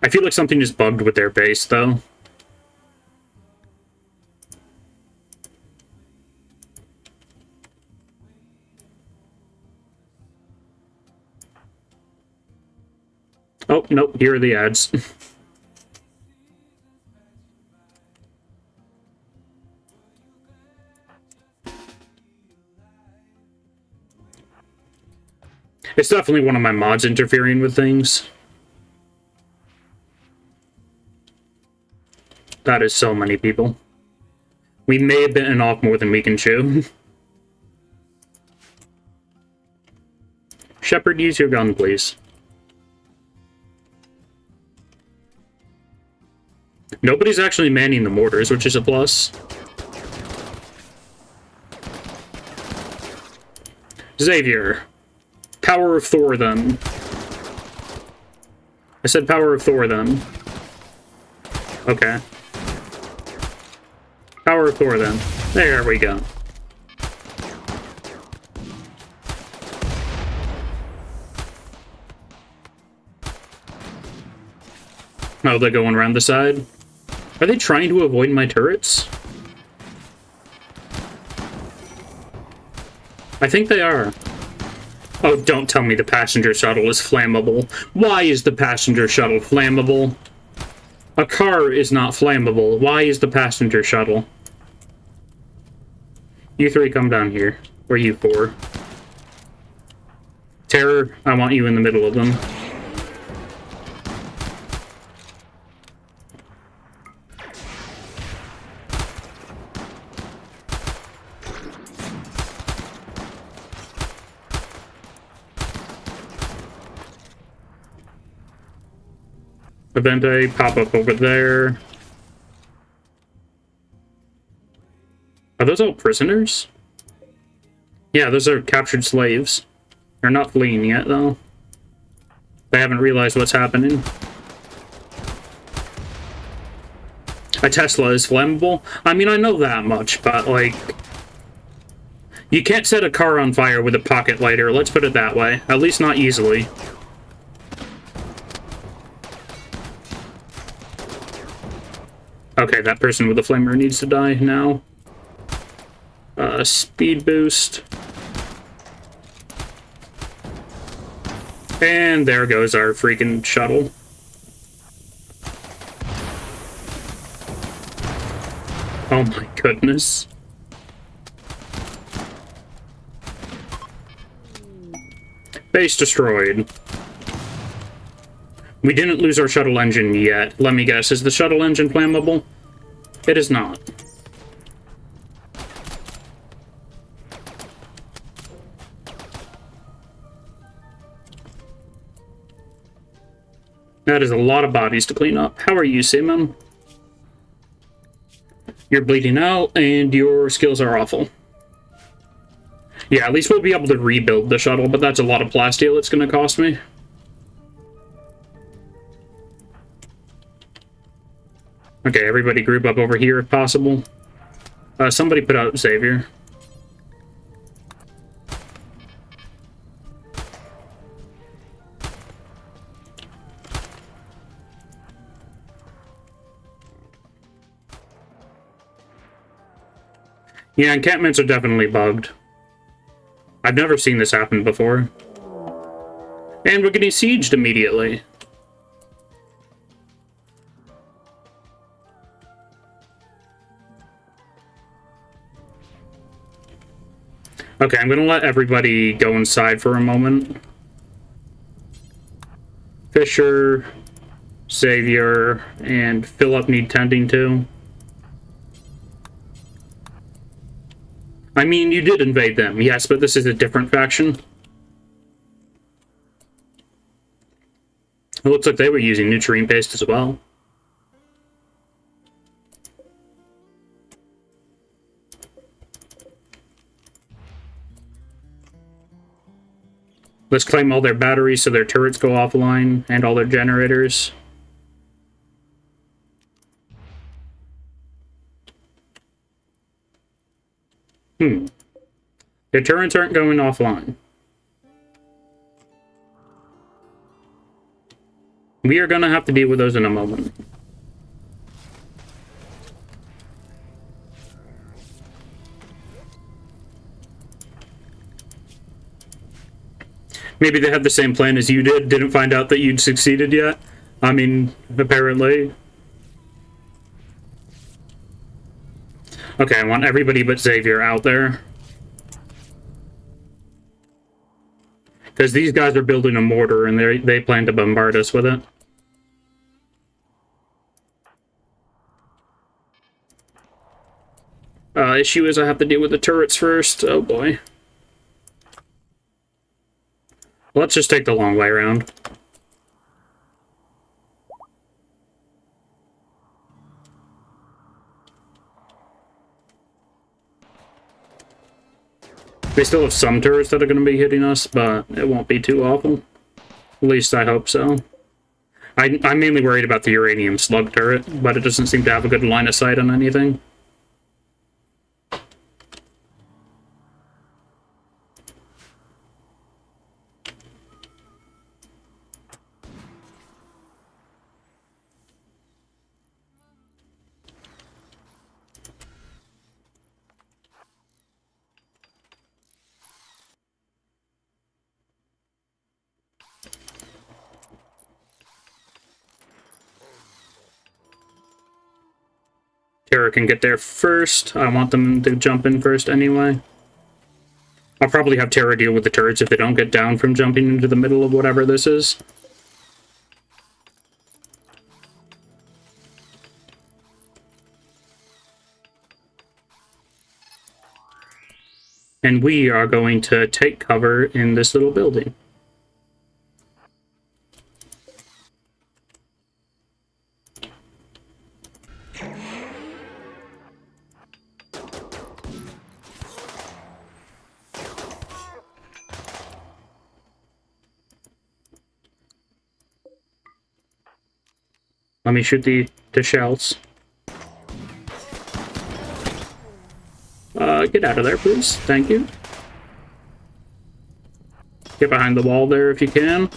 I feel like something is bugged with their base, though. Oh, nope, here are the ads. It's definitely one of my mods interfering with things. That is so many people. We may have bitten off more than we can chew. Shepard, use your gun, please. Nobody's actually manning the mortars, which is a plus. Xavier. Power of Thor, then. I said Power of Thor, then. Okay. Power of Thor, then. There we go. Oh, they're going around the side? Are they trying to avoid my turrets? I think they are. Oh, don't tell me the passenger shuttle is flammable. Why is the passenger shuttle flammable? A car is not flammable. Why is the passenger shuttle? You 3 come down here. Or you 4. Terror, I want you in the middle of them. Evente, pop up over there. Are those all prisoners? Yeah, those are captured slaves. They're not fleeing yet, though. They haven't realized what's happening. A Tesla is flammable? I mean, I know that much, but, like... You can't set a car on fire with a pocket lighter, let's put it that way. At least not easily. Okay, that person with the flamer needs to die now. Speed boost. And there goes our freaking shuttle. Oh my goodness. Base destroyed. We didn't lose our shuttle engine yet. Let me guess, is the shuttle engine flammable? It is not. That is a lot of bodies to clean up. How are you, Simon? You're bleeding out, and your skills are awful. Yeah, at least we'll be able to rebuild the shuttle, but that's a lot of plasteel it's going to cost me. Okay, everybody group up over here if possible. Somebody put out Xavier. Yeah, encampments are definitely bugged. I've never seen this happen before. And we're getting sieged immediately. Okay, I'm gonna let everybody go inside for a moment. Fisher, Xavier, and Philip need tending to. I mean, you did invade them, yes, but this is a different faction. It looks like they were using nutrient paste as well. Let's claim all their batteries so their turrets go offline, and all their generators. Their turrets aren't going offline. We are gonna have to deal with those in a moment. Maybe they had the same plan as you did, didn't find out that you'd succeeded yet. I mean, apparently. Okay, I want everybody but Xavier out there. Because these guys are building a mortar, and they plan to bombard us with it. Issue is I have to deal with the turrets first. Oh boy. Let's just take the long way around. They still have some turrets that are going to be hitting us, but it won't be too awful. At least I hope so. I'm mainly worried about the uranium slug turret, but it doesn't seem to have a good line of sight on anything. Terra can get there first. I want them to jump in first anyway. I'll probably have Terra deal with the turrets if they don't get down from jumping into the middle of whatever this is. And we are going to take cover in this little building. Let me shoot the shells. Get out of there, please. Thank you. Get behind the wall there if you can.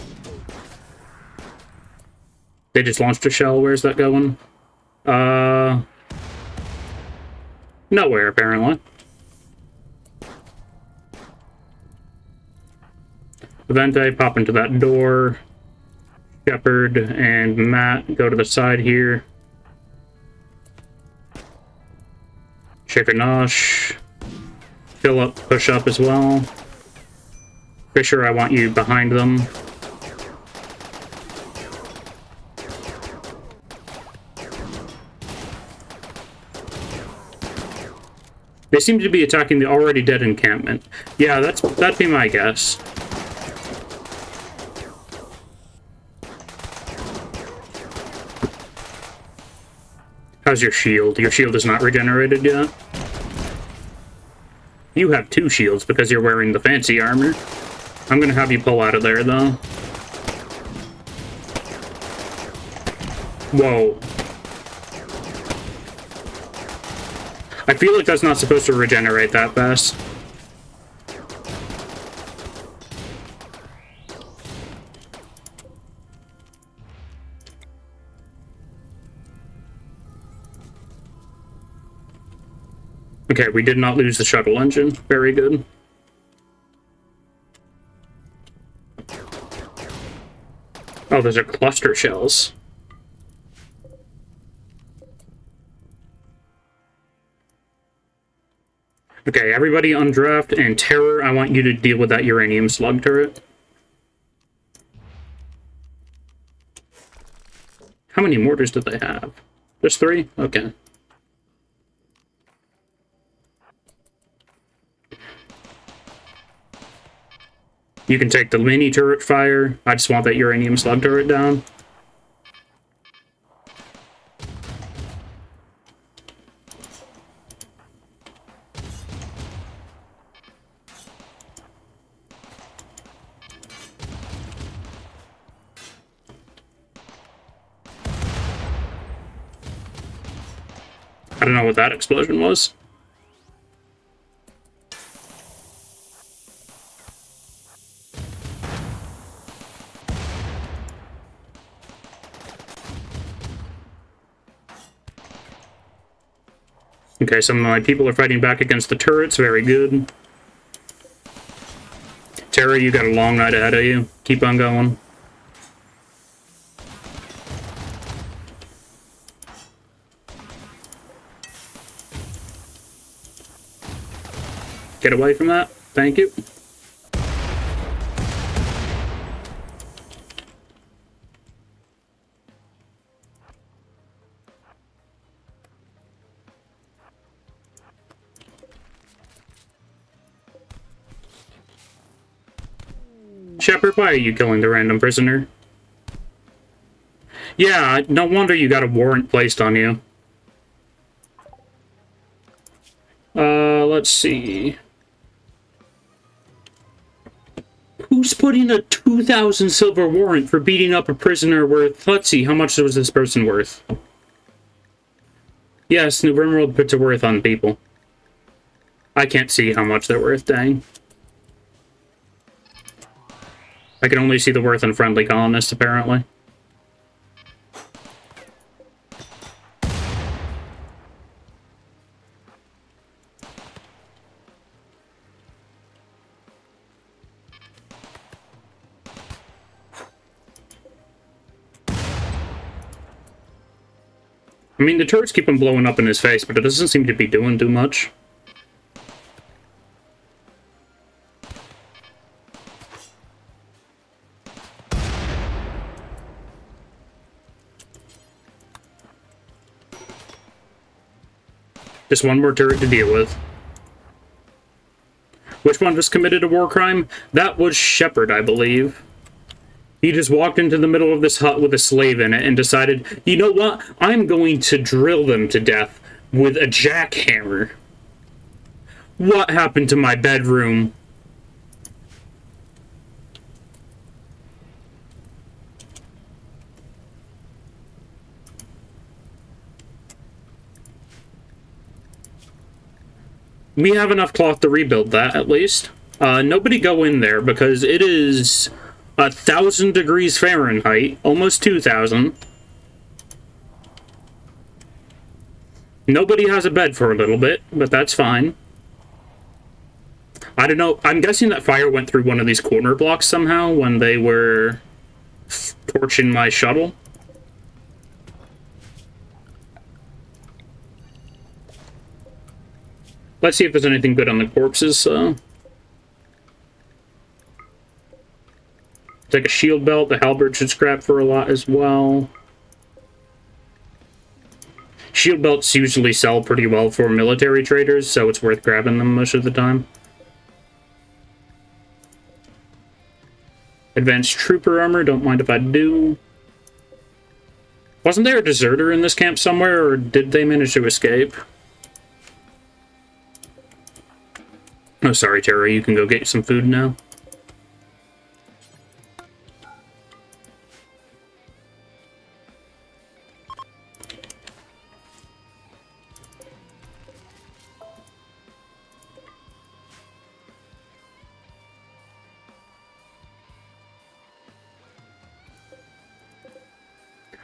They just launched a shell. Where's that going? Nowhere, apparently. Vente, pop into that door. Shepard and Matt go to the side here. Chickenosh. Fill up, push up as well. Fisher, I want you behind them. They seem to be attacking the already dead encampment. Yeah, that'd be my guess. How's your shield? Your shield is not regenerated yet? You have 2 shields because you're wearing the fancy armor. I'm gonna have you pull out of there, though. Whoa. I feel like that's not supposed to regenerate that fast. Okay, we did not lose the shuttle engine. Very good. Oh, those are cluster shells. Okay, everybody undraft, and Terror, I want you to deal with that uranium slug turret. How many mortars do they have? Just 3? Okay. You can take the mini turret fire. I just want that uranium slug turret down. I don't know what that explosion was. Okay, some of my people are fighting back against the turrets. Very good. Terra, you got a long night ahead of you. Keep on going. Get away from that. Thank you. Shepard, why are you killing the random prisoner? Yeah, no wonder you got a warrant placed on you. Let's see. Who's putting a 2,000 silver warrant for beating up a prisoner worth... Let's see, how much was this person worth? Yes, the Rimworld puts a worth on people. I can't see how much they're worth, dang. I can only see the worth on friendly colonists, apparently. I mean, the turrets keep on blowing up in his face, but it doesn't seem to be doing too much. Just one more turret to deal with. Which one just committed a war crime? That was Shepard, I believe. He just walked into the middle of this hut with a slave in it and decided, you know what? I'm going to drill them to death with a jackhammer. What happened to my bedroom? We have enough cloth to rebuild that, at least. Nobody go in there, because it is 1,000 degrees Fahrenheit, almost 2,000. Nobody has a bed for a little bit, but that's fine. I don't know, I'm guessing that fire went through one of these corner blocks somehow when they were torching my shuttle. Let's see if there's anything good on the corpses. Take a shield belt. The halberd should scrap for a lot as well. Shield belts usually sell pretty well for military traders, so it's worth grabbing them most of the time. Advanced trooper armor, don't mind if I do. Wasn't there a deserter in this camp somewhere, or did they manage to escape? Oh, sorry, Tara, you can go get some food now.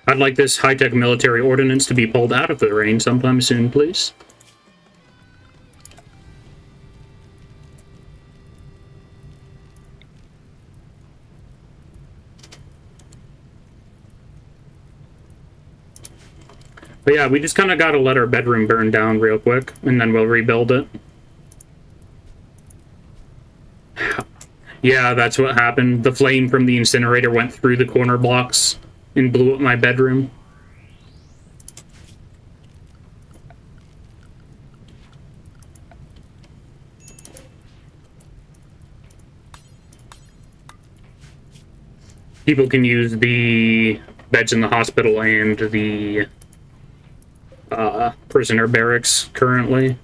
I'd like this high-tech military ordnance to be pulled out of the rain sometime soon, please. But yeah, we just kind of gotta let our bedroom burn down real quick, and then we'll rebuild it. Yeah, that's what happened. The flame from the incinerator went through the corner blocks and blew up my bedroom. People can use the beds in the hospital and the prisoner barracks currently.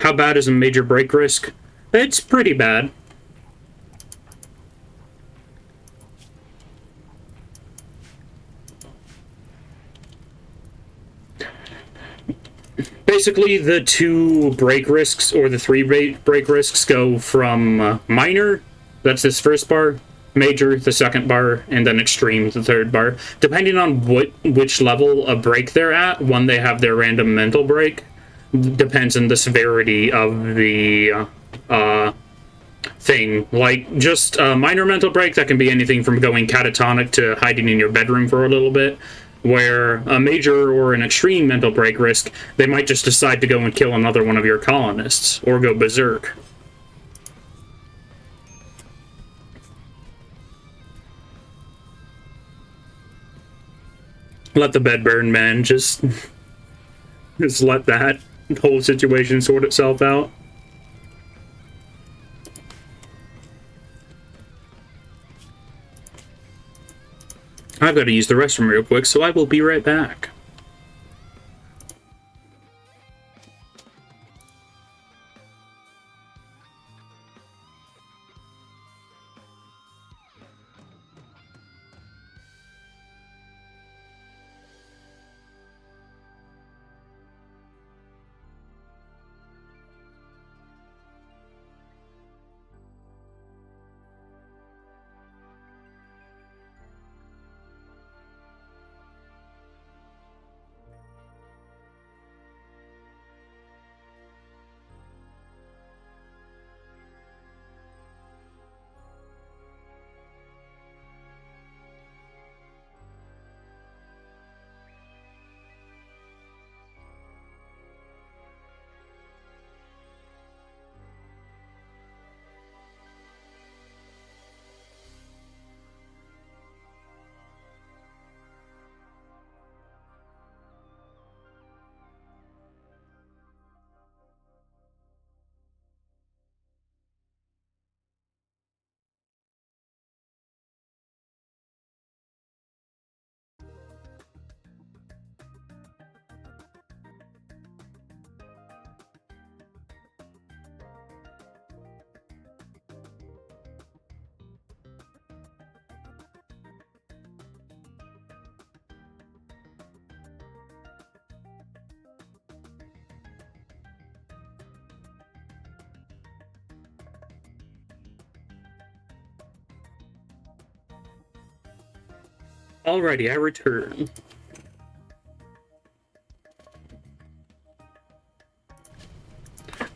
How bad is a major break risk? It's pretty bad. Basically, the two break risks, or the three break risks, go from minor, that's this first bar, major, the second bar, and then extreme, the third bar. Depending on which level of break they're at, when they have their random mental break, depends on the severity of the thing. Like, just a minor mental break, that can be anything from going catatonic to hiding in your bedroom for a little bit. Where a major or an extreme mental break risk, they might just decide to go and kill another one of your colonists, or go berserk. Let the bed burn, man. Just let that whole situation sort itself out. I've got to use the restroom real quick, so I will be right back. Alrighty, I return.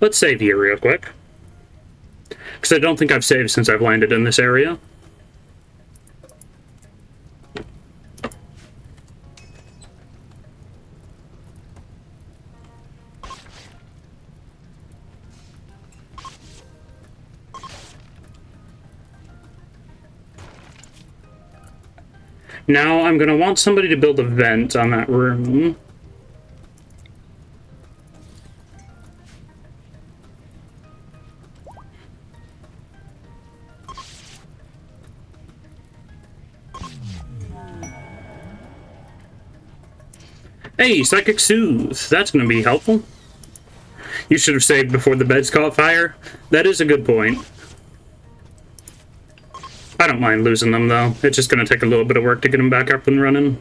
Let's save here real quick. Because I don't think I've saved since I've landed in this area. Now I'm gonna want somebody to build a vent on that room. Hey, Psychic Soothe. That's gonna be helpful. You should have saved before the beds caught fire. That is a good point. I don't mind losing them, though. It's just gonna take a little bit of work to get them back up and running.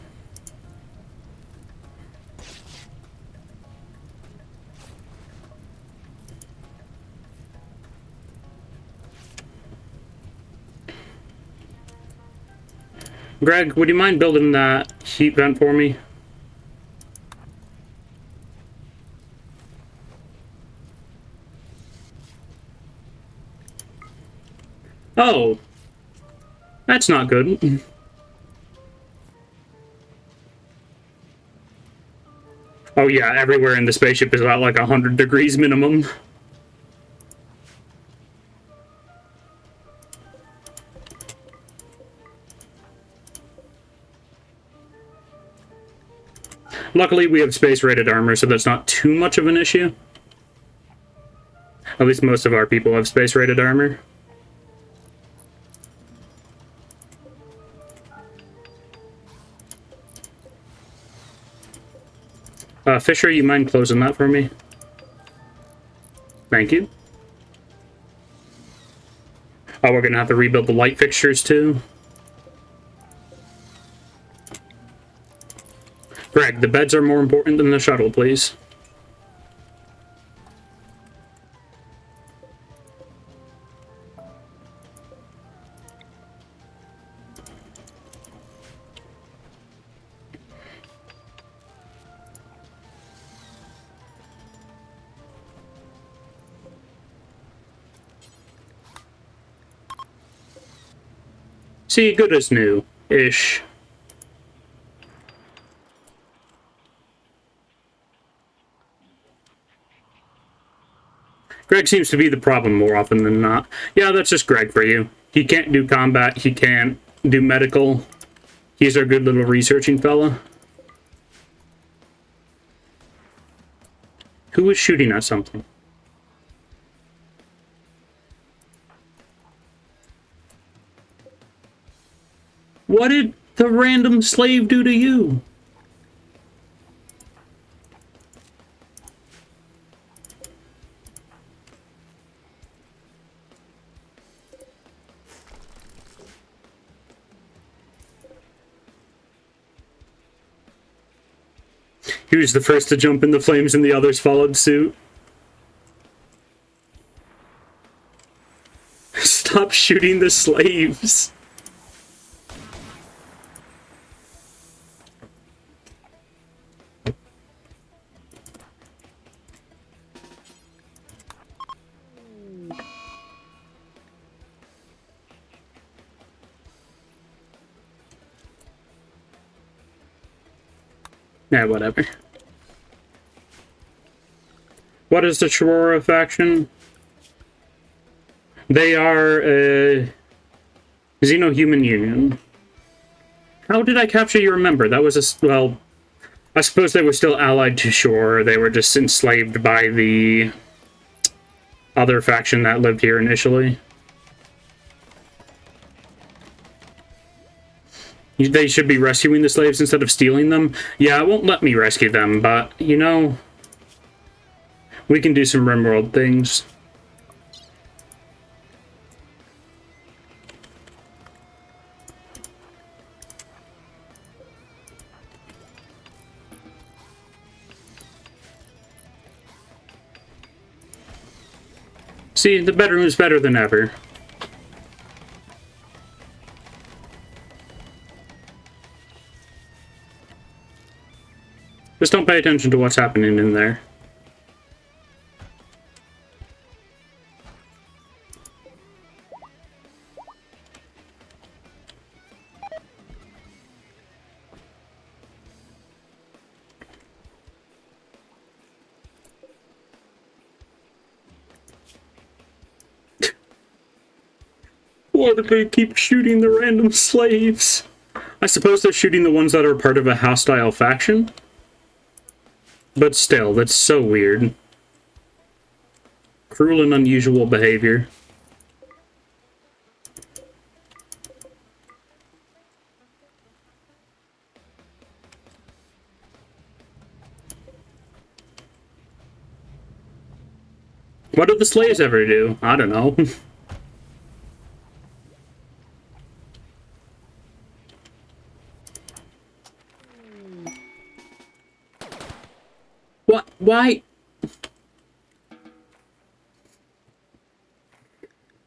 Greg, would you mind building that heat vent for me? Oh. That's not good. Oh yeah, everywhere in the spaceship is about like 100 degrees minimum. Luckily, we have space-rated armor, so that's not too much of an issue. At least most of our people have space-rated armor. Fisher, you mind closing that for me? Thank you. Oh, we're gonna have to rebuild the light fixtures, too. Greg, the beds are more important than the shuttle, please. See, good as new-ish. Greg seems to be the problem more often than not. Yeah, that's just Greg for you. He can't do combat, he can't do medical. He's our good little researching fella. Who is shooting at something? What did the random slave do to you? He was the first to jump in the flames and the others followed suit. Stop shooting the slaves. Nah, whatever. What is the Chirora faction? They are a Xeno-Human Union. How did I capture your member? That was a... well, I suppose they were still allied to Shore. They were just enslaved by the other faction that lived here initially. They should be rescuing the slaves instead of stealing them. Yeah, it won't let me rescue them, but, you know, we can do some Rimworld things. See, the bedroom is better than ever. Just don't pay attention to what's happening in there. Why do they keep shooting the random slaves? I suppose they're shooting the ones that are part of a hostile faction. But still, that's so weird. Cruel and unusual behavior. What did the slaves ever do? I don't know. What? Why?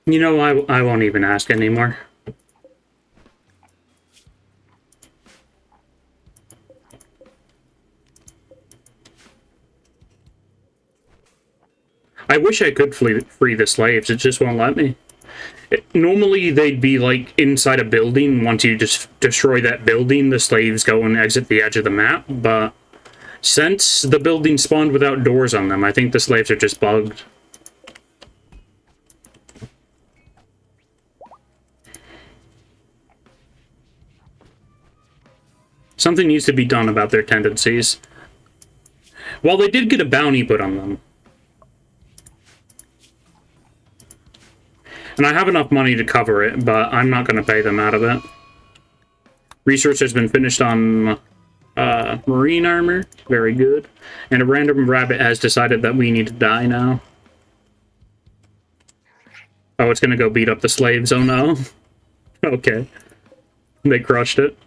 You know, I won't even ask anymore. I wish I could free the slaves, it just won't let me. Normally, they'd be, like, inside a building. Once you just destroy that building, the slaves go and exit the edge of the map, but since the building spawned without doors on them, I think the slaves are just bugged. Something needs to be done about their tendencies. Well, they did get a bounty put on them. And I have enough money to cover it, but I'm not going to pay them out of it. Research has been finished on marine armor. Very good. And a random rabbit has decided that we need to die now. Oh, it's going to go beat up the slaves. Oh, no. Okay. They crushed it.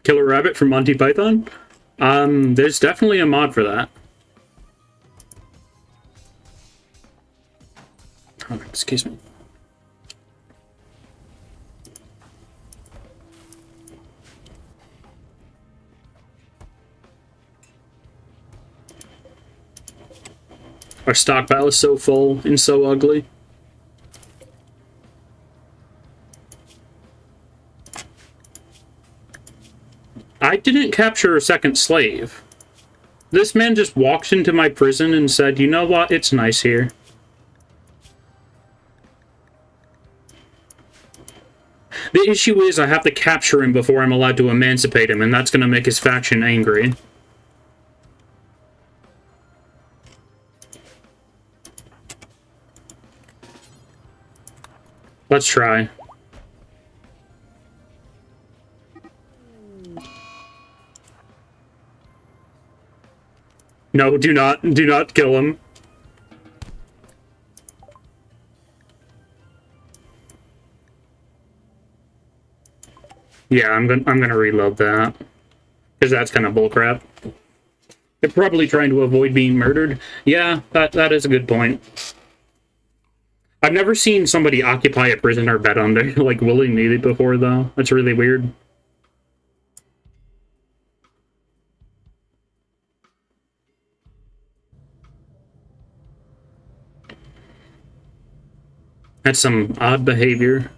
Killer Rabbit from Monty Python? There's definitely a mod for that. Oh, excuse me. Our stockpile is so full and so ugly. I didn't capture a second slave. This man just walked into my prison and said, you know what, it's nice here. The issue is I have to capture him before I'm allowed to emancipate him, and that's going to make his faction angry. Let's try. No, do not kill him. Yeah, I'm gonna reload that. Because that's kind of bullcrap. They're probably trying to avoid being murdered. Yeah, that is a good point. I've never seen somebody occupy a prisoner bed under, like, willy-nilly before, though. That's really weird. That's some odd behavior.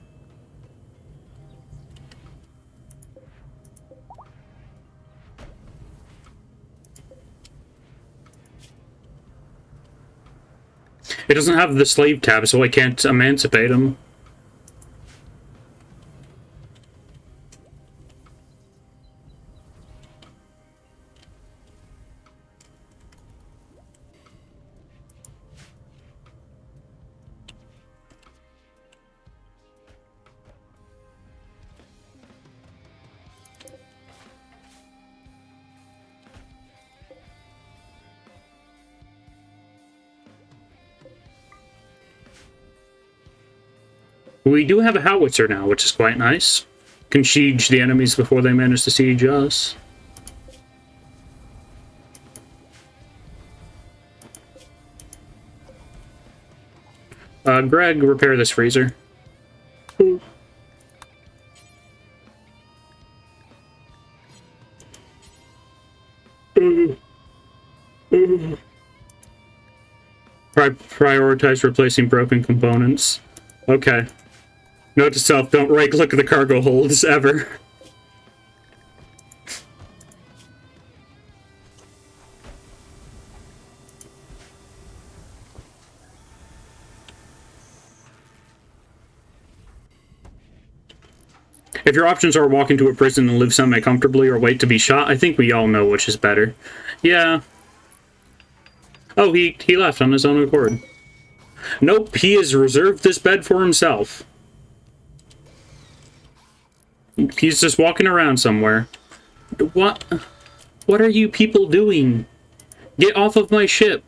It doesn't have the slave tab, so I can't emancipate him. We do have a howitzer now, which is quite nice. Can siege the enemies before they manage to siege us. Greg, repair this freezer. Prioritize replacing broken components. Okay. Note to self, don't right-click the cargo holds, ever. If your options are walk into a prison and live semi-comfortably or wait to be shot, I think we all know which is better. Yeah. Oh, he left on his own accord. Nope, he has reserved this bed for himself. He's just walking around somewhere. What? What are you people doing? Get off of my ship.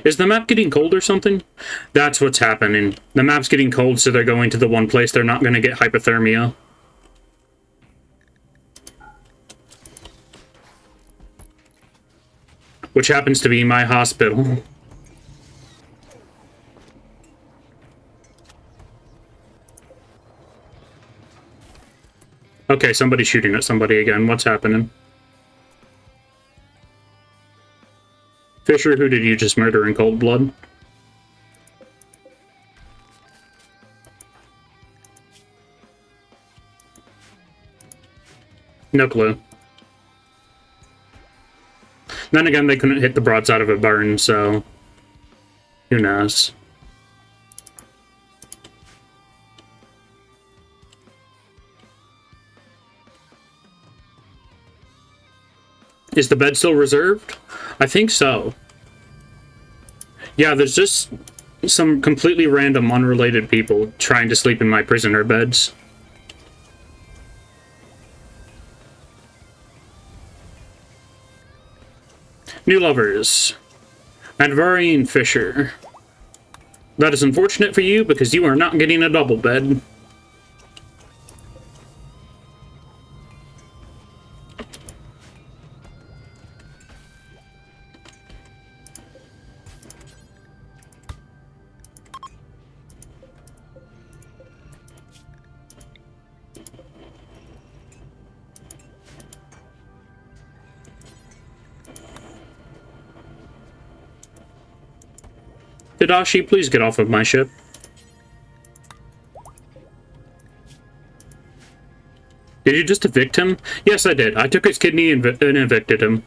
Is the map getting cold or something? That's what's happening. The map's getting cold, so they're going to the one place they're not going to get hypothermia. Which happens to be my hospital. Okay, somebody's shooting at somebody again. What's happening? Fisher, who did you just murder in cold blood? No clue. Then again, they couldn't hit the broadside of a burn, so who knows? Is the bed still reserved? I think so. Yeah, there's just some completely random, unrelated people trying to sleep in my prisoner beds. New lovers. Advari and Fisher. That is unfortunate for you because you are not getting a double bed. Tadashi, please get off of my ship. Did you just evict him? Yes, I did. I took his kidney and evicted him.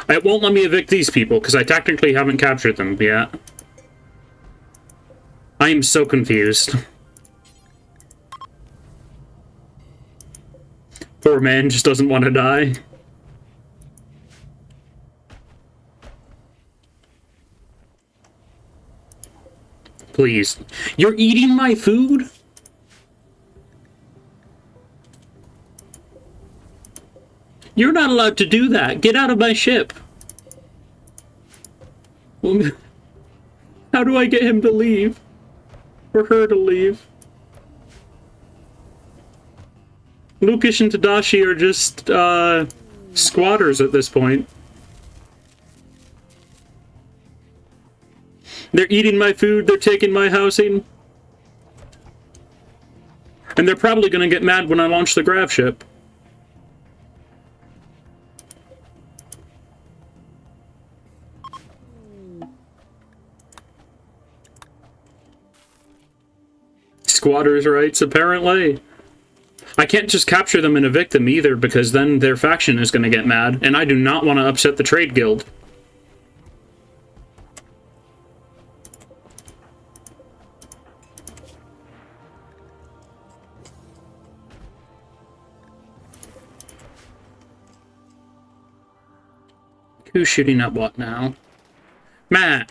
It won't let me evict these people, because I technically haven't captured them yet. I am so confused. Poor man just doesn't want to die. Please. You're eating my food? You're not allowed to do that. Get out of my ship. How do I get him to leave? Or her to leave? Lucas and Tadashi are just, squatters at this point. They're eating my food, they're taking my housing. And they're probably gonna get mad when I launch the grav ship. Squatters' rights, apparently. I can't just capture them and evict them either, because then their faction is going to get mad, and I do not want to upset the trade guild. Who's shooting at what now? Matt!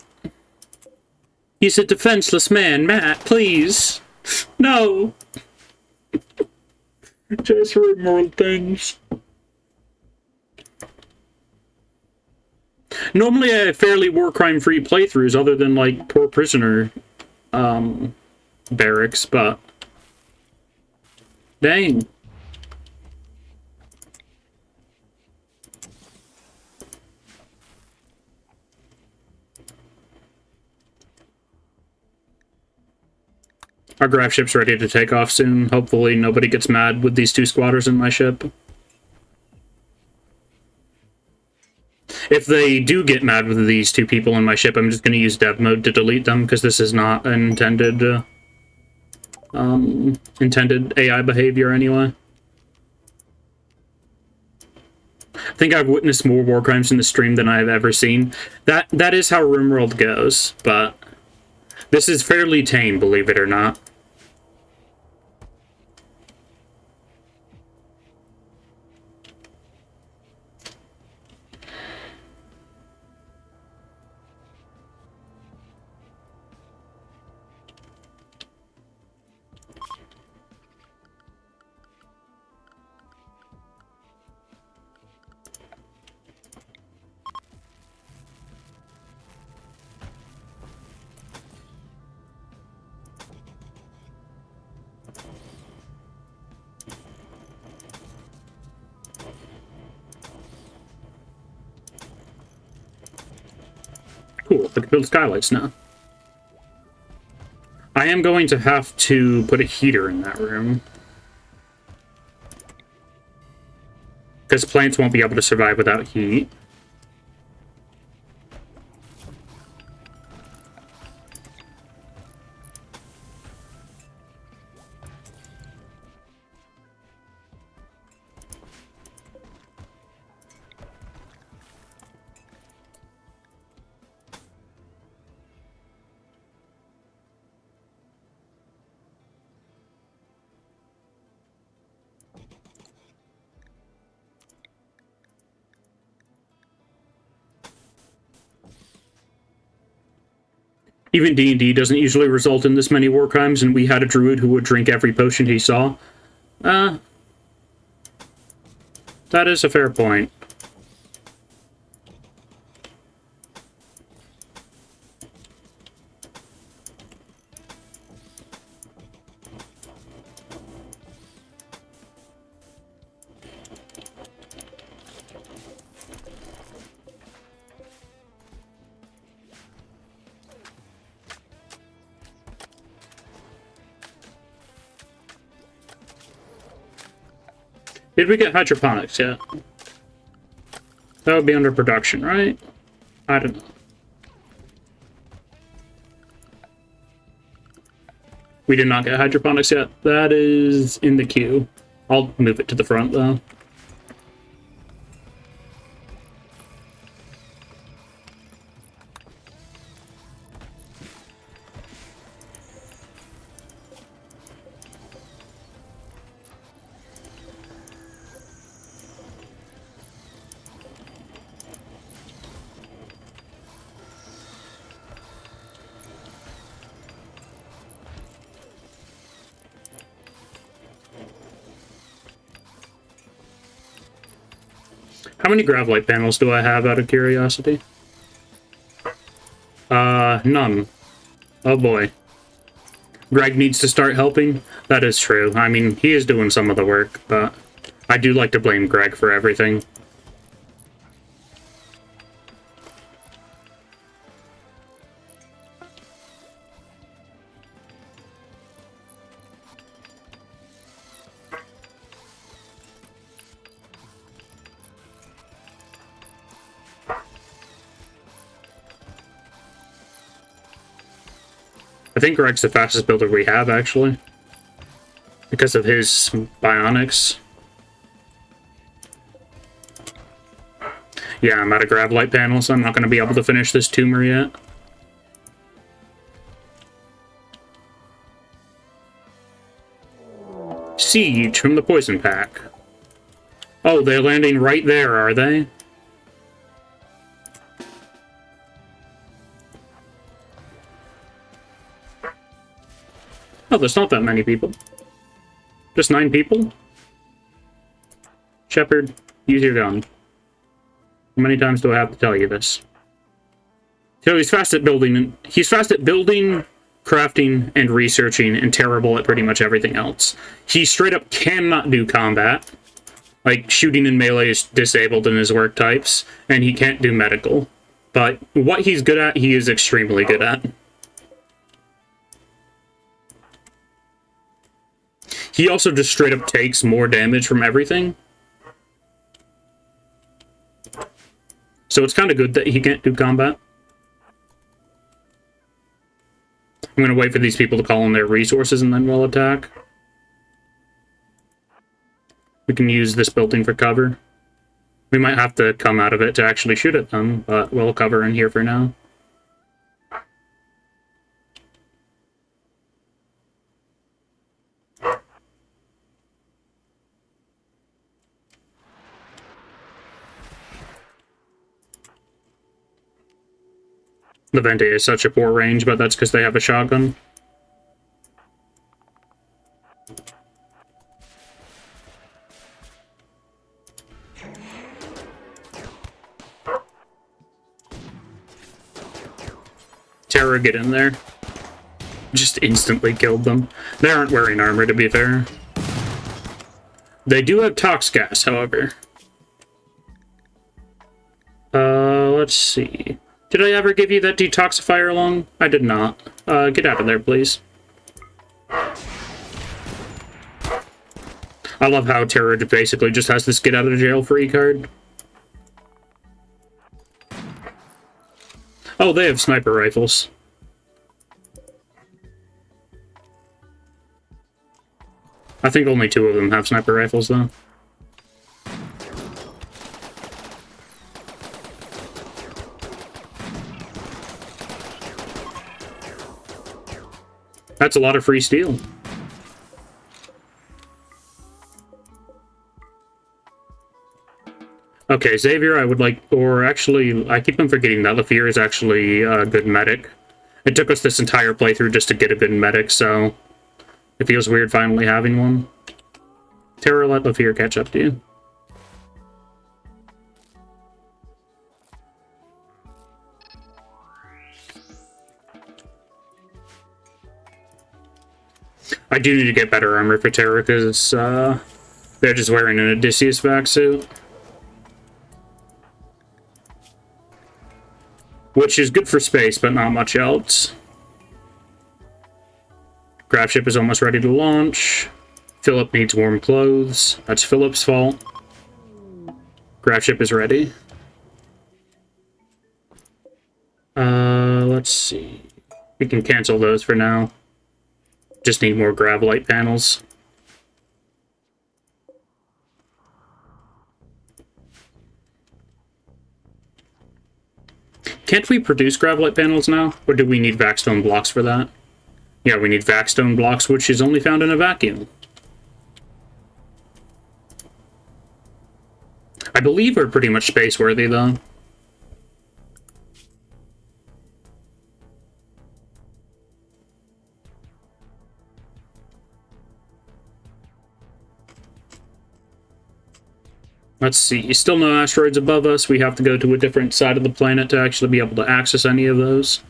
He's a defenseless man. Matt, please! No! Just Rimworld things. Normally I have fairly war crime free playthroughs other than like poor prisoner barracks, but dang. Our grav ship's ready to take off soon. Hopefully nobody gets mad with these two squatters in my ship. If if they do get mad with these two people in my ship, I'm just going to use dev mode to delete them, because this is not an intended AI behavior anyway. I think I've witnessed more war crimes in the stream than I've ever seen. That is how Rimworld goes, but this is fairly tame, believe it or not. Cool, I can build skylights now. I am going to have to put a heater in that room, because plants won't be able to survive without heat. Even D&D doesn't usually result in this many war crimes, and we had a druid who would drink every potion he saw. That is a fair point. Did we get hydroponics yet? That would be under production, right? I don't know. We did not get hydroponics yet. That is in the queue. I'll move it to the front, though. How many gravelite panels do I have, out of curiosity? None. Oh boy. Greg needs to start helping? That is true. I mean, he is doing some of the work, but I do like to blame Greg for everything. I think Greg's the fastest builder we have, actually, because of his bionics. Yeah, I'm out of gravelite panels, so I'm not going to be able to finish this tumor yet. Siege from the poison pack. Oh, they're landing right there, are they? Oh, there's not that many people. Just 9 people? Shepard, use your gun. How many times do I have to tell you this? So he's fast at building, crafting, and researching, and terrible at pretty much everything else. He straight up cannot do combat. Like, shooting in melee is disabled in his work types, and he can't do medical. But what he's good at, he is extremely good at. He also just straight up takes more damage from everything. So it's kind of good that he can't do combat. I'm going to wait for these people to call in their resources and then we'll attack. We can use this building for cover. We might have to come out of it to actually shoot at them, but we'll cover in here for now. The Vente is such a poor range, but that's because they have a shotgun. Terror, get in there. Just instantly killed them. They aren't wearing armor, to be fair. They do have tox gas, however. Let's see. Did I ever give you that detoxifier along? I did not. Get out of there, please. I love how Terror basically just has this get out of jail free card. Oh, they have sniper rifles. I think only 2 of them have sniper rifles, though. That's a lot of free steel. Okay, Xavier, I would like... Or actually, I keep on forgetting that Lafir is actually a good medic. It took us this entire playthrough just to get a good medic, so... It feels weird finally having one. Terror, let Lafir catch up to you. I do need to get better armor for Terror, because they're just wearing an Odysseus vac suit. Which is good for space, but not much else. Graph ship is almost ready to launch. Philip needs warm clothes. That's Philip's fault. Graph ship is ready. Let's see. We can cancel those for now. Just need more gravelite panels. Can't we produce gravelite panels now? Or do we need vaxstone blocks for that? Yeah, we need vaxstone blocks, which is only found in a vacuum. I believe we're pretty much space-worthy, though. Let's see. Still no asteroids above us. We have to go to a different side of the planet to actually be able to access any of those.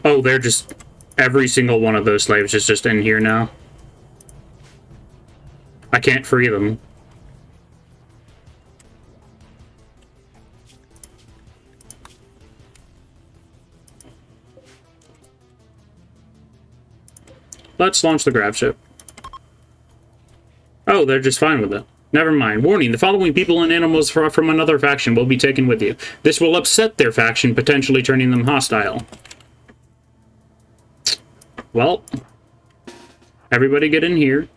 Oh, they're just... Every single one of those slaves is just in here now. I can't free them. Let's launch the grav ship. Oh, they're just fine with it. Never mind. Warning, the following people and animals from another faction will be taken with you. This will upset their faction, potentially turning them hostile. Well, everybody get in here.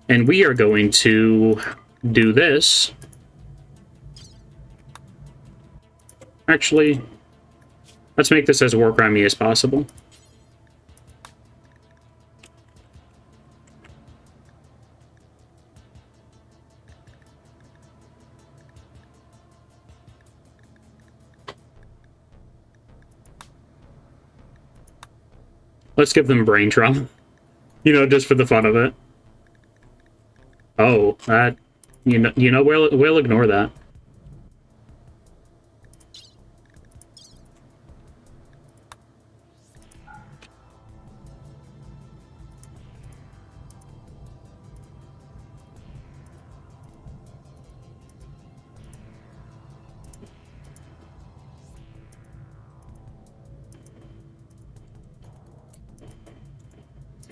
And we are going to do this. Actually, let's make this as war crimey as possible. Let's give them brain trauma. You know, just for the fun of it. Oh, that... You know, we'll ignore that.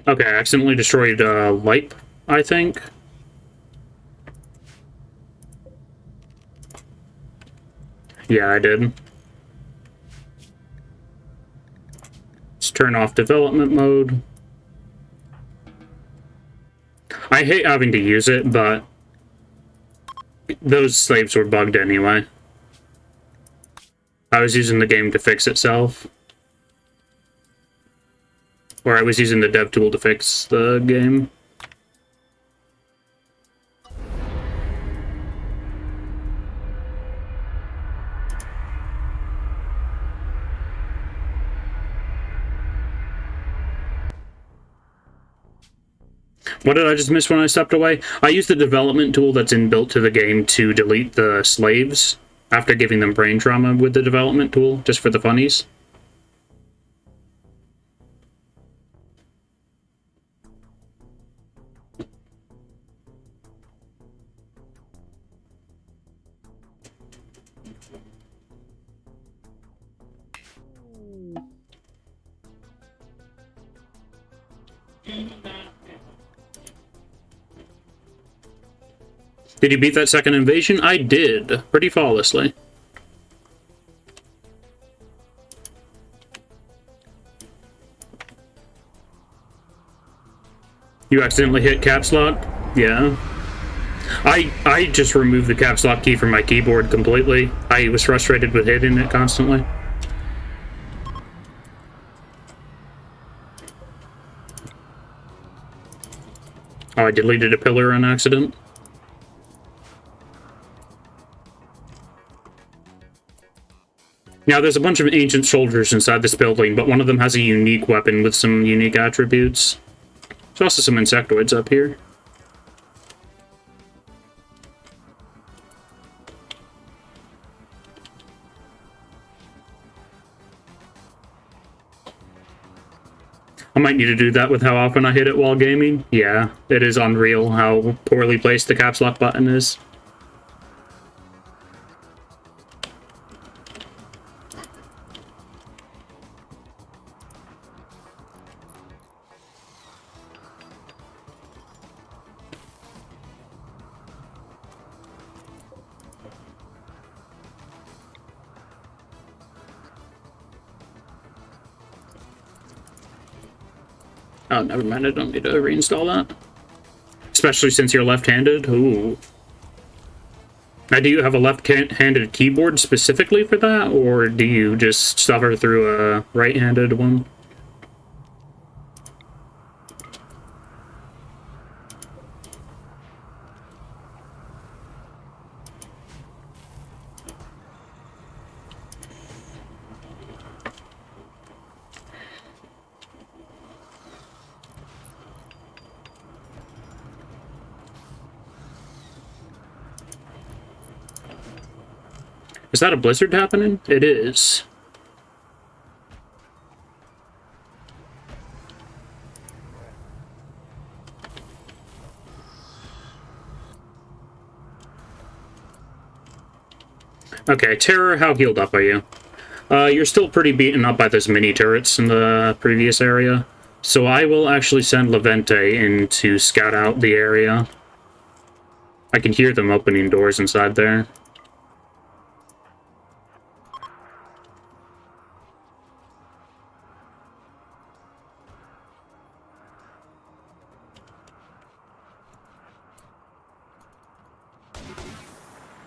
Okay, I accidentally destroyed Lipe, I think. Yeah, I did. Let's turn off development mode. I hate having to use it, but those slaves were bugged anyway. I was using the game to fix itself. Or I was using the dev tool to fix the game. What did I just miss when I stepped away? I used the development tool that's inbuilt to the game to delete the slaves after giving them brain trauma with the development tool, just for the funnies. Did you beat that second invasion? I did, pretty flawlessly. You accidentally hit caps lock? Yeah. I just removed the caps lock key from my keyboard completely. I was frustrated with hitting it constantly. Oh, I deleted a pillar on accident. Now, there's a bunch of ancient soldiers inside this building, but one of them has a unique weapon with some unique attributes. There's also some insectoids up here. I might need to do that with how often I hit it while gaming. Yeah, it is unreal how poorly placed the caps lock button is. Oh, never mind, I don't need to reinstall that. Especially since you're left-handed. Ooh. Now, do you have a left-handed keyboard specifically for that, or do you just suffer through a right-handed one? Is that a blizzard happening? It is. Okay, Terror, how healed up are you? You're still pretty beaten up by those mini turrets in the previous area, so I will actually send Levente in to scout out the area. I can hear them opening doors inside there.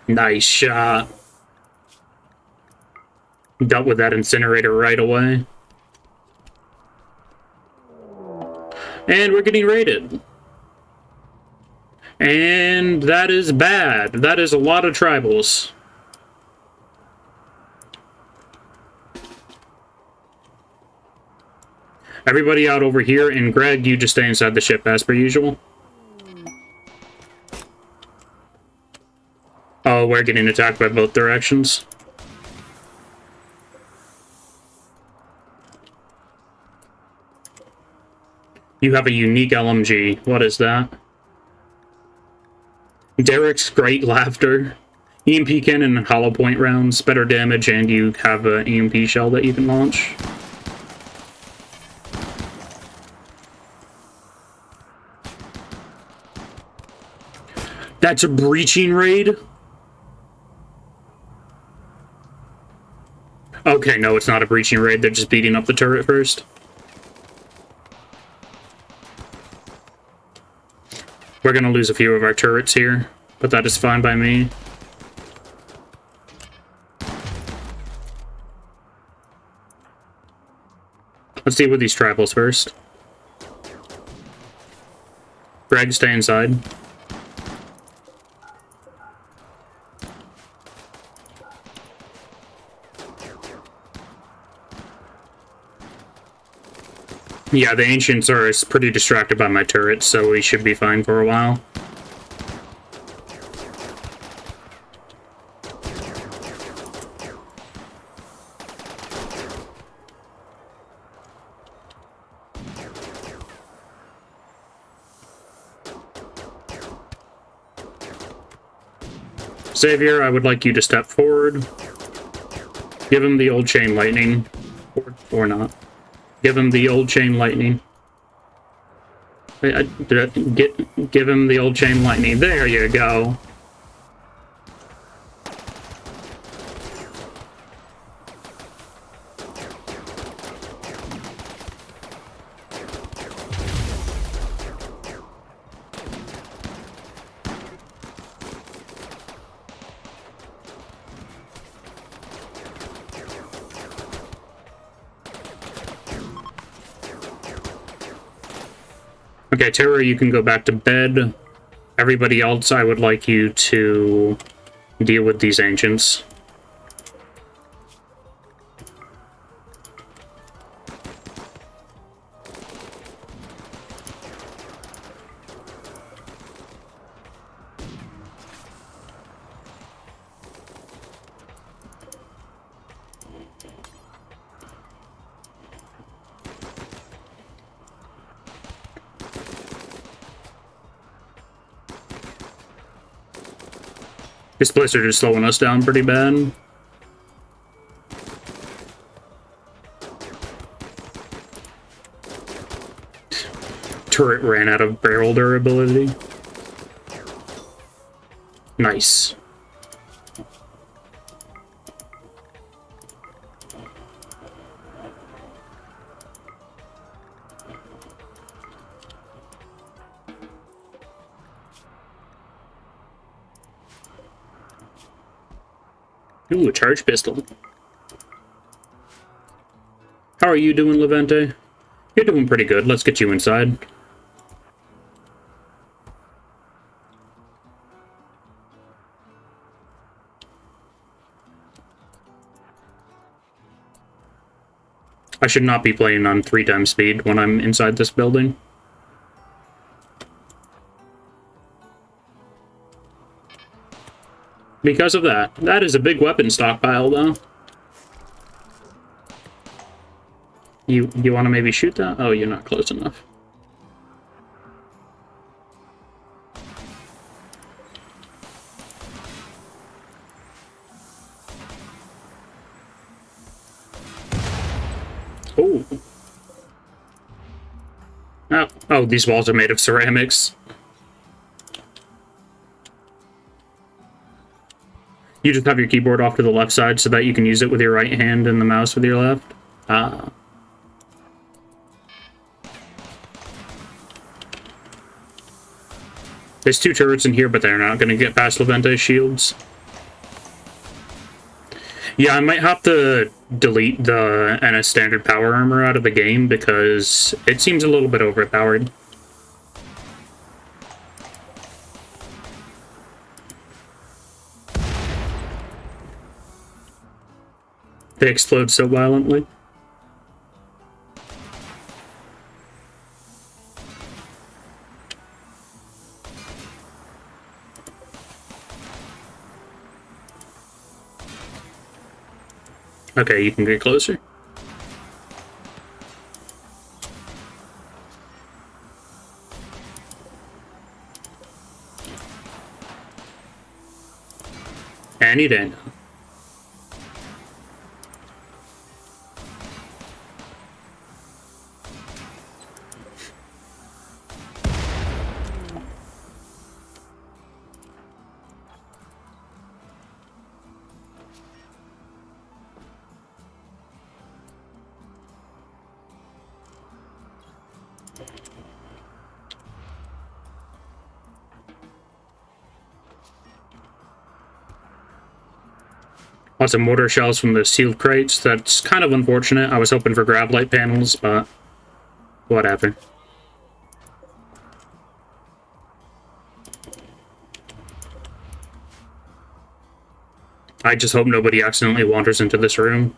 Nice shot. Dealt with that incinerator right away. And we're getting raided. And that is bad. That is a lot of tribals. Everybody out over here, and Greg, you just stay inside the ship as per usual. Oh, we're getting attacked by both directions. You have a unique LMG. What is that? Derek's great laughter. EMP cannon and hollow point rounds, better damage, and you have an EMP shell that you can launch. That's a breaching raid? Okay, no, it's not a breaching raid. They're just beating up the turret first. We're gonna lose a few of our turrets here, but that is fine by me. Let's deal with these tribals first. Greg, stay inside. Yeah, the ancients are pretty distracted by my turrets, so we should be fine for a while. Savior, I would like you to step forward. Give him the old chain lightning. Or not. Give him the old chain lightning. Give him the old chain lightning. There you go. Okay, Terra, you can go back to bed. Everybody else, I would like you to deal with these ancients. This blizzard is slowing us down pretty bad. Turret ran out of barrel durability. Nice. Ooh, a charge pistol. How are you doing, Levante? You're doing pretty good. Let's get you inside. I should not be playing on 3 times speed when I'm inside this building. Because of that. That is a big weapon stockpile, though. You want to maybe shoot that? Oh, you're not close enough. Oh. Oh, these walls are made of ceramics. You just have your keyboard off to the left side so that you can use it with your right hand and the mouse with your left. Ah. There's 2 turrets in here, but they're not going to get past Levante's shields. Yeah, I might have to delete the NS standard power armor out of the game because it seems a little bit overpowered. They explode so violently. Okay, you can get closer. Any day now. Lots of mortar shells from the sealed crates. That's kind of unfortunate. I was hoping for grav-light panels, but whatever. I just hope nobody accidentally wanders into this room.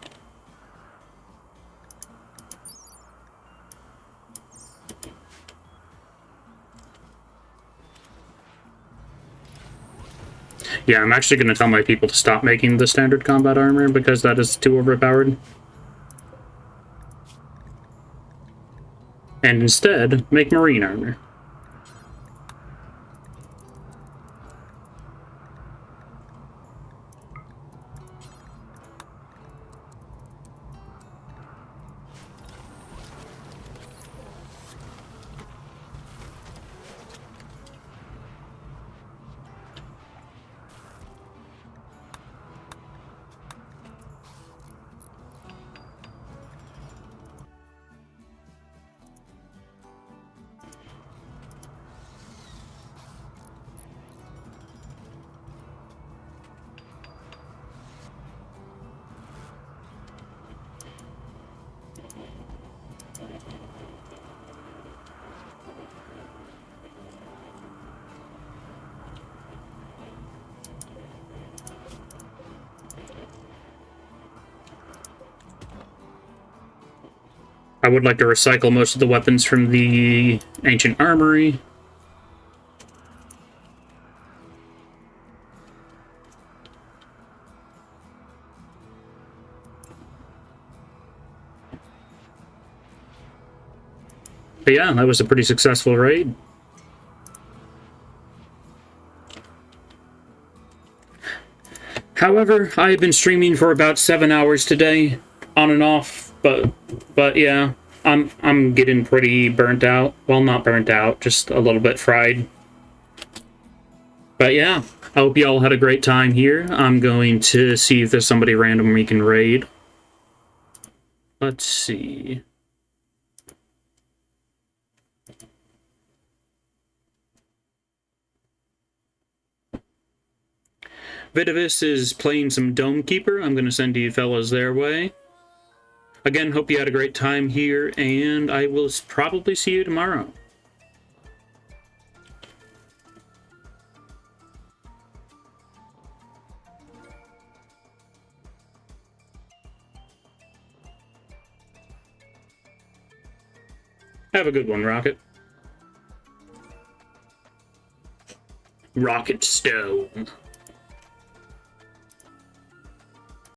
Yeah, I'm actually going to tell my people to stop making the standard combat armor because that is too overpowered. And instead, make marine armor. I would like to recycle most of the weapons from the ancient armory. But yeah, that was a pretty successful raid. However, I have been streaming for about 7 hours today, on and off, but yeah, I'm getting pretty burnt out. Well, not burnt out, just a little bit fried. But yeah, I hope you all had a great time here. I'm going to see if there's somebody random we can raid. Let's see. Vitavis is playing some Dome Keeper. I'm going to send you fellas their way. Again, hope you had a great time here, and I will probably see you tomorrow. Have a good one, Rocket. Rocket Stone.